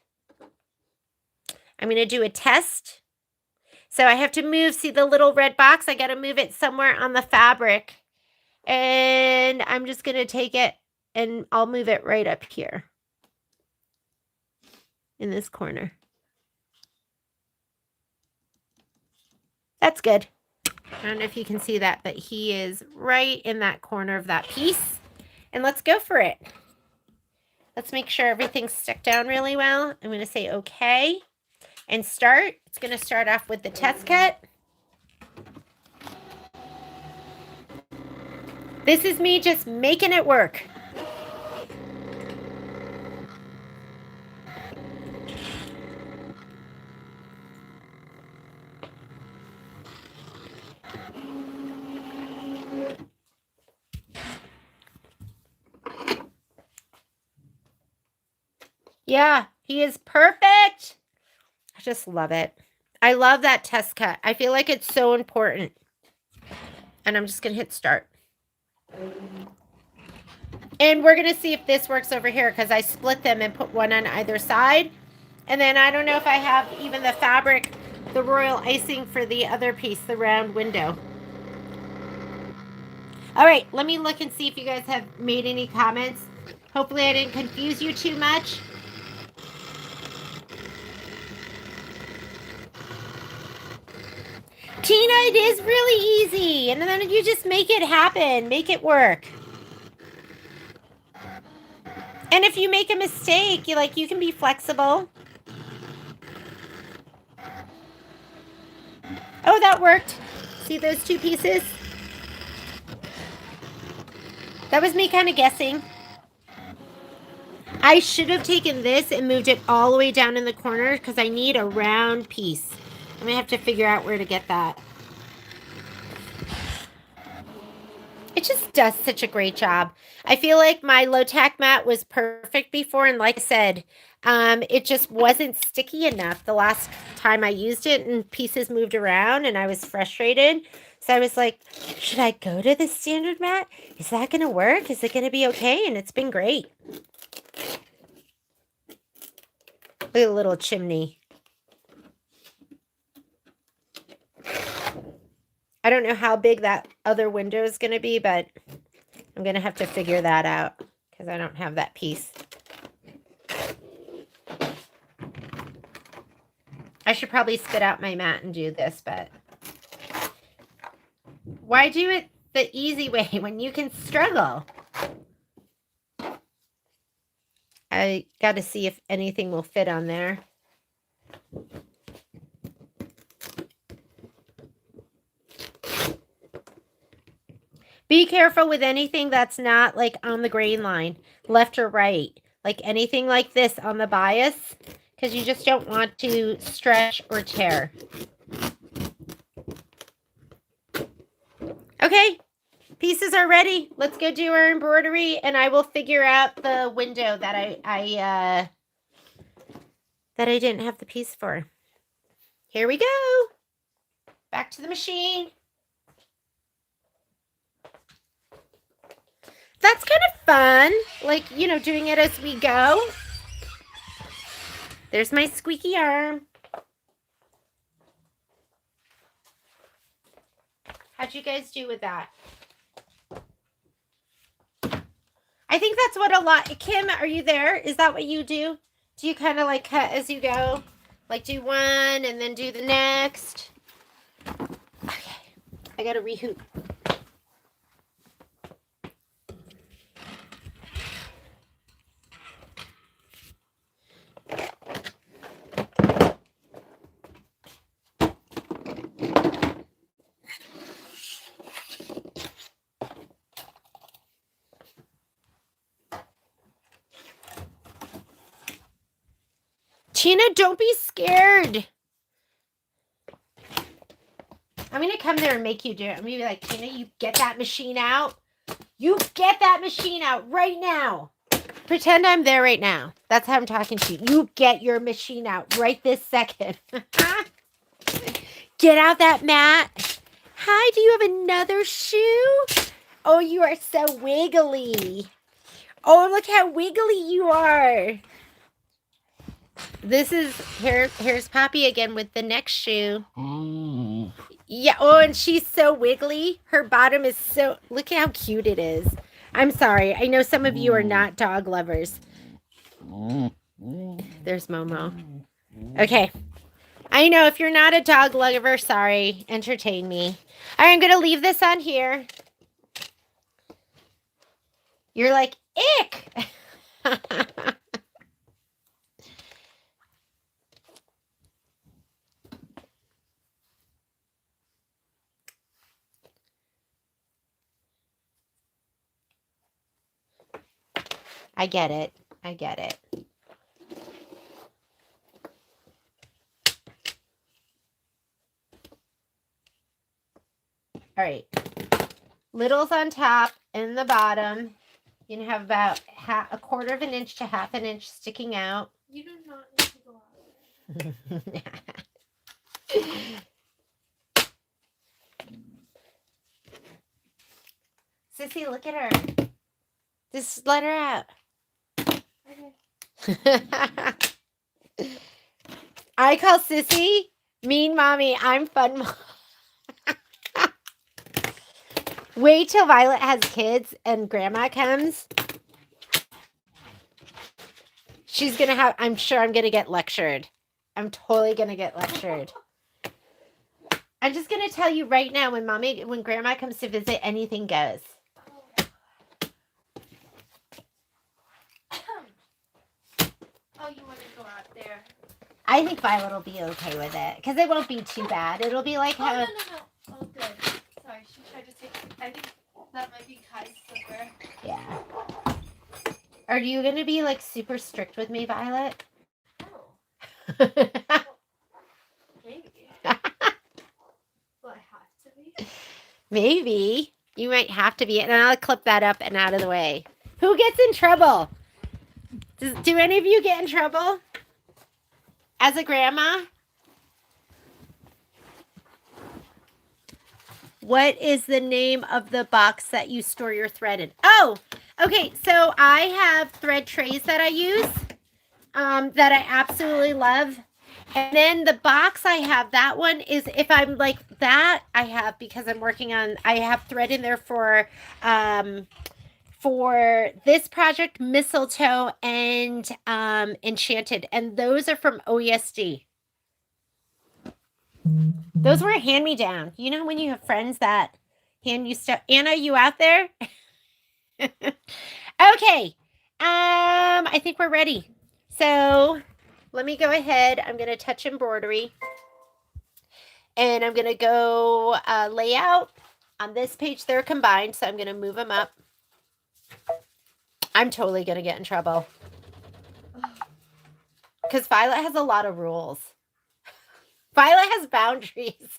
I'm going to do a test. So I have to move, see the little red box? I got to move it somewhere on the fabric. And I'm just going to take it and I'll move it right up here in this corner. That's good. I don't know if you can see that, but he is right in that corner of that piece. And let's go for it. Let's make sure everything's stuck down really well. I'm going to say okay and start. It's going to start off with the test cut. This is me just making it work. Yeah, he is perfect. I just love it. I love that test cut. I feel like it's so important. And I'm just going to hit start. And we're going to see if this works over here because I split them and put one on either side. And then I don't know if I have even the fabric, the royal icing for the other piece, the round window. All right, let me look and see if you guys have made any comments. Hopefully I didn't confuse you too much. Tina, it is really easy. And then you just make it happen. Make it work. And if you make a mistake, you can be flexible. Oh, that worked. See those two pieces? That was me kind of guessing. I should have taken this and moved it all the way down in the corner because I need a round piece. I'm going to have to figure out where to get that. It just does such a great job. I feel like my low-tack mat was perfect before, and like I said, it just wasn't sticky enough the last time I used it, and pieces moved around, and I was frustrated. So I was like, should I go to the standard mat? Is that going to work? Is it going to be okay? And it's been great. Look at the little chimney. I don't know how big that other window is going to be, but I'm going to have to figure that out because I don't have that piece. I should probably spit out my mat and do this, but why do it the easy way when you can struggle? I got to see if anything will fit on there. Be careful with anything that's not like on the grain line, left or right. Like anything like this on the bias, because you just don't want to stretch or tear. Okay, pieces are ready. Let's go do our embroidery, and I will figure out the window that I didn't have the piece for. Here we go. Back to the machine. That's kind of fun, like, you know, doing it as we go. There's my squeaky arm. How'd you guys do with that? I think that's what a lot... Kim, are you there? Is that what you do? Do you kind of like cut as you go? Like do one and then do the next? Okay, I got to rehoop. Tina, don't be scared. I'm going to come there and make you do it. I'm going to be like, Tina, you get that machine out. You get that machine out right now. Pretend I'm there right now. That's how I'm talking to you. You get your machine out right this second. Get out that mat. Hi, do you have another shoe? Oh, you are so wiggly. Oh, look how wiggly you are. This is, here's Poppy again with the next shoe. Yeah, oh, and she's so wiggly. Her bottom is so, look how cute it is. I'm sorry. I know some of you are not dog lovers. There's Momo. Okay. I know if you're not a dog lover, sorry. Entertain me. All right, I'm going to leave this on here. You're like, ick. I get it. I get it. All right. Littles on top and the bottom. You can have about a quarter of an inch to half an inch sticking out. You do not need to go out there. Sissy, look at her. Just let her out. Okay. I call Sissy mean mommy. I'm fun mom. Wait till Violet has kids and grandma comes. She's going to have, I'm sure I'm going to get lectured. I'm totally going to get lectured. I'm just going to tell you right now, when grandma comes to visit, anything goes. Oh, you want to go out there? I think Violet will be okay with it because it won't be too bad. It'll be like Oh, how. no. Oh, good. Sorry, she tried to take. I think that might be Kai's slipper. Yeah. Are you going to be like super strict with me, Violet? No, maybe. Will I have to be? Maybe. You might have to be. And I'll clip that up and out of the way. Who gets in trouble? Do any of you get in trouble? As a grandma? What is the name of the box that you store your thread in? Oh, okay. So I have thread trays that I use that I absolutely love. And then the box I have, that one is, if I'm like that, I have, because I'm working on, I have thread in there for this project, Mistletoe and Enchanted. And those are from OESD. Those were a hand-me-down. You know when you have friends that hand you stuff? Anna, you out there? Okay. I think we're ready. So let me go ahead. I'm going to touch embroidery. And I'm going to go layout. On this page, they're combined, so I'm going to move them up. I'm totally going to get in trouble. Because Violet has a lot of rules. Violet has boundaries.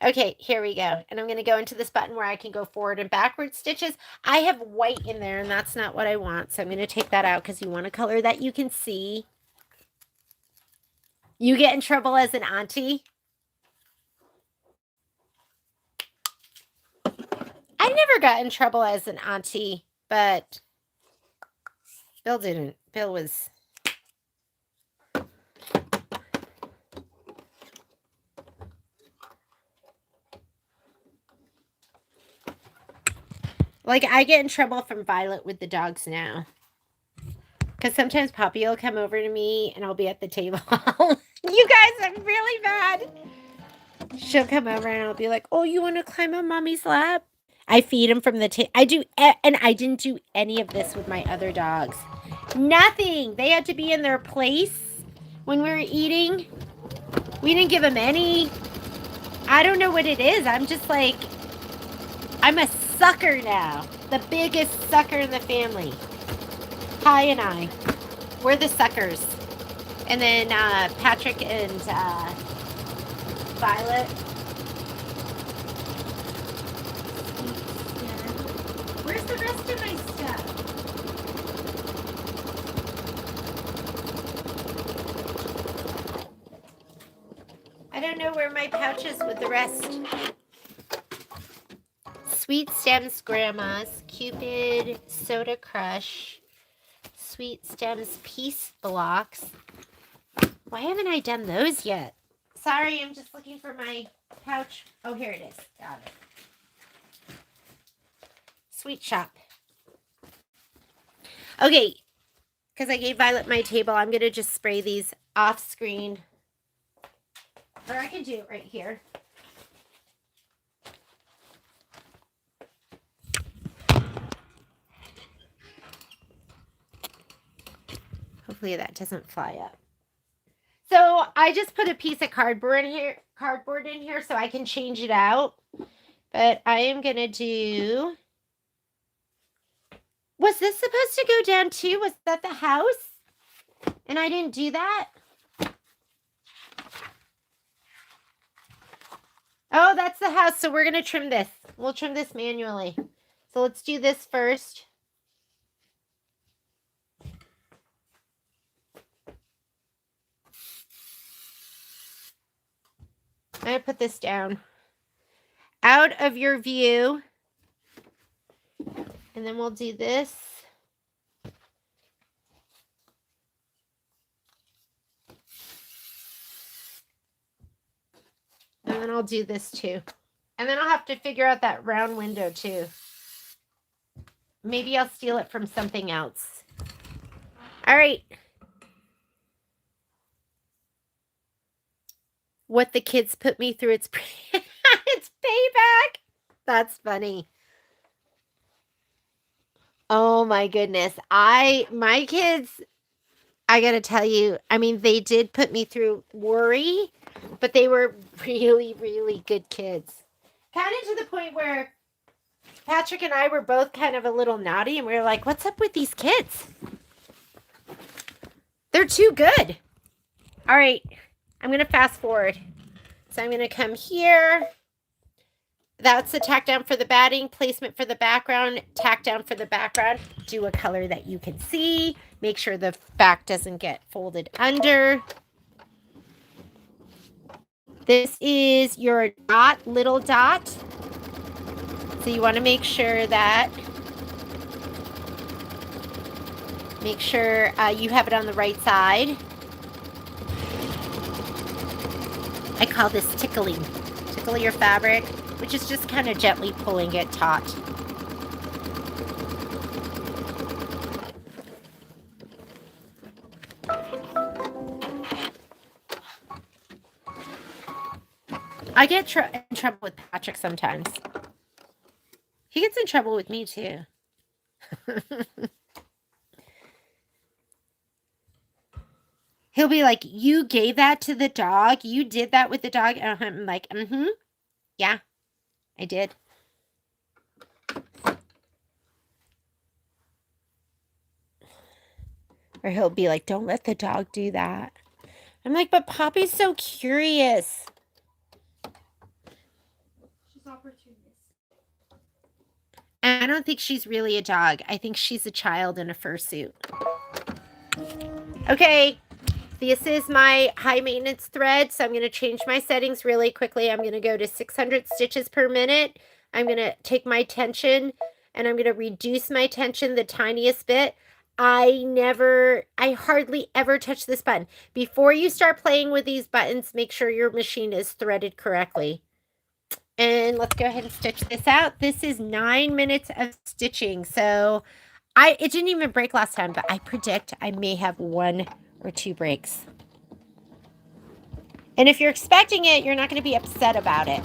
Okay, here we go. And I'm going to go into this button where I can go forward and backward stitches. I have white in there, and that's not what I want. So I'm going to take that out because you want a color that you can see. You get in trouble as an auntie. I never got in trouble as an auntie, but Bill didn't. Bill was... Like, I get in trouble from Violet with the dogs now. Because sometimes Poppy will come over to me and I'll be at the table. You guys, I'm really bad. She'll come over and I'll be like, oh, you want to climb on mommy's lap? I feed him from the table. I do, and I didn't do any of this with my other dogs. Nothing. They had to be in their place when we were eating. We didn't give them any. I don't know what it is. I'm just like, I'm a sucker now. The biggest sucker in the family. Kai and I. We're the suckers. And then Patrick and Violet. Where's the rest of my stuff? I don't know where my pouch is with the rest. Sweet Stems Grandma's, Cupid, Soda Crush, Sweet Stems Peace Blocks. Why haven't I done those yet? Sorry, I'm just looking for my pouch. Oh, here it is. Got it. Sweet Shop. Okay, because I gave Violet my table, I'm going to just spray these off screen. Or I can do it right here. Hopefully that doesn't fly up. So I just put a piece of cardboard in here so I can change it out. But I am going to do... Was this supposed to go down too? Was that the house? And I didn't do that? Oh, that's the house. So we're going to trim this. We'll trim this manually. So let's do this first. I'm going to put this down. Out of your view. And then we'll do this. And then I'll do this too. And then I'll have to figure out that round window too. Maybe I'll steal it from something else. All right. What the kids put me through, it's it's payback. That's funny. Oh my goodness. My kids, I gotta tell you, I mean, they did put me through worry, but they were really, really good kids. Kind of to the point where Patrick and I were both kind of a little naughty, and we were like, what's up with these kids? They're too good. All right, I'm going to fast forward. So I'm going to come here. That's the tack down for the batting, placement for the background, tack down for the background. Do a color that you can see. Make sure the back doesn't get folded under. This is your dot, little dot. So you want to make sure that, you have it on the right side. I call this tickling. Tickle your fabric, which is just kind of gently pulling it taut. I get in trouble with Patrick sometimes. He gets in trouble with me too. He'll be like, you gave that to the dog? You did that with the dog? And I'm like, yeah, I did. Or he'll be like, don't let the dog do that. I'm like, but Poppy's so curious. She's opportunist. And I don't think she's really a dog. I think she's a child in a fursuit. Okay. This is my high maintenance thread, so I'm going to change my settings really quickly. I'm going to go to 600 stitches per minute. I'm going to take my tension and I'm going to reduce my tension the tiniest bit. I hardly ever touch this button. Before you start playing with these buttons, make sure your machine is threaded correctly. And let's go ahead and stitch this out. This is 9 minutes of stitching. So it didn't even break last time, but I predict I may have 1 or 2 breaks. And if you're expecting it, you're not going to be upset about it.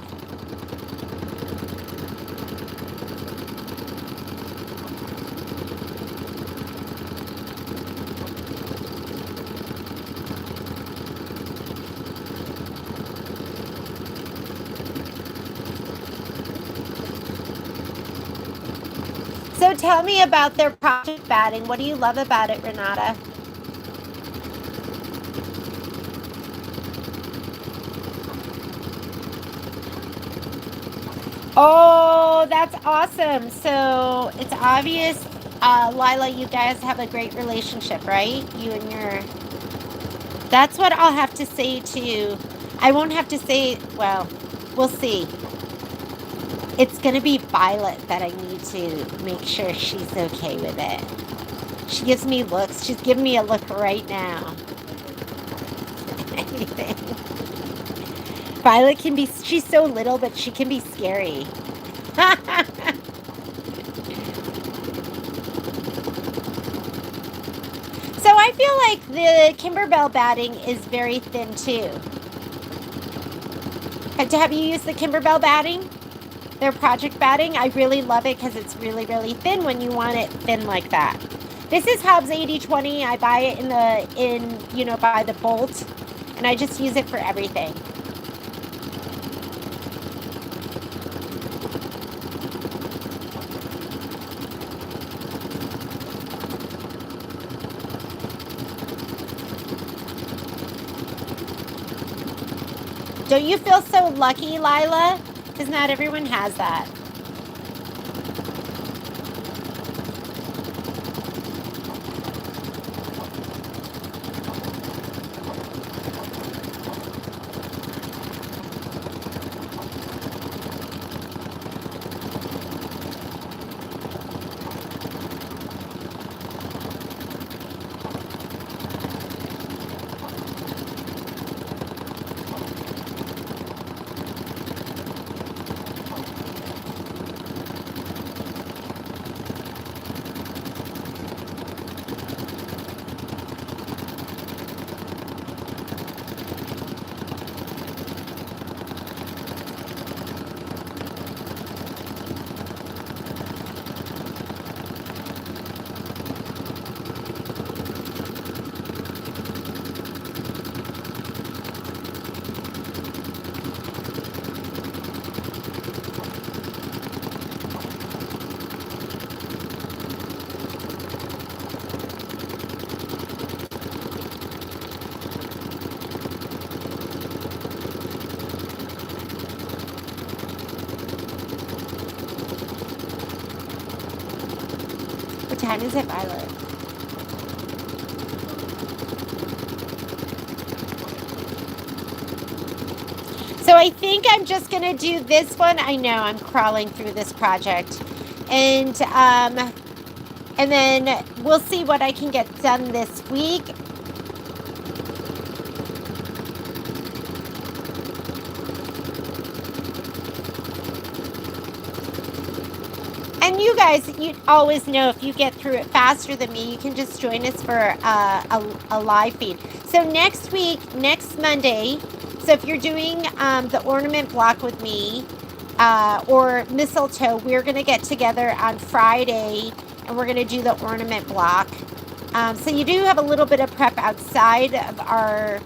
So tell me about their project batting. What do you love about it, Renata? Oh, that's awesome. So it's obvious, Lila, you guys have a great relationship, right? You and your... That's what I'll have to say to you. I won't have to say, well, we'll see. It's going to be Violet that I need to make sure she's okay with it. She gives me looks. She's giving me a look right now. Violet can be, she's so little, but she can be scary. So I feel like the Kimberbell batting is very thin too. Have you used the Kimberbell batting? Their project batting? I really love it because it's really, really thin when you want it thin like that. This is Hobbs 80/20. I buy it by the bolt, and I just use it for everything. Don't you feel so lucky, Lila? Because not everyone has that. What time is it, Violet? So I think I'm just going to do this one. I know I'm crawling through this project. And then we'll see what I can get done this week. And you guys, you always know if you get through it faster than me, you can just join us for a live feed. So next week, next Monday, so if you're doing the ornament block with me or mistletoe, we're going to get together on Friday and we're going to do the ornament block. So you do have a little bit of prep outside of our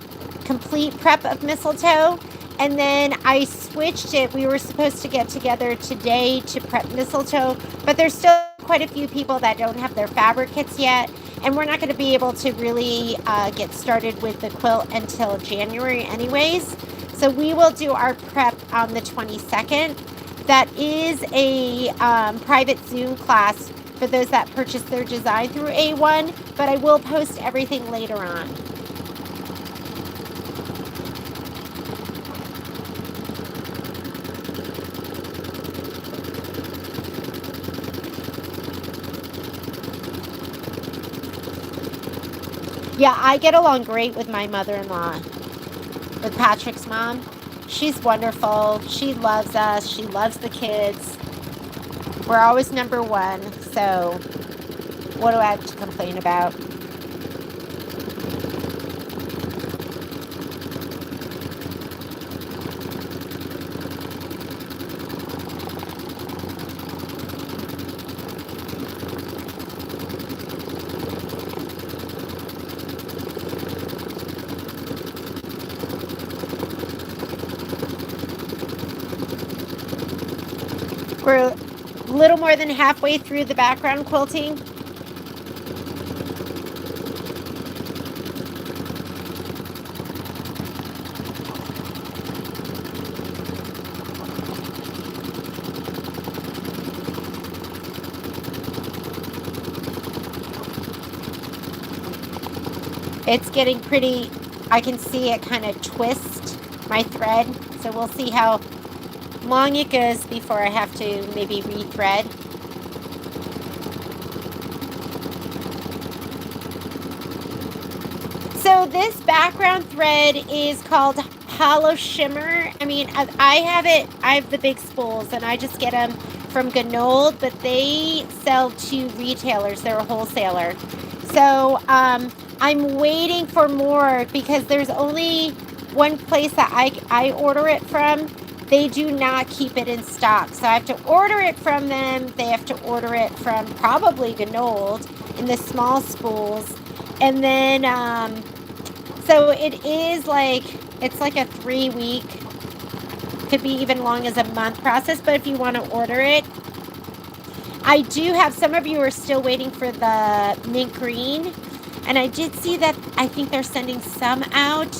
complete prep of mistletoe. And then I switched it. We were supposed to get together today to prep mistletoe, but there's still quite a few people that don't have their fabric kits yet. And we're not going to be able to really get started with the quilt until January anyways. So we will do our prep on the 22nd. That is a private Zoom class for those that purchase their design through A1, but I will post everything later on. Yeah, I get along great with my mother-in-law, with Patrick's mom. She's wonderful. She loves us. She loves the kids. We're always number one. So what do I have to complain about? We're a little more than halfway through the background quilting. It's getting pretty, I can see it kind of twist my thread. So we'll see how long it goes before I have to maybe rethread. So this background thread is called Hollow Shimmer. I mean, I have the big spools and I just get them from Ganold, but they sell to retailers. They're a wholesaler. So I'm waiting for more because there's only one place that I order it from. They do not keep it in stock. So I have to order it from them. They have to order it from probably Ganold in the small spools. And then, so it is like, it's like a 3-week, could be even long as a month process. But if you want to order it, I do have, some of you are still waiting for the mint green. And I did see that, I think they're sending some out.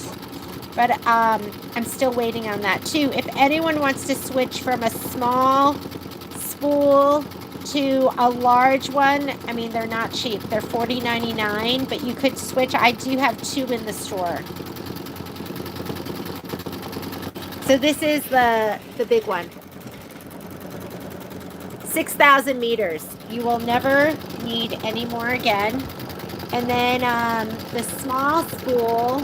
But I'm still waiting on that too. If anyone wants to switch from a small spool to a large one, I mean, they're not cheap. They're $40.99, but you could switch. I do have 2 in the store. So this is the big one. 6,000 meters. You will never need any more again. And then the small spool,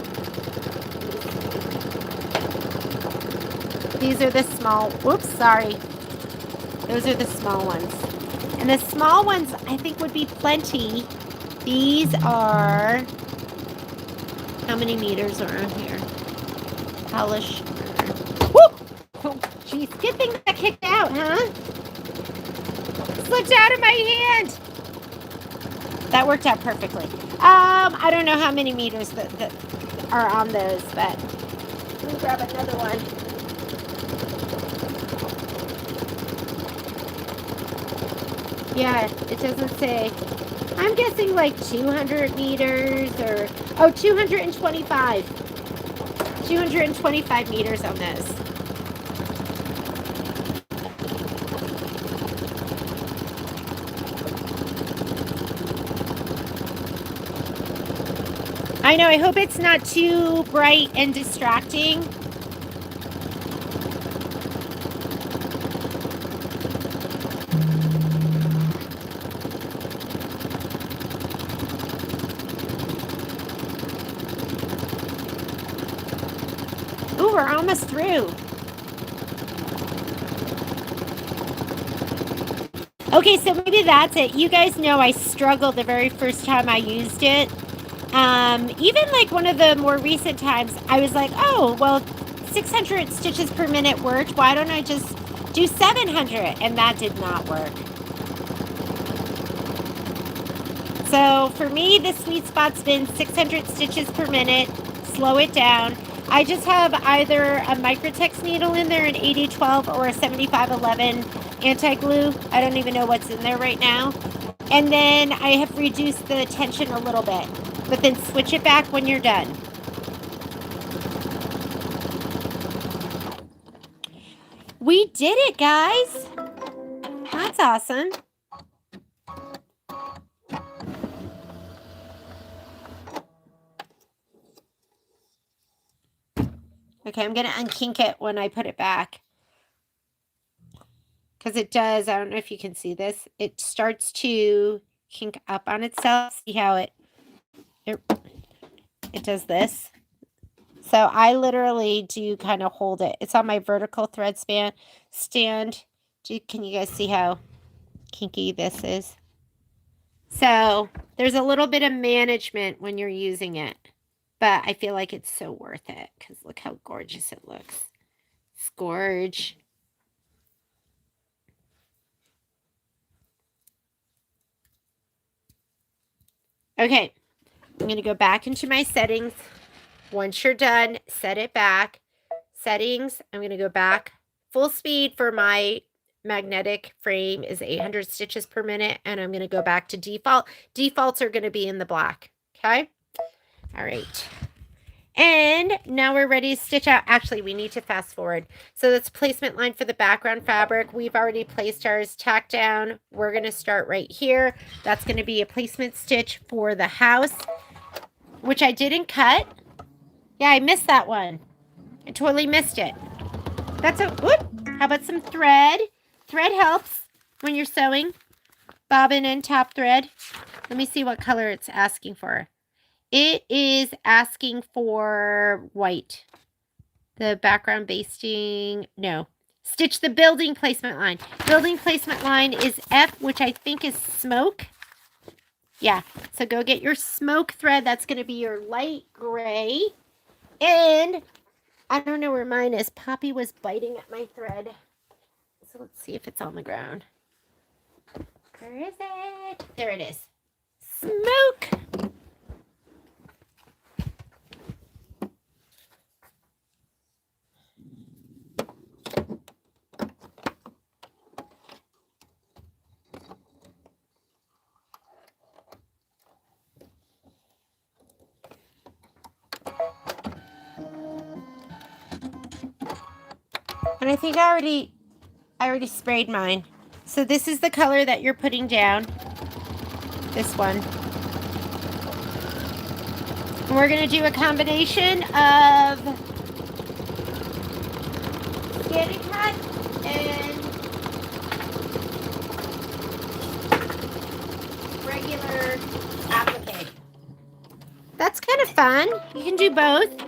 these are the small, whoops, sorry. Those are the small ones. And the small ones, I think, would be plenty. These are, how many meters are on here? Polish. Woo! Oh, geez, good thing that kicked out, huh? Slipped out of my hand. That worked out perfectly. I don't know how many meters that are on those, but let me grab another one. Yeah, it doesn't say. I'm guessing like 200 meters or, oh, 225. 225 meters on this. I know, I hope it's not too bright and distracting. Ooh, we're almost through. Okay, so maybe that's it. You guys know I struggled the very first time I used it. Even like one of the more recent times, I was like, oh, well, 600 stitches per minute worked. Why don't I just do 700? And that did not work. So for me, the sweet spot's been 600 stitches per minute. Slow it down. I just have either a Microtex needle in there, an 8012 or a 7511 anti-glue. I don't even know what's in there right now. And then I have reduced the tension a little bit, but then switch it back when you're done. We did it, guys. That's awesome. Okay, I'm going to unkink it when I put it back. Because it does, I don't know if you can see this. It starts to kink up on itself. See how it does this? So I literally do kind of hold it. It's on my vertical thread stand. Can you guys see how kinky this is? So there's a little bit of management when you're using it. But I feel like it's so worth it. Because look how gorgeous it looks. It's gorge. Okay. I'm going to go back into my settings. Once you're done, set it back. Settings, I'm going to go back. Full speed for my magnetic frame is 800 stitches per minute. And I'm going to go back to default. Defaults are going to be in the black. Okay? All right. And now we're ready to stitch out. Actually, we need to fast forward. So that's placement line for the background fabric. We've already placed ours tack down. We're going to start right here. That's going to be a placement stitch for the house, which I didn't cut. Yeah, I missed that one. I totally missed it. That's a, whoop. How about some thread? Thread helps when you're sewing. Bobbin and top thread. Let me see what color it's asking for. It is asking for white. The background basting, no. Stitch the building placement line. Building placement line is F, which I think is smoke. Yeah, so go get your smoke thread. That's going to be your light gray. And I don't know where mine is. Poppy was biting at my thread. So let's see if it's on the ground. Where is it? There it is. Smoke. And I think I already sprayed mine. So this is the color that you're putting down. This one. And we're going to do a combination of Scanning Cut and regular applique. That's kind of fun. You can do both.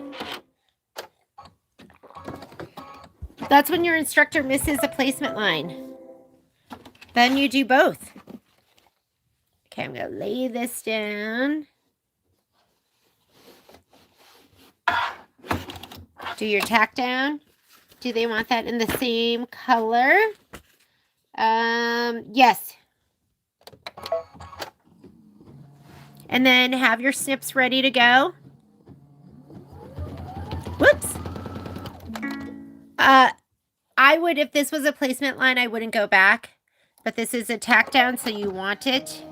That's when your instructor misses a placement line. Then you do both. Okay, I'm going to lay this down. Do your tack down. Do they want that in the same color? Yes. And then have your snips ready to go. Whoops. I would, if this was a placement line, I wouldn't go back. But this is a tack down, so you want it.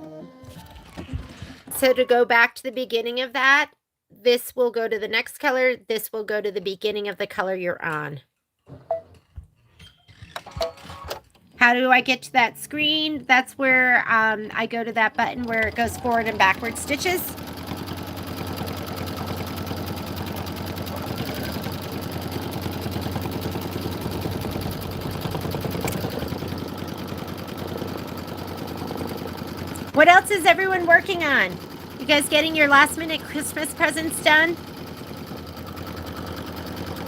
So to go back to the beginning of that, this will go to the next color. This will go to the beginning of the color you're on. How do I get to that screen? That's where I go to that button where it goes forward and backward stitches. What else is everyone working on? You guys getting your last minute Christmas presents done?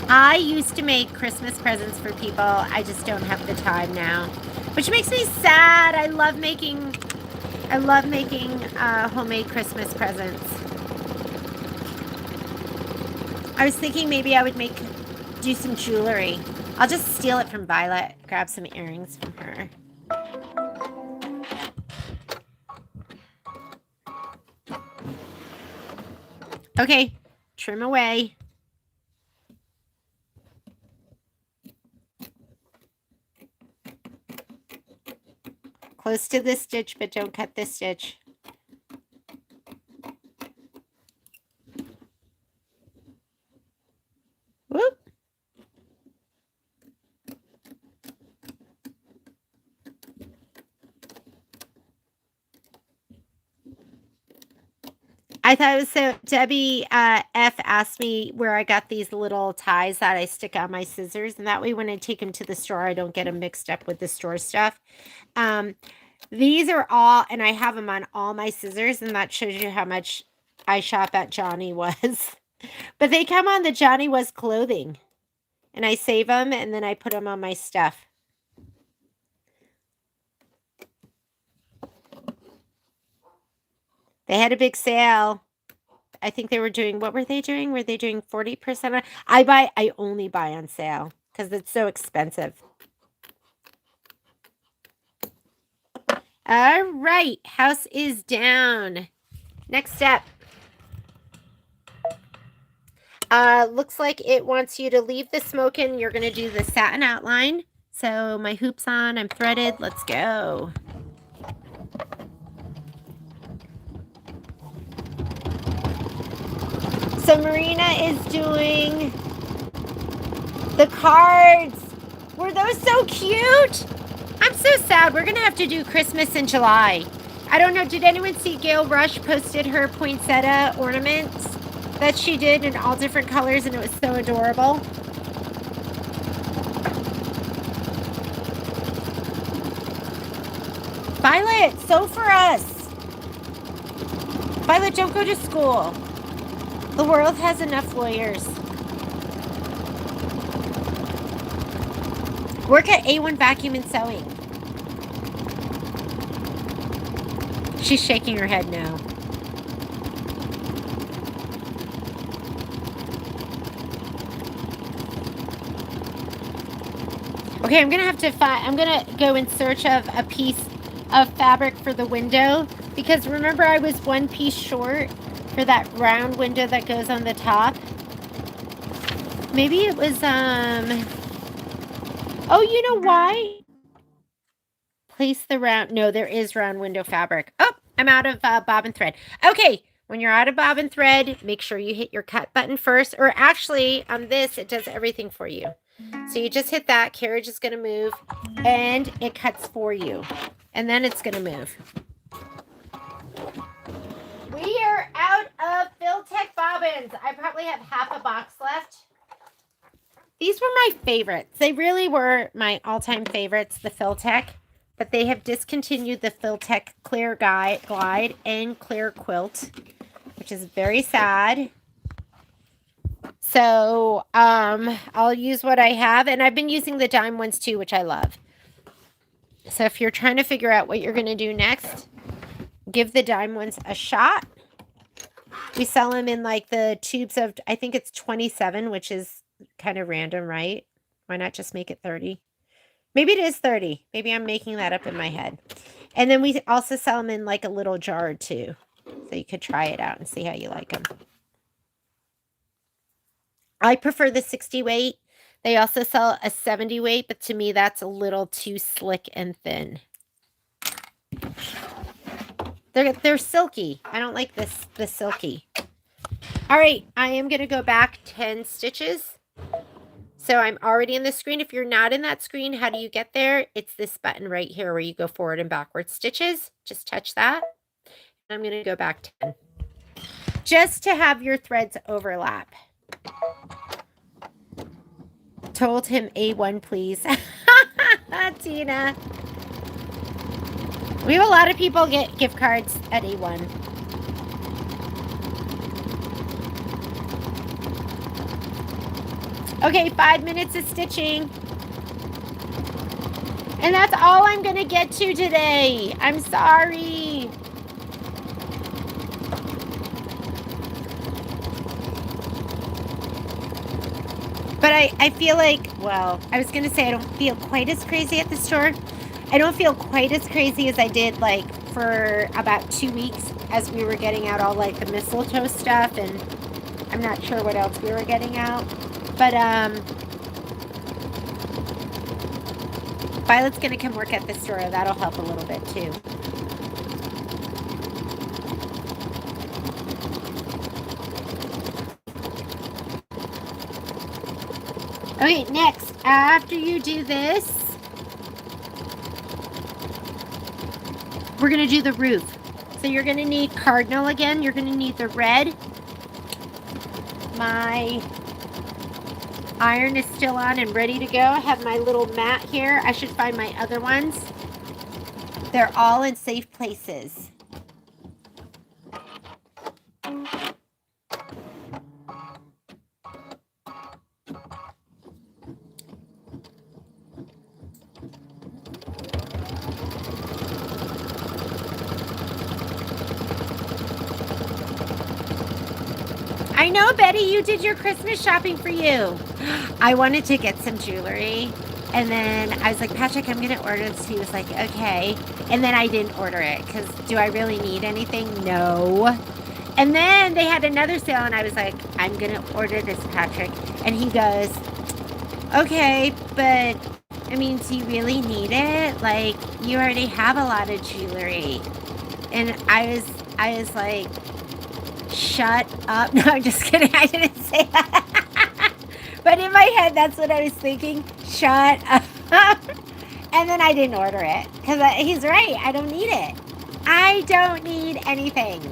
I used to make Christmas presents for people. I just don't have the time now, which makes me sad. I love making homemade Christmas presents. I was thinking maybe I would do some jewelry. I'll just steal it from Violet, grab some earrings from her. Okay, trim away. Close to this stitch, but don't cut this stitch. Whoop. I thought it was so. Debbie F asked me where I got these little ties that I stick on my scissors, and that way when I take them to the store, I don't get them mixed up with the store stuff. These are all, and I have them on all my scissors, and that shows you how much I shop at Johnny Was. But they come on the Johnny Was clothing, and I save them, and then I put them on my stuff. They had a big sale. I think they were doing, what were they doing? Were they doing 40%? I only buy on sale because it's so expensive. All right, house is down. Next step. Looks like it wants you to leave the smoking. You're going to do the satin outline. So my hoop's on, I'm threaded. Let's go. So Marina is doing the cards. Were those so cute? I'm so sad. We're going to have to do Christmas in July. I don't know. Did anyone see Gail Rush posted her poinsettia ornaments that she did in all different colors, and it was so adorable? Violet, sew for us. Violet, don't go to school. The world has enough lawyers. Work at A1 Vacuum and Sewing. She's shaking her head no. Okay, I'm gonna have to find. I'm gonna go in search of a piece of fabric for the window, because remember I was one piece short for that round window that goes on the top. Maybe it was oh, you know why? Place the round. No, there is round window fabric. Oh, I'm out of bobbin thread. Okay, when you're out of bobbin thread, make sure you hit your cut button first. Or actually, on this, it does everything for you. So you just hit that. Carriage is going to move, and it cuts for you. And then it's going to move. We are out of Philtech bobbins. I probably have half a box left. These were my favorites. They really were my all-time favorites, the Philtech. But they have discontinued the Philtech Clear Glide and Clear Quilt, which is very sad. So I'll use what I have. And I've been using the dime ones too, which I love. So if you're trying to figure out what you're going to do next, give the dime ones a shot. We sell them in like the tubes of, I think it's 27, which is kind of random, right? Why not just make it 30? Maybe it is 30. Maybe I'm making that up in my head. And then we also sell them in like a little jar too. So you could try it out and see how you like them. I prefer the 60 weight. They also sell a 70 weight, but to me that's a little too slick and thin. They're silky. I don't like the silky. All right, I am going to go back 10 stitches. So I'm already in the screen. If you're not in that screen, how do you get there? It's this button right here where you go forward and backward stitches. Just touch that. I'm going to go back 10. Just to have your threads overlap. Told him A1, please. Tina. We have a lot of people get gift cards at A1. Okay, 5 minutes of stitching. And that's all I'm going to get to today. I'm sorry. But I feel like, well, I was going to say I don't feel quite as crazy at the store. I don't feel quite as crazy as I did like for about 2 weeks as we were getting out all like the mistletoe stuff, and I'm not sure what else we were getting out. But Violet's going to come work at the store. That'll help a little bit too. Okay, next, after you do this, we're going to do the roof. So you're going to need cardinal again. You're going to need the red. My iron is still on and ready to go. I have my little mat here. I should find my other ones. They're all in safe places. I know, Betty, you did your Christmas shopping for you. I wanted to get some jewelry. And then I was like, Patrick, I'm going to order this. He was like, okay. And then I didn't order it because do I really need anything? No. And then they had another sale and I was like, I'm going to order this, Patrick. And he goes, okay, but I mean, do you really need it? Like, you already have a lot of jewelry. And I was like, shut up. No, I'm just kidding. I didn't say that. But in my head, that's what I was thinking. Shut up. And then I didn't order it. Because he's right. I don't need it. I don't need anything.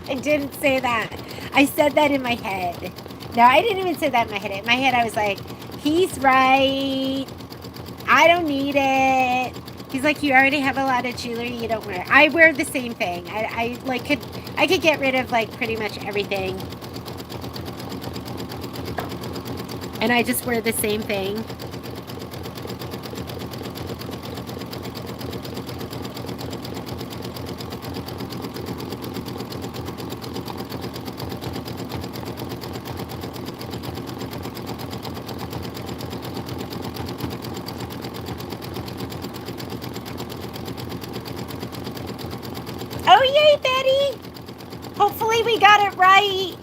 I didn't say that. I said that in my head. No, I didn't even say that in my head. In my head, I was like, he's right. I don't need it. He's like, you already have a lot of jewelry. You don't wear it. I wear the same thing. I could get rid of like pretty much everything. And I just wear the same thing. Oh, yay, Betty! Hopefully we got it right.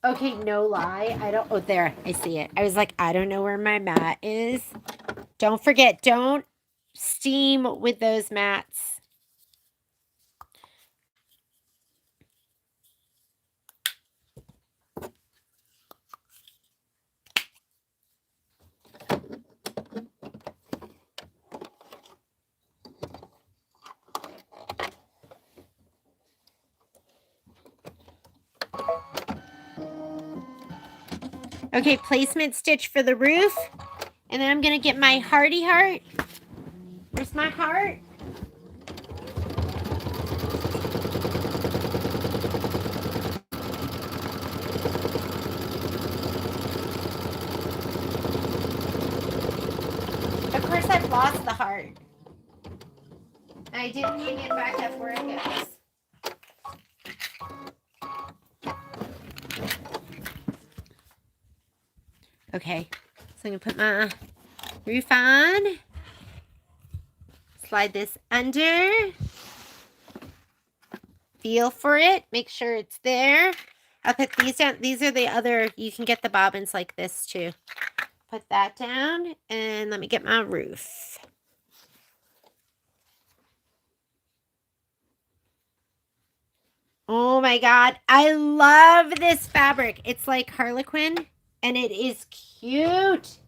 Okay, no lie. I don't... Oh, there. I see it. I was like, I don't know where my mat is. Don't forget, don't steam with those mats. Okay, placement stitch for the roof. And then I'm going to get my hearty heart. Where's my heart? Of course, I've lost the heart. I didn't hang it back up where it goes. Okay, so I'm going to put my roof on. Slide this under. Feel for it. Make sure it's there. I'll put these down. These are the other, you can get the bobbins like this too. Put that down and let me get my roof. Oh my God. I love this fabric. It's like Harlequin and it is cute.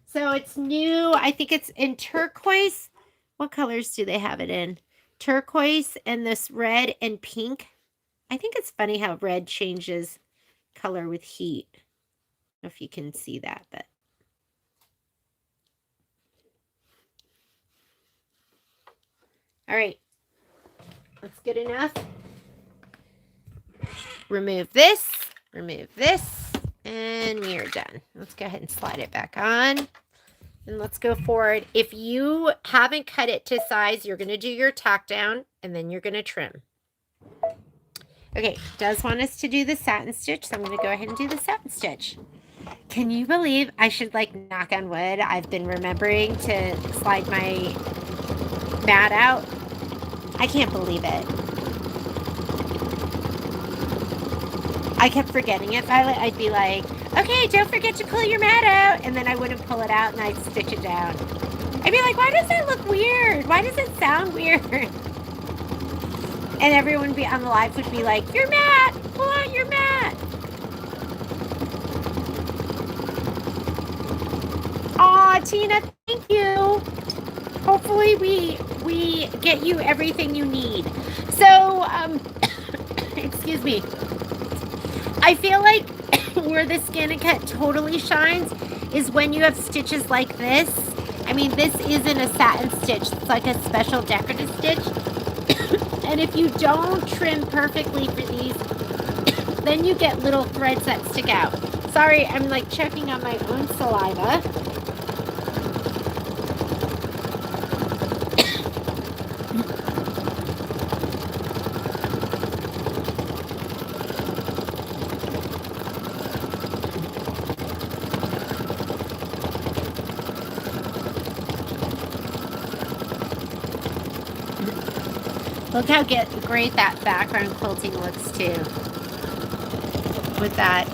So it's new. I think it's in turquoise. What colors do they have it in? Turquoise and this red and pink. I think it's funny how red changes color with heat. I don't know if you can see that, but. All right. That's good enough. Remove this, and we are done. Let's go ahead and slide it back on. And let's go forward. If you haven't cut it to size, you're going to do your tack down, and then you're going to trim. Okay, does want us to do the satin stitch, so I'm going to go ahead and do the satin stitch. Can you believe I should, like, knock on wood? I've been remembering to slide my mat out. I can't believe it. I kept forgetting it, Violet. I'd be like, okay, don't forget to pull your mat out. And then I wouldn't pull it out and I'd stitch it down. I'd be like, why does it look weird? Why does it sound weird? And everyone on the live would be like, your mat, pull out your mat. Aw, Tina, thank you. Hopefully we get you everything you need. So, excuse me. I feel like where the Scan and Cut totally shines is when you have stitches like this. I mean, this isn't a satin stitch. It's like a special decorative stitch. And if you don't trim perfectly for these, then you get little threads that stick out. Sorry, I'm like choking on my own saliva. Look how great that background quilting looks too. With that.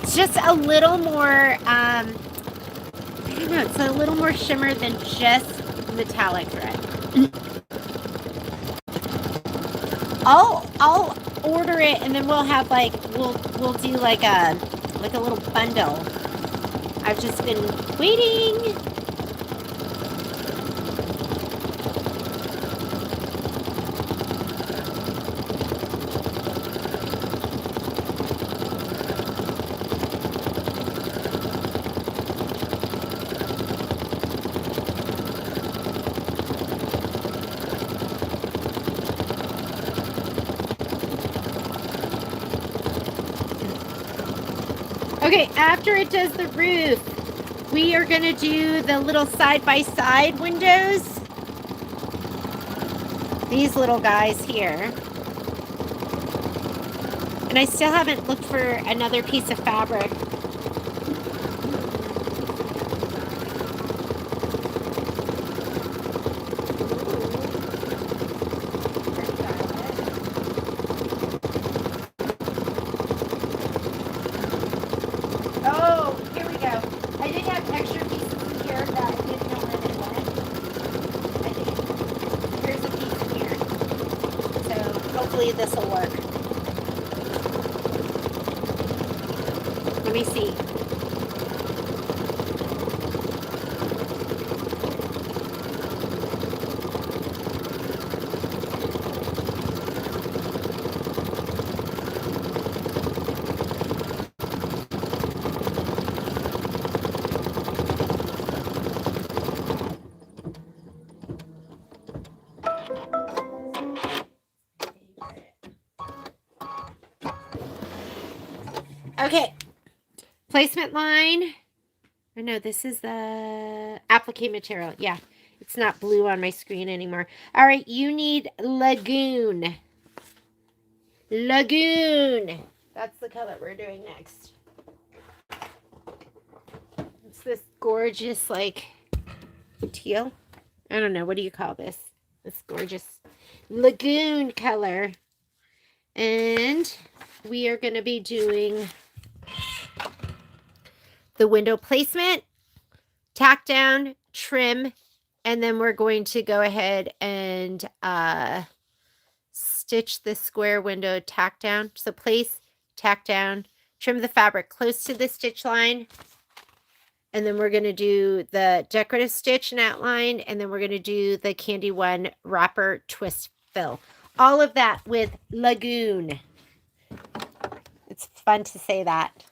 It's just a little more, I don't know, it's a little more shimmer than just metallic thread. I'll order it and then we'll have like, we'll do like a little bundle. I've just been waiting. Okay, after it does the roof, we are going to do the little side-by-side windows. These little guys here. And I still haven't looked for another piece of fabric. This will work. Let me see. Okay, placement line. Oh no, this is the applique material. Yeah, it's not blue on my screen anymore. All right, you need Lagoon. Lagoon. That's the color we're doing next. It's this gorgeous, like, teal. I don't know. What do you call this? This gorgeous lagoon color. And we are going to be doing the window placement, tack down, trim, and then we're going to go ahead and stitch the square window tack down. So place, tack down, trim the fabric close to the stitch line. And then we're going to do the decorative stitch and outline. And then we're going to do the Candy One wrapper twist fill. All of that with Lagoon. It's fun to say that.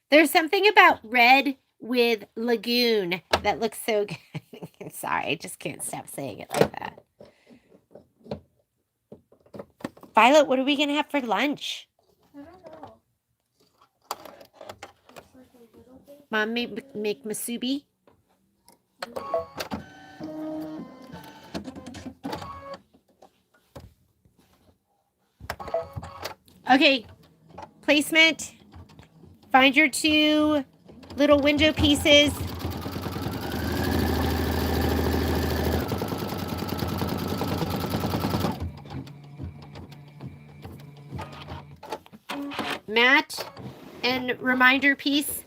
There's something about red with Lagoon that looks so good. Sorry, I just can't stop saying it like that. Violet, what are we going to have for lunch? I don't know. Looks like a little bit. Mom make masubi. Okay, placement. Find your 2 little window pieces. Mat and reminder piece.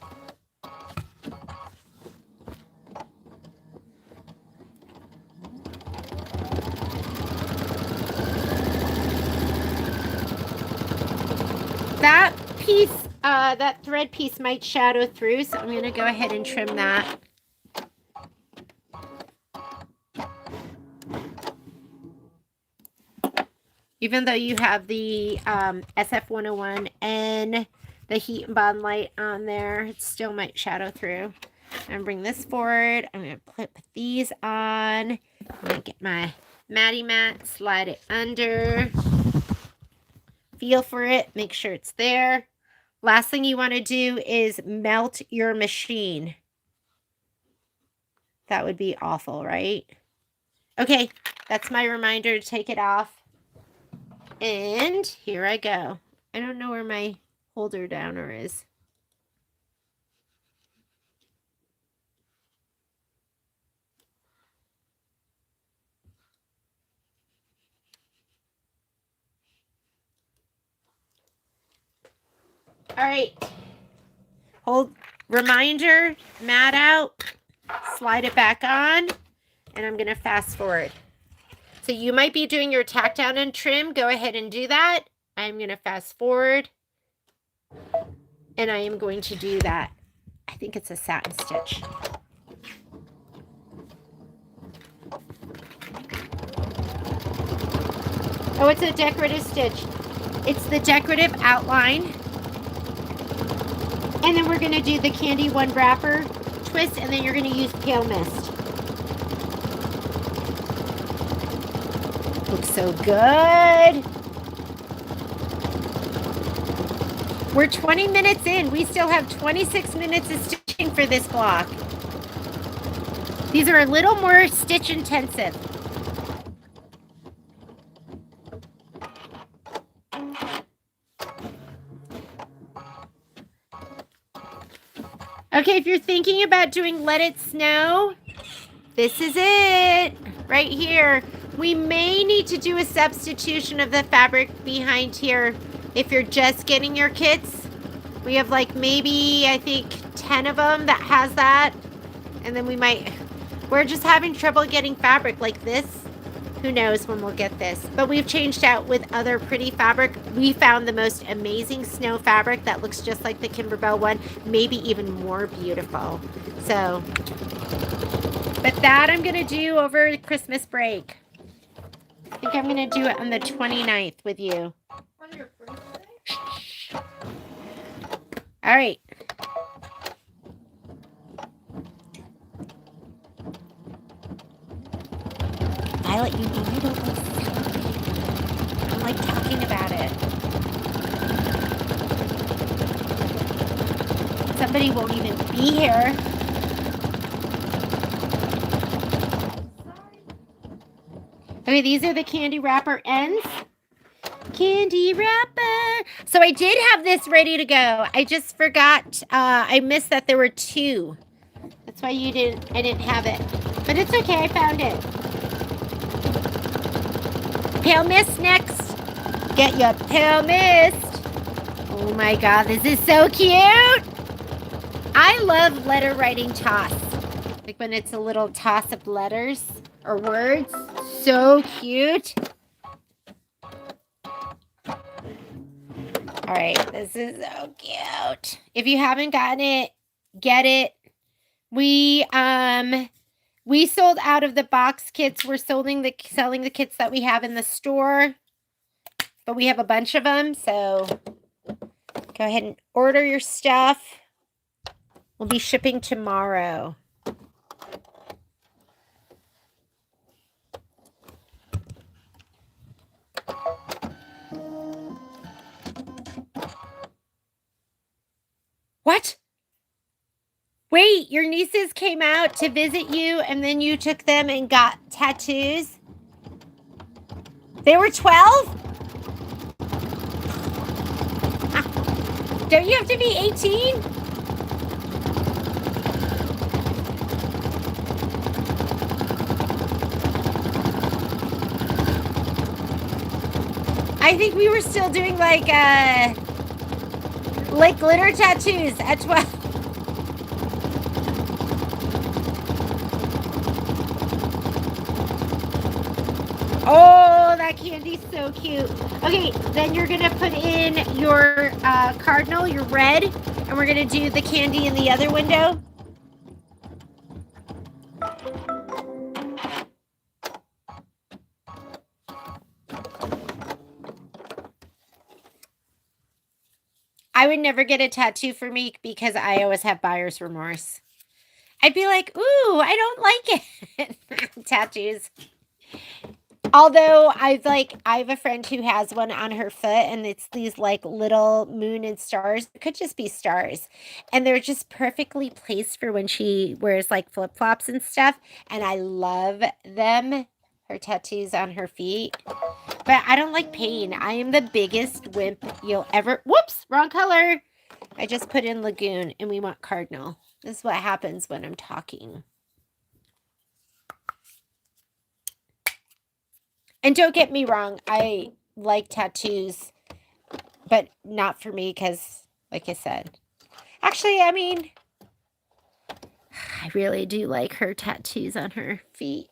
That piece, that thread piece might shadow through, so I'm going to go ahead and trim that. Even though you have the SF101 and the heat and bond light on there, it still might shadow through. I'm going to bring this forward. I'm going to put these on. I'm going to get my Matty mat, slide it under. Feel for it. Make sure it's there. Last thing you want to do is melt your machine. That would be awful, right? Okay, that's my reminder to take it off. And here I go. I don't know where my holder downer is. All right. Hold reminder, mat out, slide it back on, and I'm going to fast forward. So you might be doing your tack down and trim. Go ahead and do that. I'm going to fast forward. And I am going to do that. I think it's a satin stitch. Oh, it's a decorative stitch. It's the decorative outline. And then we're going to do the Candy One wrapper twist, and then you're going to use Pale Mist. Looks so good. We're 20 minutes in. We still have 26 minutes of stitching for this block. These are a little more stitch intensive. Okay, if you're thinking about doing Let It Snow, this is it right here. We may need to do a substitution of the fabric behind here if you're just getting your kits. We have like maybe, I think, 10 of them that has that. And then we're just having trouble getting fabric like this. Who knows when we'll get this. But we've changed out with other pretty fabric. We found the most amazing snow fabric that looks just like the Kimberbell one. Maybe even more beautiful. So, but that I'm going to do over Christmas break. I think I'm going to do it on the 29th with you. On your birthday? All right. Violet, you know I don't like celebrating. I don't like talking about it. Somebody won't even be here. Sorry. Okay, these are the candy wrapper ends. Candy wrapper. So I did have this ready to go. I just forgot. I missed that there were 2. That's why I didn't have it. But it's okay, I found it. Pale mist next. Get your pale mist. Oh my god, this is so cute. I love letter writing toss. Like when it's a little toss of letters or words. So cute. All right, this is so cute. If you haven't gotten it, get it. We sold out of the box kits. We're selling the kits that we have in the store, but we have a bunch of them. So go ahead and order your stuff. We'll be shipping tomorrow. What? Wait, your nieces came out to visit you and then you took them and got tattoos? They were 12? Don't you have to be 18? I think we were still doing like glitter tattoos at 12. Oh, that candy's so cute. Okay, then you're gonna put in your cardinal, your red, and we're gonna do the candy in the other window. I would never get a tattoo for me because I always have buyer's remorse. I'd be like, ooh, I don't like it. Tattoos. Although I have a friend who has one on her foot and it's these like little moon and stars. It could just be stars. And they're just perfectly placed for when she wears like flip-flops and stuff. And I love them. Her tattoos on her feet. But I don't like pain. I am the biggest wimp you'll ever... Whoops! Wrong color. I just put in Lagoon and we want Cardinal. This is what happens when I'm talking. And don't get me wrong, I like tattoos, but not for me because, like I said, actually, I mean, I really do like her tattoos on her feet.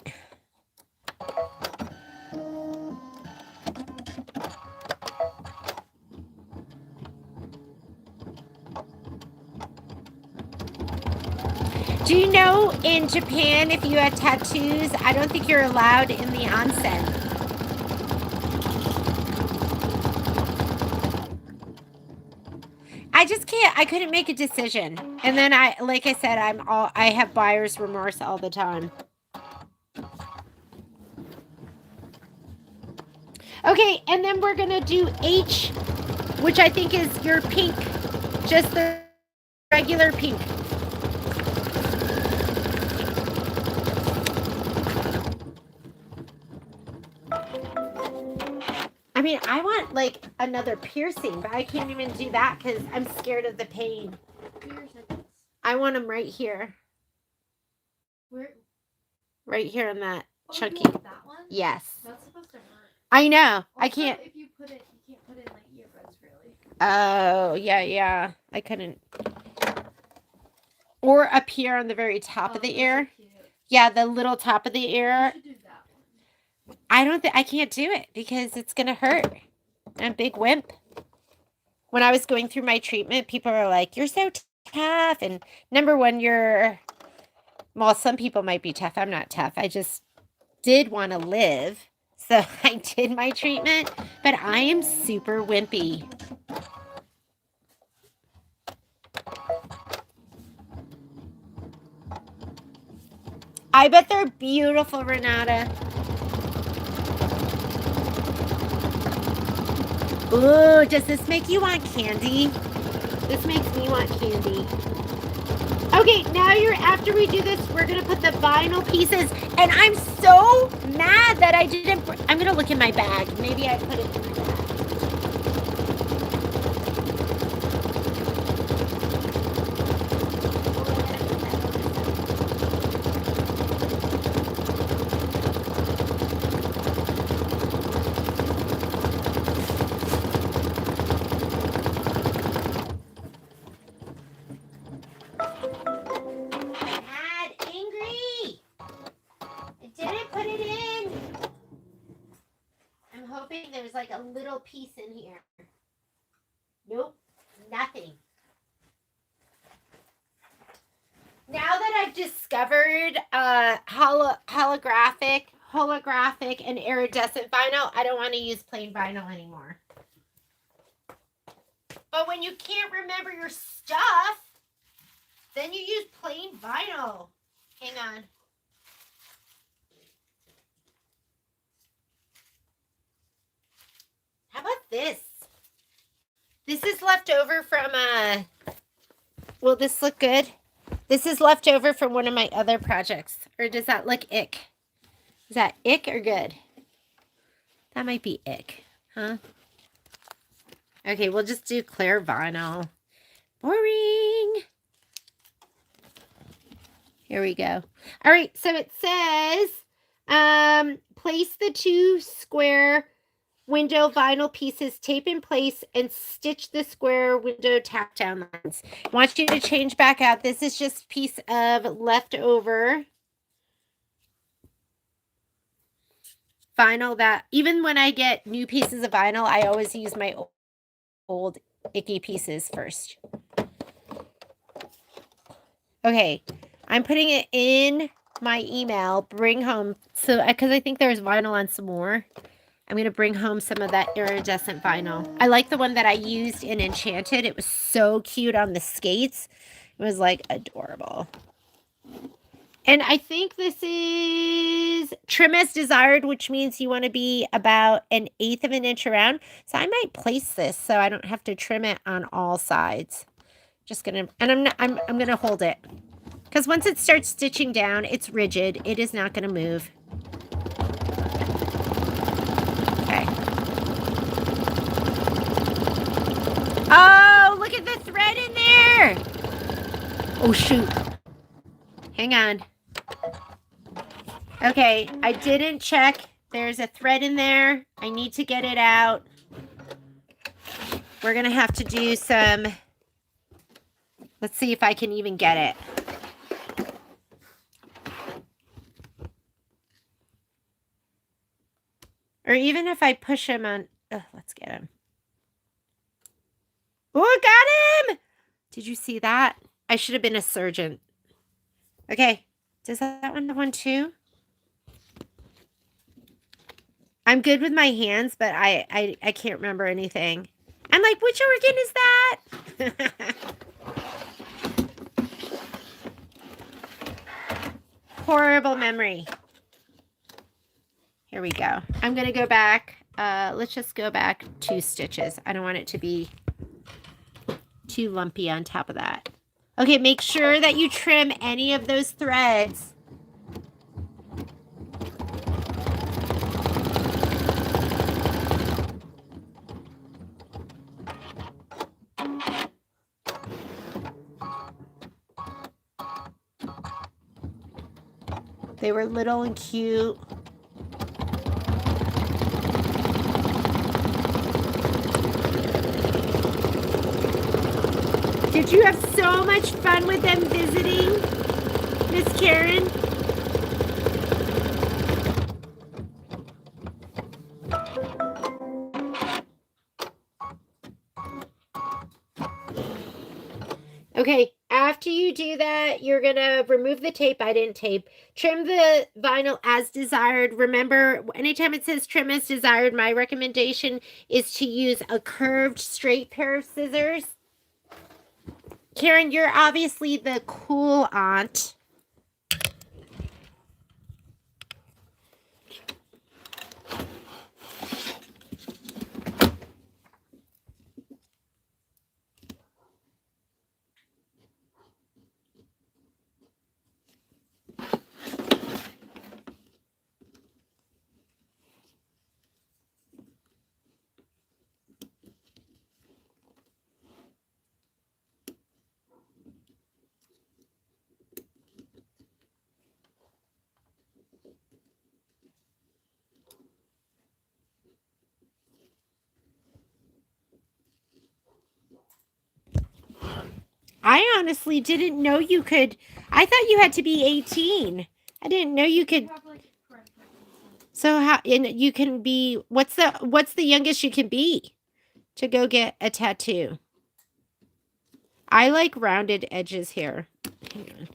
Do you know in Japan, if you have tattoos, I don't think you're allowed in the onsen. I just can't. I couldn't make a decision. And then like I said, I have buyer's remorse all the time. Okay, and then we're gonna do H, which I think is your pink, just the regular pink. I mean, I want like another piercing, but I can't even do that because I'm scared of the pain. I want them right here. Where? Right here on that chunky. You want that one? Yes. That's supposed to hurt. I know. Also, I can't. If you put it, you can't put it in like earbuds, really. Oh, yeah. I couldn't. Or up here on the very top of the ear. So yeah, the little top of the ear. you should do that one. I can't do it because it's going to hurt. I'm a big wimp. When I was going through my treatment, people are like, you're so tough. And number one, well, some people might be tough. I'm not tough. I just did want to live. So I did my treatment, but I am super wimpy. I bet they're beautiful, Renata. Ooh, does this make you want candy? This makes me want candy. Okay, now after we do this, we're gonna put the vinyl pieces, and I'm so mad that I didn't, I'm gonna look in my bag. Maybe I put it in my bag. Mad, angry. I didn't put it in. I'm hoping there's like a little piece in here. Nope, nothing. Now that I've discovered holographic, and iridescent vinyl, I don't want to use plain vinyl anymore. But when you can't remember your stuff, then you use plain vinyl. Hang on. How about this? This is left over from, will this look good? This is left over from one of my other projects. Or does that look ick? Is that ick or good? That might be ick, huh? Okay, we'll just do clear vinyl. Boring. Here we go. All right, so it says, place the 2 square window vinyl pieces, tape in place, and stitch the square window tack down lines. I want you to change back out. This is just a piece of leftover vinyl that, even when I get new pieces of vinyl, I always use my old icky pieces first. Okay, I'm putting it in my email, bring home, so because I think there's vinyl on some more. I'm going to bring home some of that iridescent vinyl. I like the one that I used in Enchanted. It was so cute on the skates. It was like adorable. And I think this is trim as desired, which means you want to be about 1/8 of an inch around. So I might place this so I don't have to trim it on all sides. Just gonna, and I'm gonna hold it, because once it starts stitching down, it's rigid. It is not gonna move. Okay. Oh, look at the thread in there. Oh shoot. Hang on. Okay, I didn't check. There's a thread in there. I need to get it out. We're gonna have to do some, let's see if I can even get it. Or even if I push him on, let's get him. Oh, got him! Did you see that? I should have been a surgeon. Okay, does that one have one too? I'm good with my hands, but I can't remember anything. I'm like, which organ is that? Horrible memory. Here we go. I'm going to go back. Let's just go back 2 stitches. I don't want it to be too lumpy on top of that. Okay, make sure that you trim any of those threads. They were little and cute. Did you have so much fun with them visiting, Miss Karen? Okay, after you do that, you're going to remove the tape. I didn't tape. Trim the vinyl as desired. Remember, anytime it says trim as desired, my recommendation is to use a curved straight pair of scissors. Karen, you're obviously the cool aunt. I honestly didn't know you could. I thought you had to be 18. I didn't know you could. You have, like, credit card and So how and you can be what's the youngest you can be to go get a tattoo? I like rounded edges here. Hang on.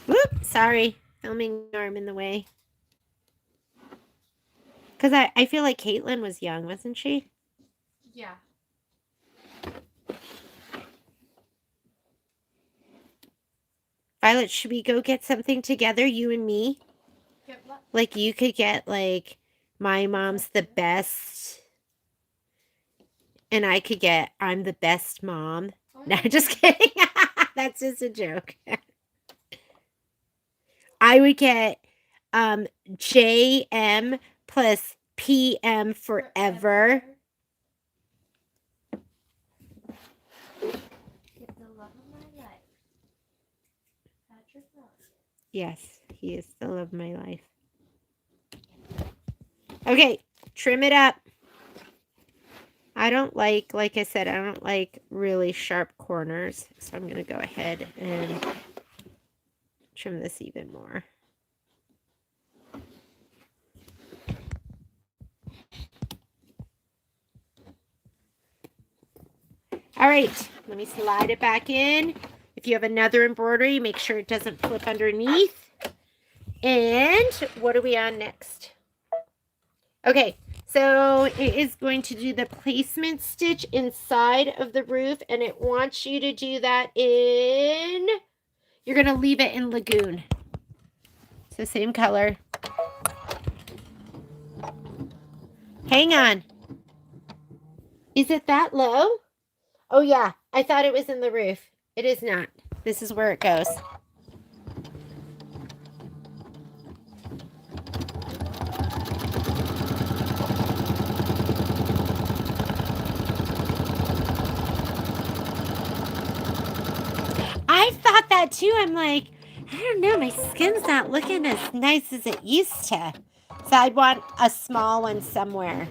Whoop, sorry. Filming arm in the way. Because I feel like Caitlin was young, wasn't she? Yeah. Violet, should we go get something together, you and me? Get what? Like you could get like my mom's the best. And I could get I'm the best mom. Oh, No, yeah. just kidding. That's just a joke. I would get JM plus PM forever. Get the love of my life. Patrick Ross. Yes, he is the love of my life. Okay, trim it up. I don't like I said, I don't like really sharp corners. So I'm going to go ahead and trim this even more. All right, let me slide it back in. If you have another embroidery, make sure it doesn't flip underneath. And what are we on next? Okay, so it is going to do the placement stitch inside of the roof, and it wants you to do that in, you're going to leave it in Lagoon. So same color. Hang on. Is it that low? Oh yeah, I thought it was in the roof. It is not. This is where it goes. I thought that too. I'm like, I don't know, my skin's not looking as nice as it used to. So I'd want a small one somewhere.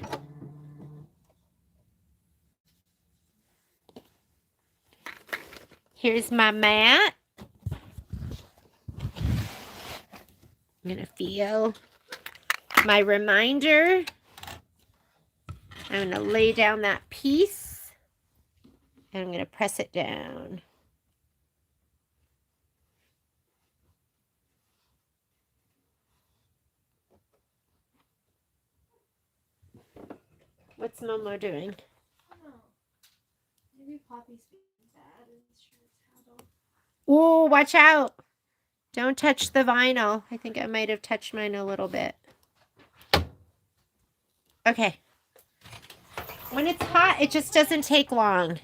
Here's my mat. I'm going to feel my reminder. I'm going to lay down that piece. And I'm going to press it down. What's Momo doing? Oh. Maybe Poppy's being bad and sure it's handled. Oh, watch out. Don't touch the vinyl. I think I might have touched mine a little bit. Okay. When it's hot, it just doesn't take long.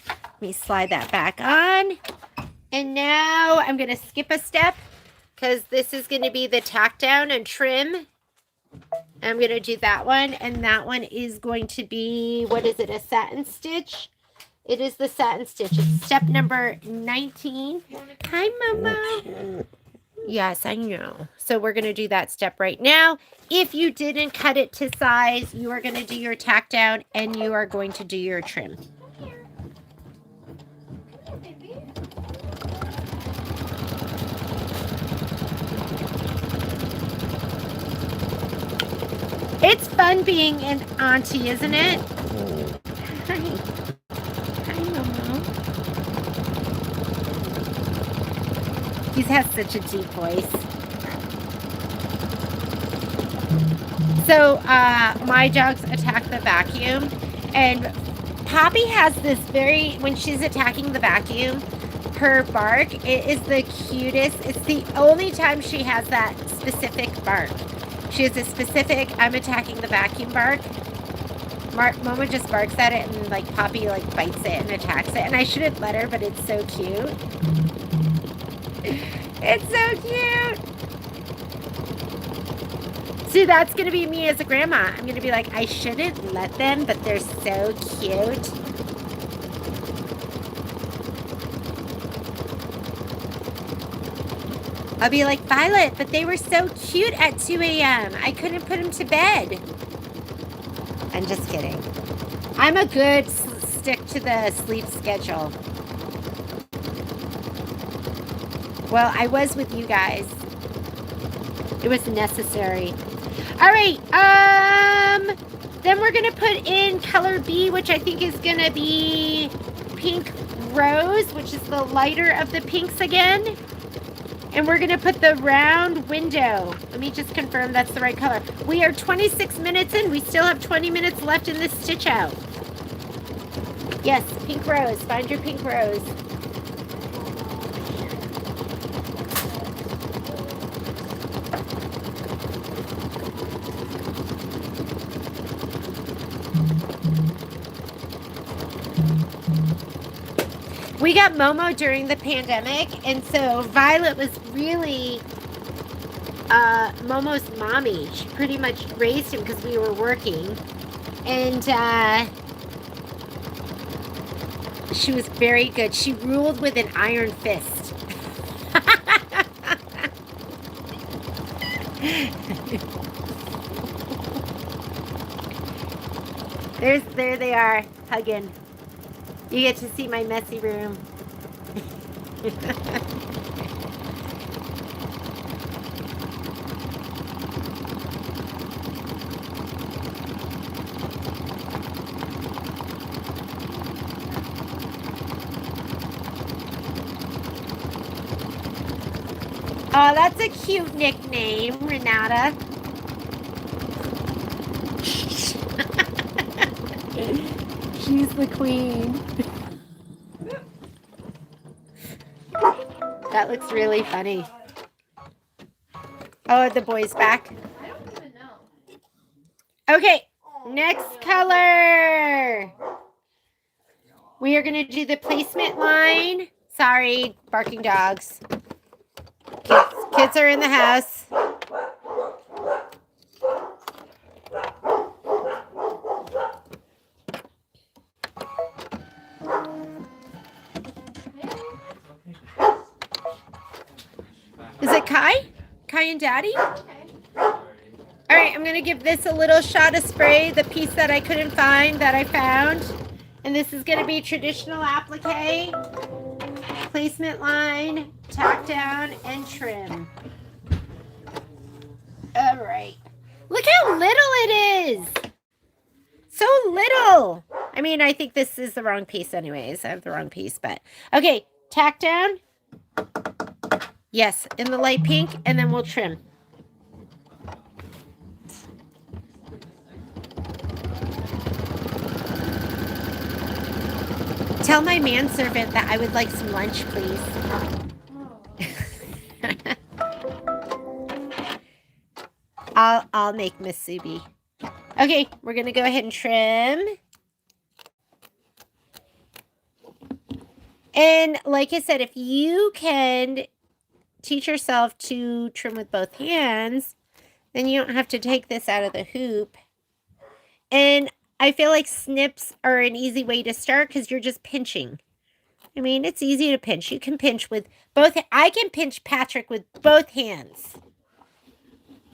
Let me slide that back on. And now I'm going to skip a step because this is going to be the tack down and trim. I'm going to do that one. And that one is going to be, what is it, a satin stitch? It is the satin stitch. It's step number 19. Hi, Momo. Yes, I know. So we're going to do that step right now. If you didn't cut it to size, you are going to do your tack down and you are going to do your trim. Come here. Come here, baby. It's fun being an auntie, isn't it? Hi. Hi, Momo. He has such a deep voice. So, my dogs attack the vacuum, and Poppy has this when she's attacking the vacuum, her bark, it is the cutest. It's the only time she has that specific bark. She has a specific, I'm attacking the vacuum bark. Momo just barks at it, and like Poppy like bites it and attacks it. And I shouldn't let her, but it's so cute. It's so cute. See, that's going to be me as a grandma. I'm going to be like, I shouldn't let them, but they're so cute. I'll be like, Violet, but they were so cute at 2 a.m. I couldn't put them to bed. I'm just kidding. I'm a good stick to the sleep schedule. Well, I was with you guys. It was necessary. All right. Then we're going to put in color B, which I think is going to be pink rose, which is the lighter of the pinks again. And we're going to put the round window. Let me just confirm that's the right color. We are 26 minutes in. We still have 20 minutes left in this stitch out. Yes, pink rose. Find your pink rose. We got Momo during the pandemic, and so Violet was really Momo's mommy. She pretty much raised him because we were working, and she was very good. She ruled with an iron fist. There they are, hugging. You get to see my messy room. Oh, that's a cute nickname, Renata. She's the queen. That looks really funny. Oh, the boy's back. I don't even know. Okay, next color. We are going to do the placement line. Sorry, barking dogs. Kids are in the house. Is it Kai? Kai and Daddy? Okay. All right, I'm going to give this a little shot of spray, the piece that I couldn't find that I found. And this is going to be traditional applique, placement line, tack down, and trim. All right. Look how little it is. So little. I mean, I think this is the wrong piece anyways. I have the wrong piece, but okay, tack down. Yes, in the light pink, and then we'll trim. Tell my manservant that I would like some lunch, please. I'll make Miss Subi. Okay, we're gonna go ahead and trim. And like I said, if you can teach yourself to trim with both hands, then you don't have to take this out of the hoop. And I feel like snips are an easy way to start because you're just pinching. I mean, it's easy to pinch. You can pinch with both. I can pinch Patrick with both hands.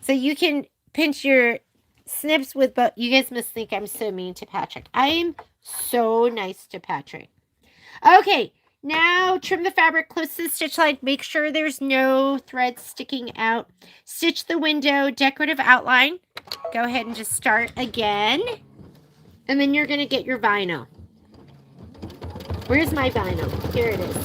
So you can pinch your snips with both. You guys must think I'm so mean to Patrick. I'm so nice to Patrick. Okay. Now, trim the fabric close to the stitch line. Make sure there's no thread sticking out. Stitch the window, decorative outline. Go ahead and just start again. And then you're going to get your vinyl. Where's my vinyl? Here it is.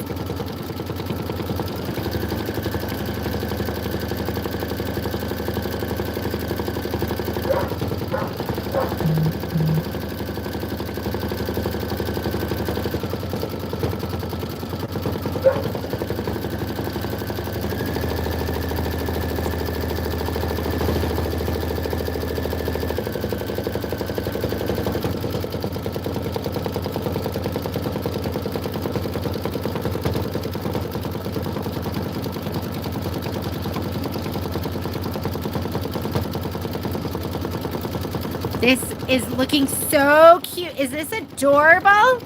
This is looking so cute. Is this adorable?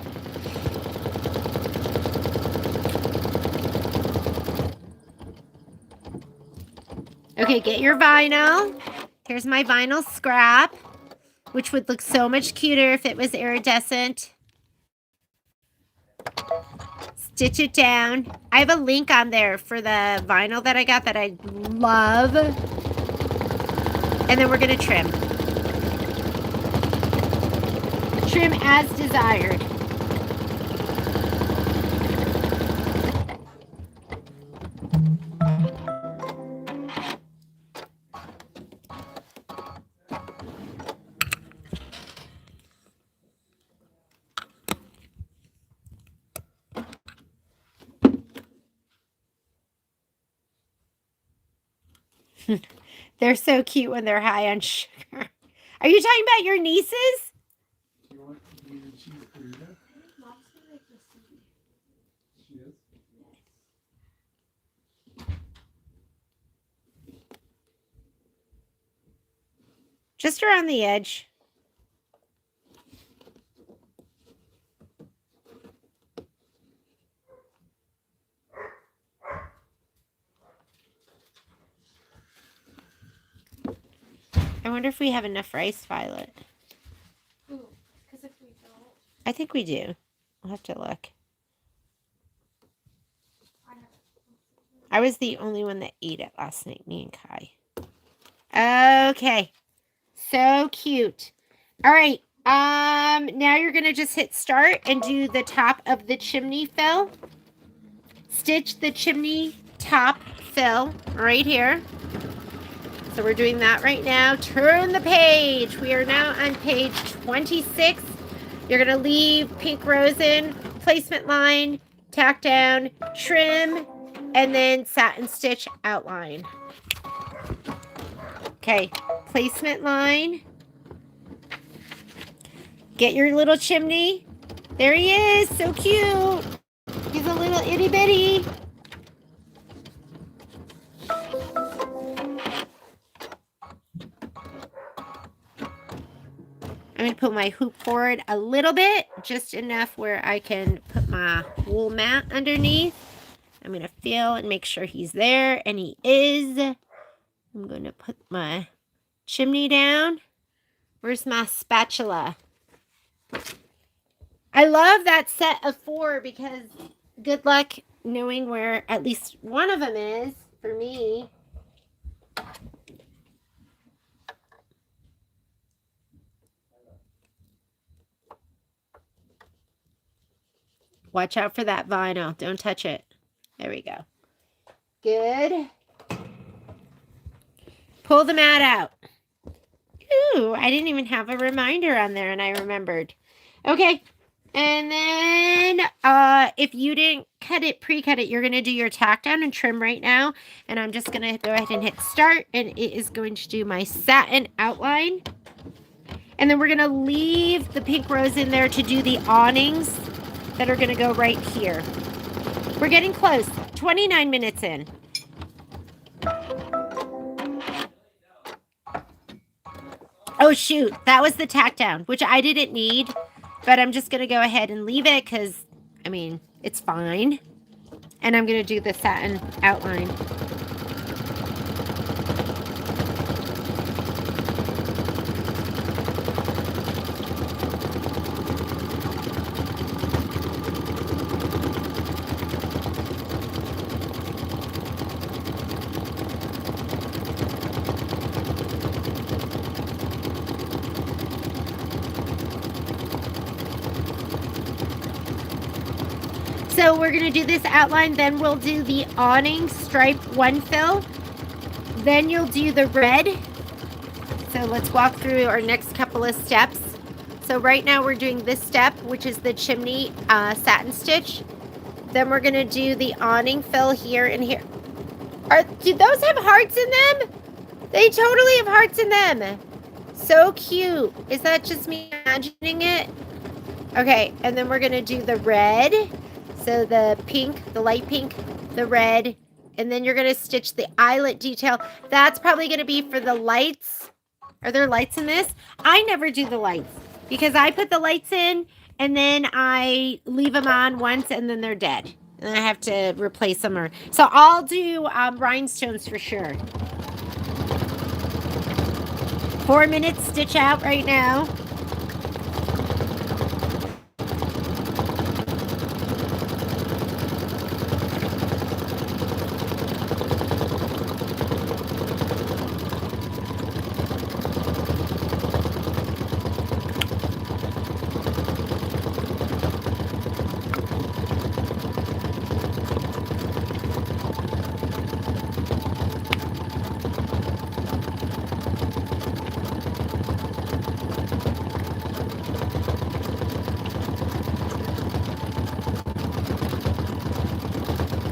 Okay, get your vinyl. Here's my vinyl scrap, which would look so much cuter if it was iridescent. Stitch it down. I have a link on there for the vinyl that I got that I love. And then we're going to trim. Trim as desired. They're so cute when they're high on sugar. Are you talking about your nieces? You want me to cheese burrito? She is? Just around the edge. I wonder if we have enough rice, Violet. Ooh, because if we don't, I think we do. I'll have to look. I have. I was the only one that ate it last night, me and Kai. Okay. So cute. All right. Now you're going to just hit start and do the top of the chimney fill. Stitch the chimney top fill right here. So we're doing that right now. Turn the page. We are now on page 26. You're going to leave pink rose in, placement line, tack down, trim, and then satin stitch outline. Okay, placement line. Get your little chimney. There he is, so cute. He's a little itty bitty. I'm going to put my hoop forward a little bit, just enough where I can put my wool mat underneath. I'm going to feel and make sure he's there, and he is. I'm going to put my chimney down. Where's my spatula? I love that set of 4 because good luck knowing where at least one of them is for me. Watch out for that vinyl. Don't touch it. There we go. Good. Pull the mat out. Ooh, I didn't even have a reminder on there and I remembered. Okay. And then if you didn't cut it, pre-cut it, you're going to do your tack down and trim right now. And I'm just going to go ahead and hit start. And it is going to do my satin outline. And then we're going to leave the pink rose in there to do the awnings that are going to go right here. We're getting close. 29 minutes in. Oh, shoot. That was the tack down, which I didn't need. But I'm just going to go ahead and leave it because, I mean, it's fine. And I'm going to do the satin outline. So we're going to do this outline, then we'll do the awning stripe 1 fill. Then you'll do the red. So let's walk through our next couple of steps. So right now we're doing this step, which is the chimney satin stitch. Then we're going to do the awning fill here and here. Do those have hearts in them? They totally have hearts in them. So cute. Is that just me imagining it? Okay, and then we're going to do the red. So the pink, the light pink, the red, and then you're going to stitch the eyelet detail. That's probably going to be for the lights. Are there lights in this? I never do the lights because I put the lights in and then I leave them on once and then they're dead. And I have to replace them. So I'll do rhinestones for sure. 4-minute stitch out right now.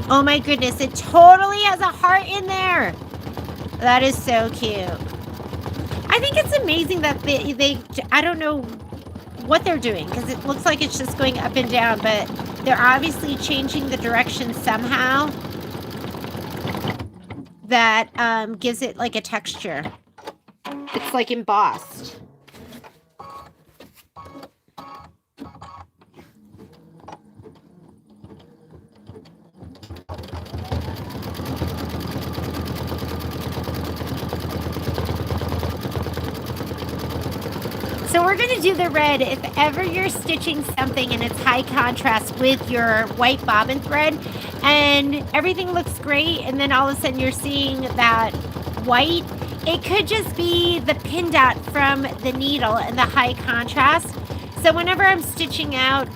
Oh my goodness, it totally has a heart in there. That is so cute. I think it's amazing that they I don't know what they're doing because it looks like it's just going up and down, but they're obviously changing the direction somehow that gives it like a texture. It's like embossed. So we're going to do the red. If ever you're stitching something and it's high contrast with your white bobbin thread and everything looks great and then all of a sudden you're seeing that white, it could just be the pin dot from the needle and the high contrast. So whenever I'm stitching out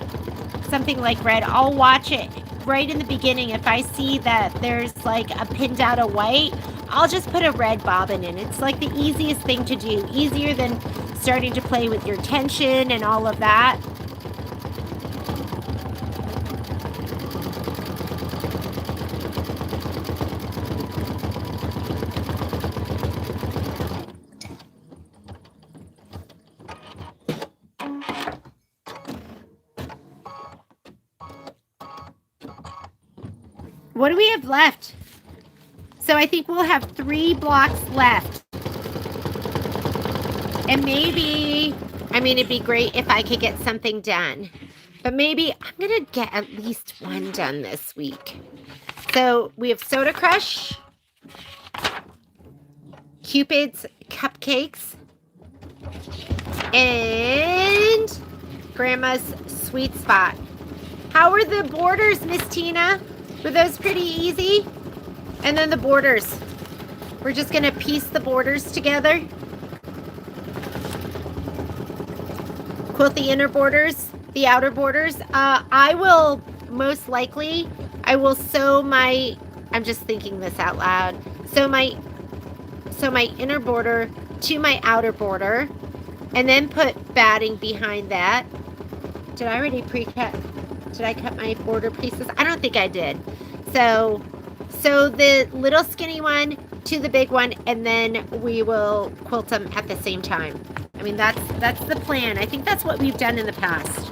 something like red, I'll watch it right in the beginning. If I see that there's like a pin dot of white, I'll just put a red bobbin in. It's like the easiest thing to do, easier than starting to play with your tension and all of that. What do we have left? So I think we'll have 3 blocks left. And maybe, I mean, it'd be great if I could get something done. But maybe I'm going to get at least one done this week. So we have Soda Crush, Cupid's Cupcakes, and Grandma's Sweet Spot. How were the borders, Miss Tina? Were those pretty easy? And then the borders. We're just going to piece the borders together. Quilt the inner borders, the outer borders. I will most likely, I will sew my, I'm just thinking this out loud. Sew my inner border to my outer border and then put batting behind that. Did I already pre-cut? Did I cut my border pieces? I don't think I did. So the little skinny one to the big one, and then we will quilt them at the same time. I mean, that's the plan. I think that's what we've done in the past.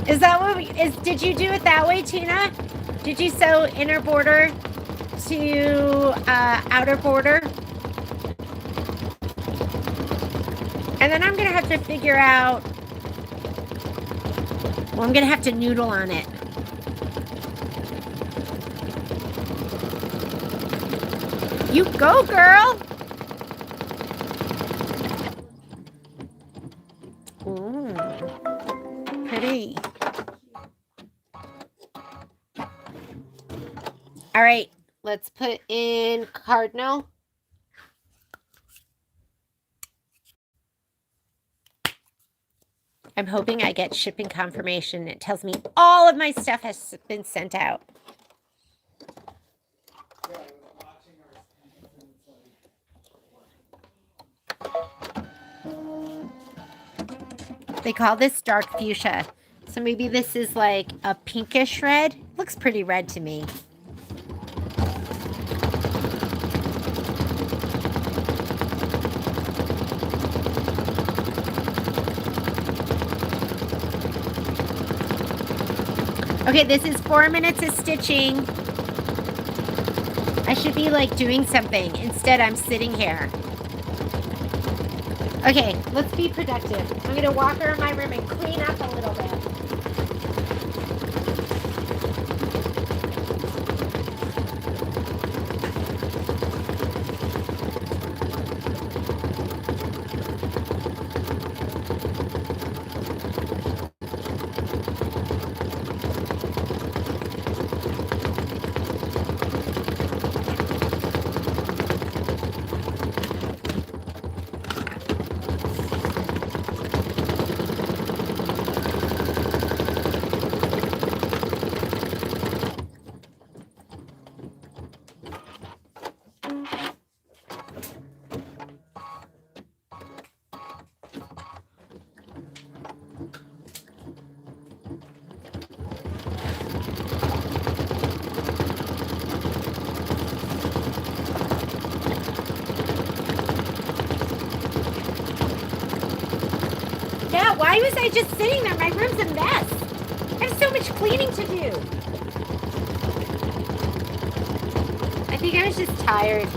Is that what did you do it that way, Tina? Did you sew inner border to outer border? And then I'm going to have to figure out, well, I'm going to have to noodle on it. You go, girl. Ooh, pretty. All right, let's put in cardinal. I'm hoping I get shipping confirmation. It tells me all of my stuff has been sent out. Yeah, I was watching our speeds and it's like, They call this dark fuchsia. So maybe this is like a pinkish red. Looks pretty red to me. Okay, this is 4 minutes of stitching. I should be like doing something. Instead, I'm sitting here. Okay, let's be productive. I'm gonna walk around my room and clean up a little bit. Yeah, why was I just sitting there? My room's a mess. I have so much cleaning to do. I think I was just tired.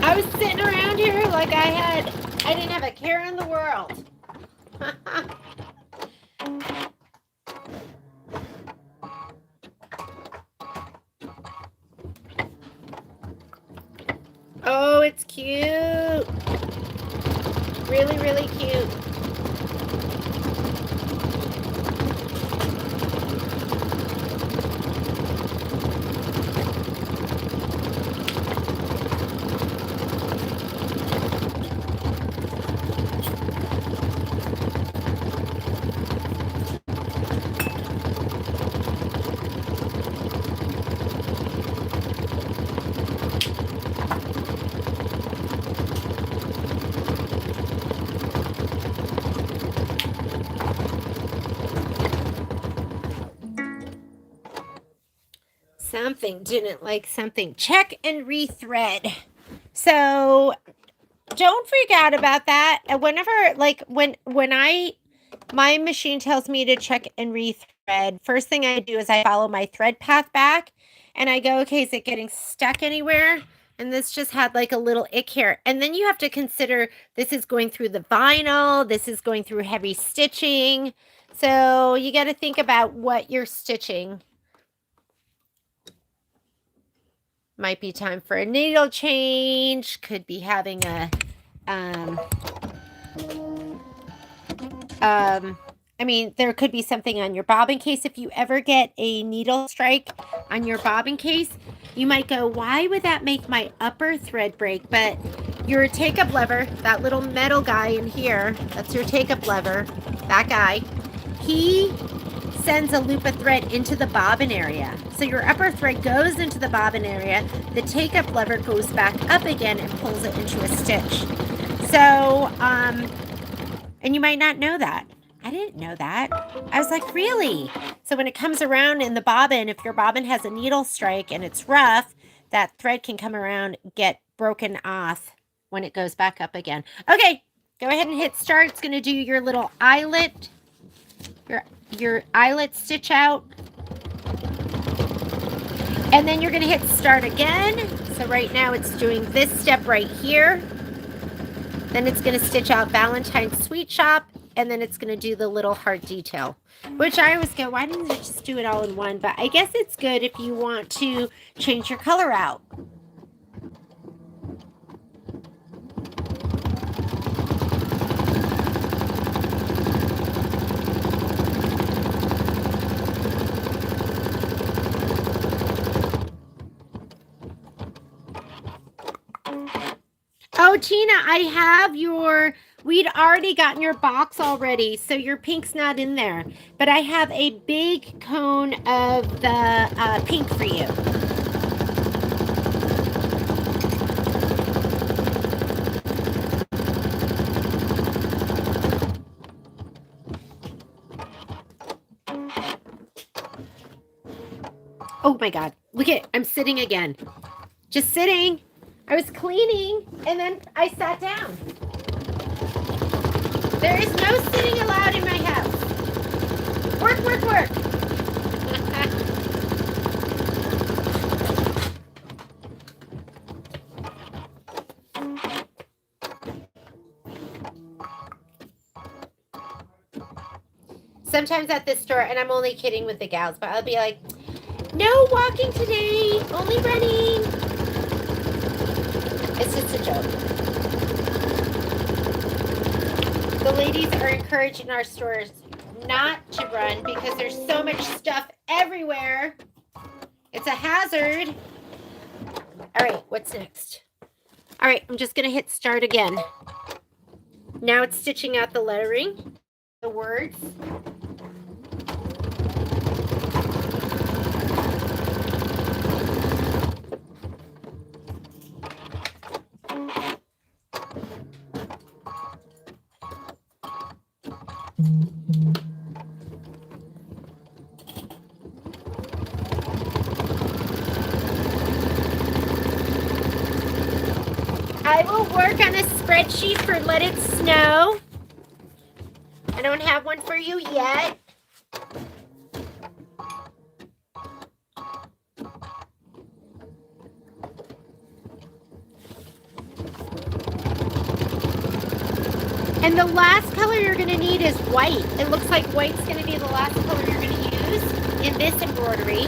I was sitting around here like I didn't have a care in the world. Oh, it's cute. Really, really cute. Something didn't like something. Check and rethread. So don't freak out about that. Whenever, like, when my machine tells me to check and rethread, first thing I do is I follow my thread path back and I go, okay, is it getting stuck anywhere? And this just had like a little ick here. And then you have to consider this is going through the vinyl, this is going through heavy stitching. So you got to think about what you're stitching. Might be time for a needle change. Could be having a, I mean, there could be something on your bobbin case. If you ever get a needle strike on your bobbin case, you might go, why would that make my upper thread break? But your take-up lever, that little metal guy in here, that's your take-up lever, that guy, he sends a loop of thread into the bobbin area. So your upper thread goes into the bobbin area, the take-up lever goes back up again and pulls it into a stitch. So, and you might not know that. I didn't know that. I was like, really? So when it comes around in the bobbin, if your bobbin has a needle strike and it's rough, that thread can come around, get broken off when it goes back up again. Okay, go ahead and hit start. It's going to do your little eyelet, your eyelet stitch out. And then you're going to hit start again. So right now it's doing this step right here. Then it's going to stitch out Valentine's Sweet Shop, and then it's going to do the little heart detail, which I always go, why didn't it just do it all in one? But I guess it's good if you want to change your color out. Oh, Tina, I have your, we'd already gotten your box already, so your pink's not in there. But I have a big cone of the pink for you. Oh my God, look at, I'm sitting again. Just sitting. I was cleaning, and then I sat down. There is no sitting allowed in my house. Work, work, work. Sometimes at this store, and I'm only kidding with the gals, but I'll be like, no walking today, only running. It's just a joke. The ladies are encouraging our stores not to run because there's so much stuff everywhere. It's a hazard. All right, what's next? All right, I'm just going to hit start again. Now it's stitching out the lettering, the words. I will work on a spreadsheet for Let It Snow. I don't have one for you yet. And the last color you're going to need is white. It looks like white's going to be the last color you're going to use in this embroidery.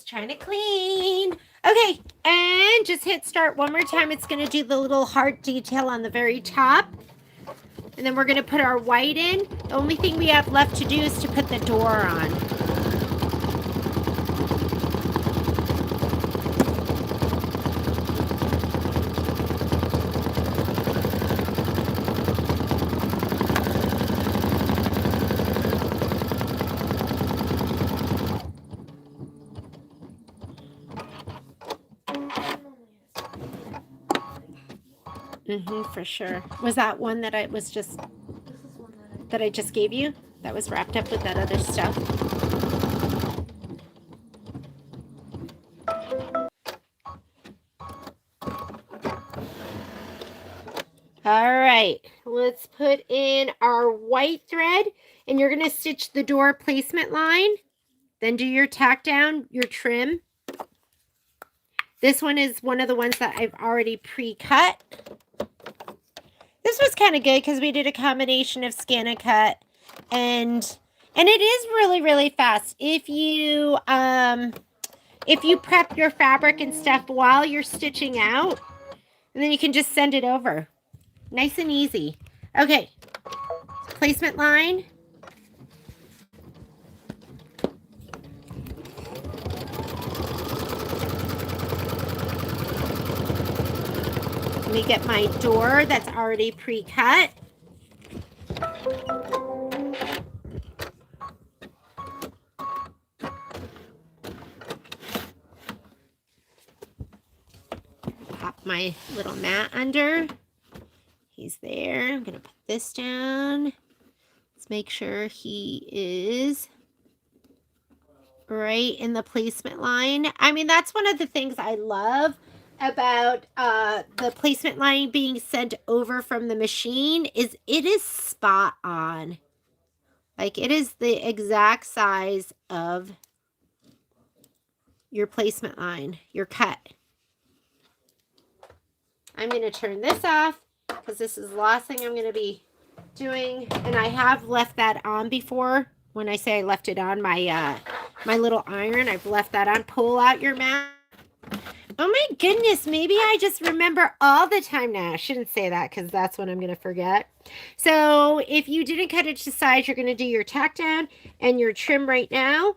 just trying to clean. Okay, and just hit start one more time. It's going to do the little heart detail on the very top. And then we're going to put our white in. The only thing we have left to do is to put the door on. For sure. Was that one that I was just that I just gave you? That was wrapped up with that other stuff. All right, let's put in our white thread, and you're going to stitch the door placement line, then do your tack down, your trim. This one is one of the ones that I've already pre-cut. This was kind of good because we did a combination of scan and cut, and it is really, really fast. If you prep your fabric and stuff while you're stitching out, and then you can just send it over. Nice and easy. Okay, placement line. Let me get my door that's already pre-cut. Pop my little mat under. He's there. I'm going to put this down. Let's make sure he is right in the placement line. I mean, that's one of the things I love about the placement line being sent over from the machine is it is spot on. Like, it is the exact size of your placement line, your cut. I'm going to turn this off because this is the last thing I'm going to be doing. And I have left that on before. When I say I left it on, my my little iron, I've left that on. Pull out your mat. Oh my goodness, maybe I just remember all the time now. I shouldn't say that because that's when I'm going to forget. So if you didn't cut it to size, you're going to do your tack down and your trim right now.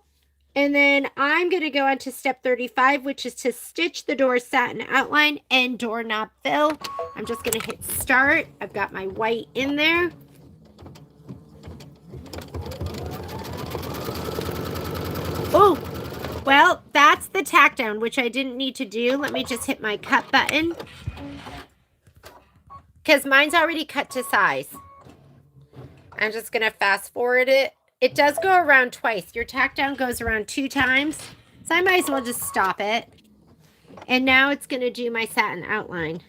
And then I'm going to go on to step 35, which is to stitch the door satin outline and doorknob fill. I'm just going to hit start. I've got my white in there. Oh, well, that's the tack down, which I didn't need to do. Let me just hit my cut button. Because mine's already cut to size. I'm just going to fast forward it. It does go around twice. Your tack down goes around 2 times. So I might as well just stop it. And now it's going to do my satin outline.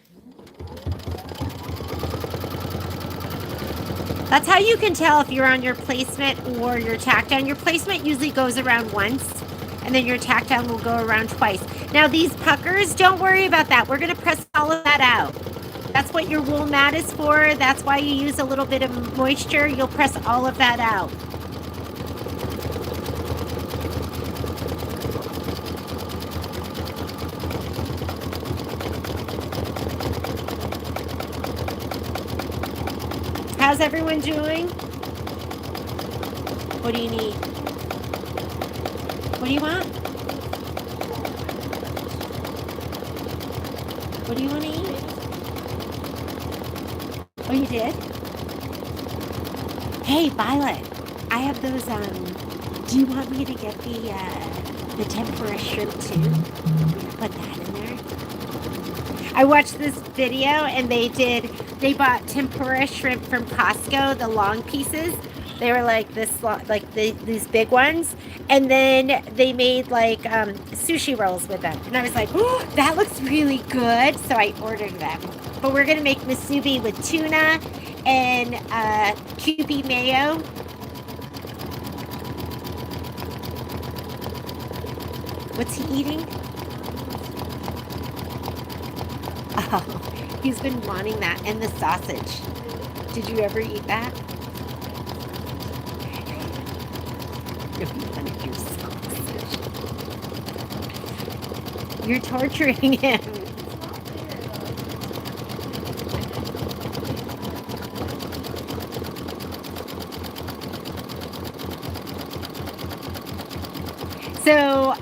That's how you can tell if you're on your placement or your tack down. Your placement usually goes around once, and then your tack down will go around twice. Now these puckers, don't worry about that. We're going to press all of that out. That's what your wool mat is for. That's why you use a little bit of moisture. You'll press all of that out. How's everyone doing? What do you need? What do you want? What do you want to eat? Oh, you did? Hey, Violet, I have those, do you want me to get the tempura shrimp too? Put that in there. I watched this video and they bought tempura shrimp from Costco, the long pieces. They were like this, like these big ones. And then they made like sushi rolls with them. And I was like, oh, that looks really good. So I ordered them. But we're going to make musubi with tuna and Kewpie mayo. What's he eating? Oh, he's been wanting that. And the sausage. Did you ever eat that? No, you want to do sausage. You're torturing him. So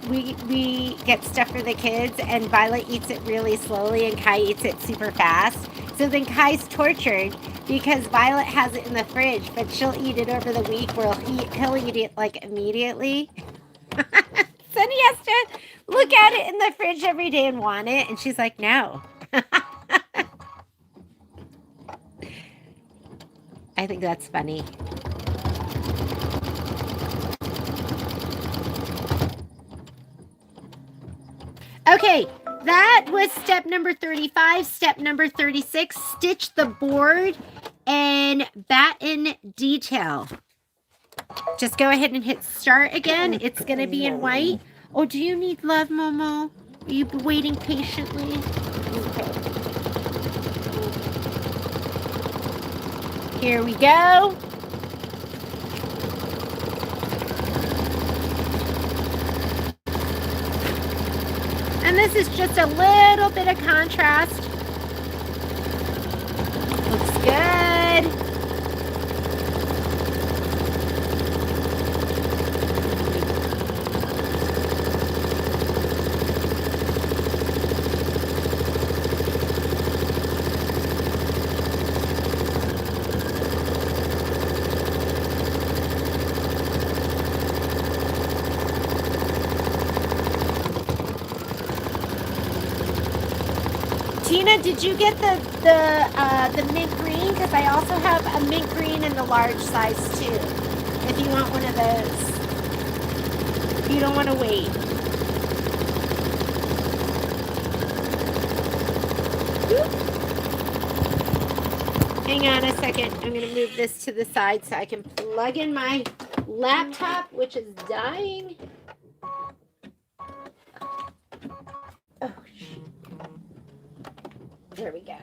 we get stuff for the kids, and Violet eats it really slowly, and Kai eats it super fast. So then Kai's tortured because Violet has it in the fridge, but she'll eat it over the week where he'll eat it like immediately. Then he has to look at it in the fridge every day and want it, and she's like, no. I think that's funny. Okay, that was step number 35. Step number 36, stitch the board and batten detail. Just go ahead and hit start again. It's going to be in white. Oh, do you need love, Momo? Are you waiting patiently? Okay. Here we go. And this is just a little bit of contrast. Looks good. Tina, did you get the mint green? Because I also have a mint green in the large size too. If you want one of those. If you don't want to wait. Hang on a second. I'm going to move this to the side so I can plug in my laptop, which is dying. Oh, shoot. There we go.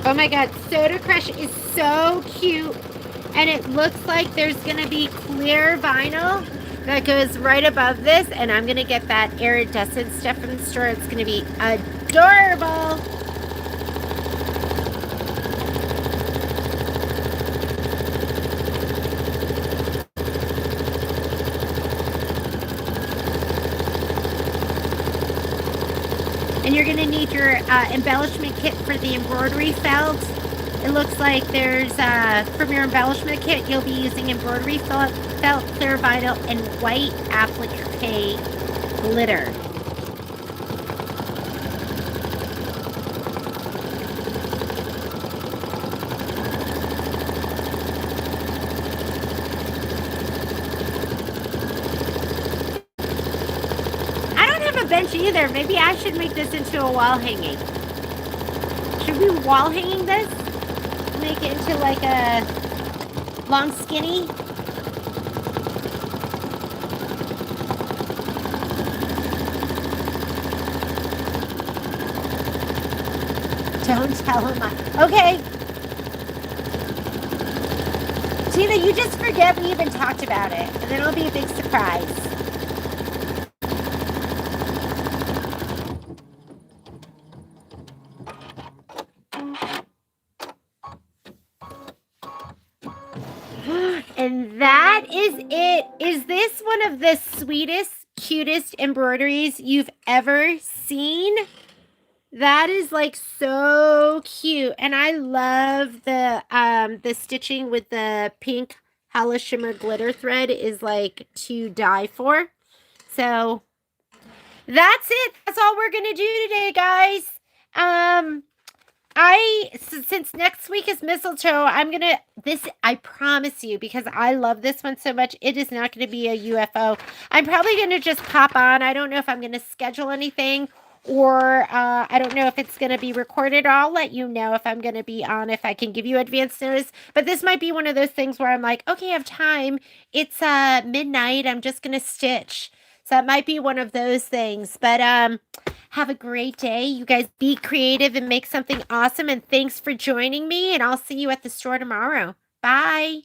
Oh my god, Soda Crush is so cute. And it looks like there's going to be clear vinyl that goes right above this. And I'm going to get that iridescent stuff from the store. It's going to be adorable. And you're going to need your embellishment kit for the embroidery felt. It looks like there's, from your embellishment kit, you'll be using embroidery felt, clear vinyl, and white applique glitter. Bench either. Maybe I should make this into a wall hanging. Should we wall hanging this? Make it into like a long skinny? Don't tell him okay. Tina, you just forget we even talked about it. And then it'll be a big surprise. And that is it. Is this one of the sweetest, cutest embroideries you've ever seen? That is like so cute. And I love the stitching with the pink Hollow Shimmer glitter thread is like to die for. So that's it. That's all we're going to do today, guys. since next week is mistletoe, I'm gonna I promise you, because I love this one so much, it is not gonna be a UFO. I'm probably gonna just pop on. I don't know if I'm gonna schedule anything, or I don't know if it's gonna be recorded. I'll let you know if I'm gonna be on, if I can give you advance notice. But this might be one of those things where I'm like, okay, I have time. It's midnight. I'm just gonna stitch. So it might be one of those things. But have a great day. You guys be creative and make something awesome. And thanks for joining me. And I'll see you at the store tomorrow. Bye.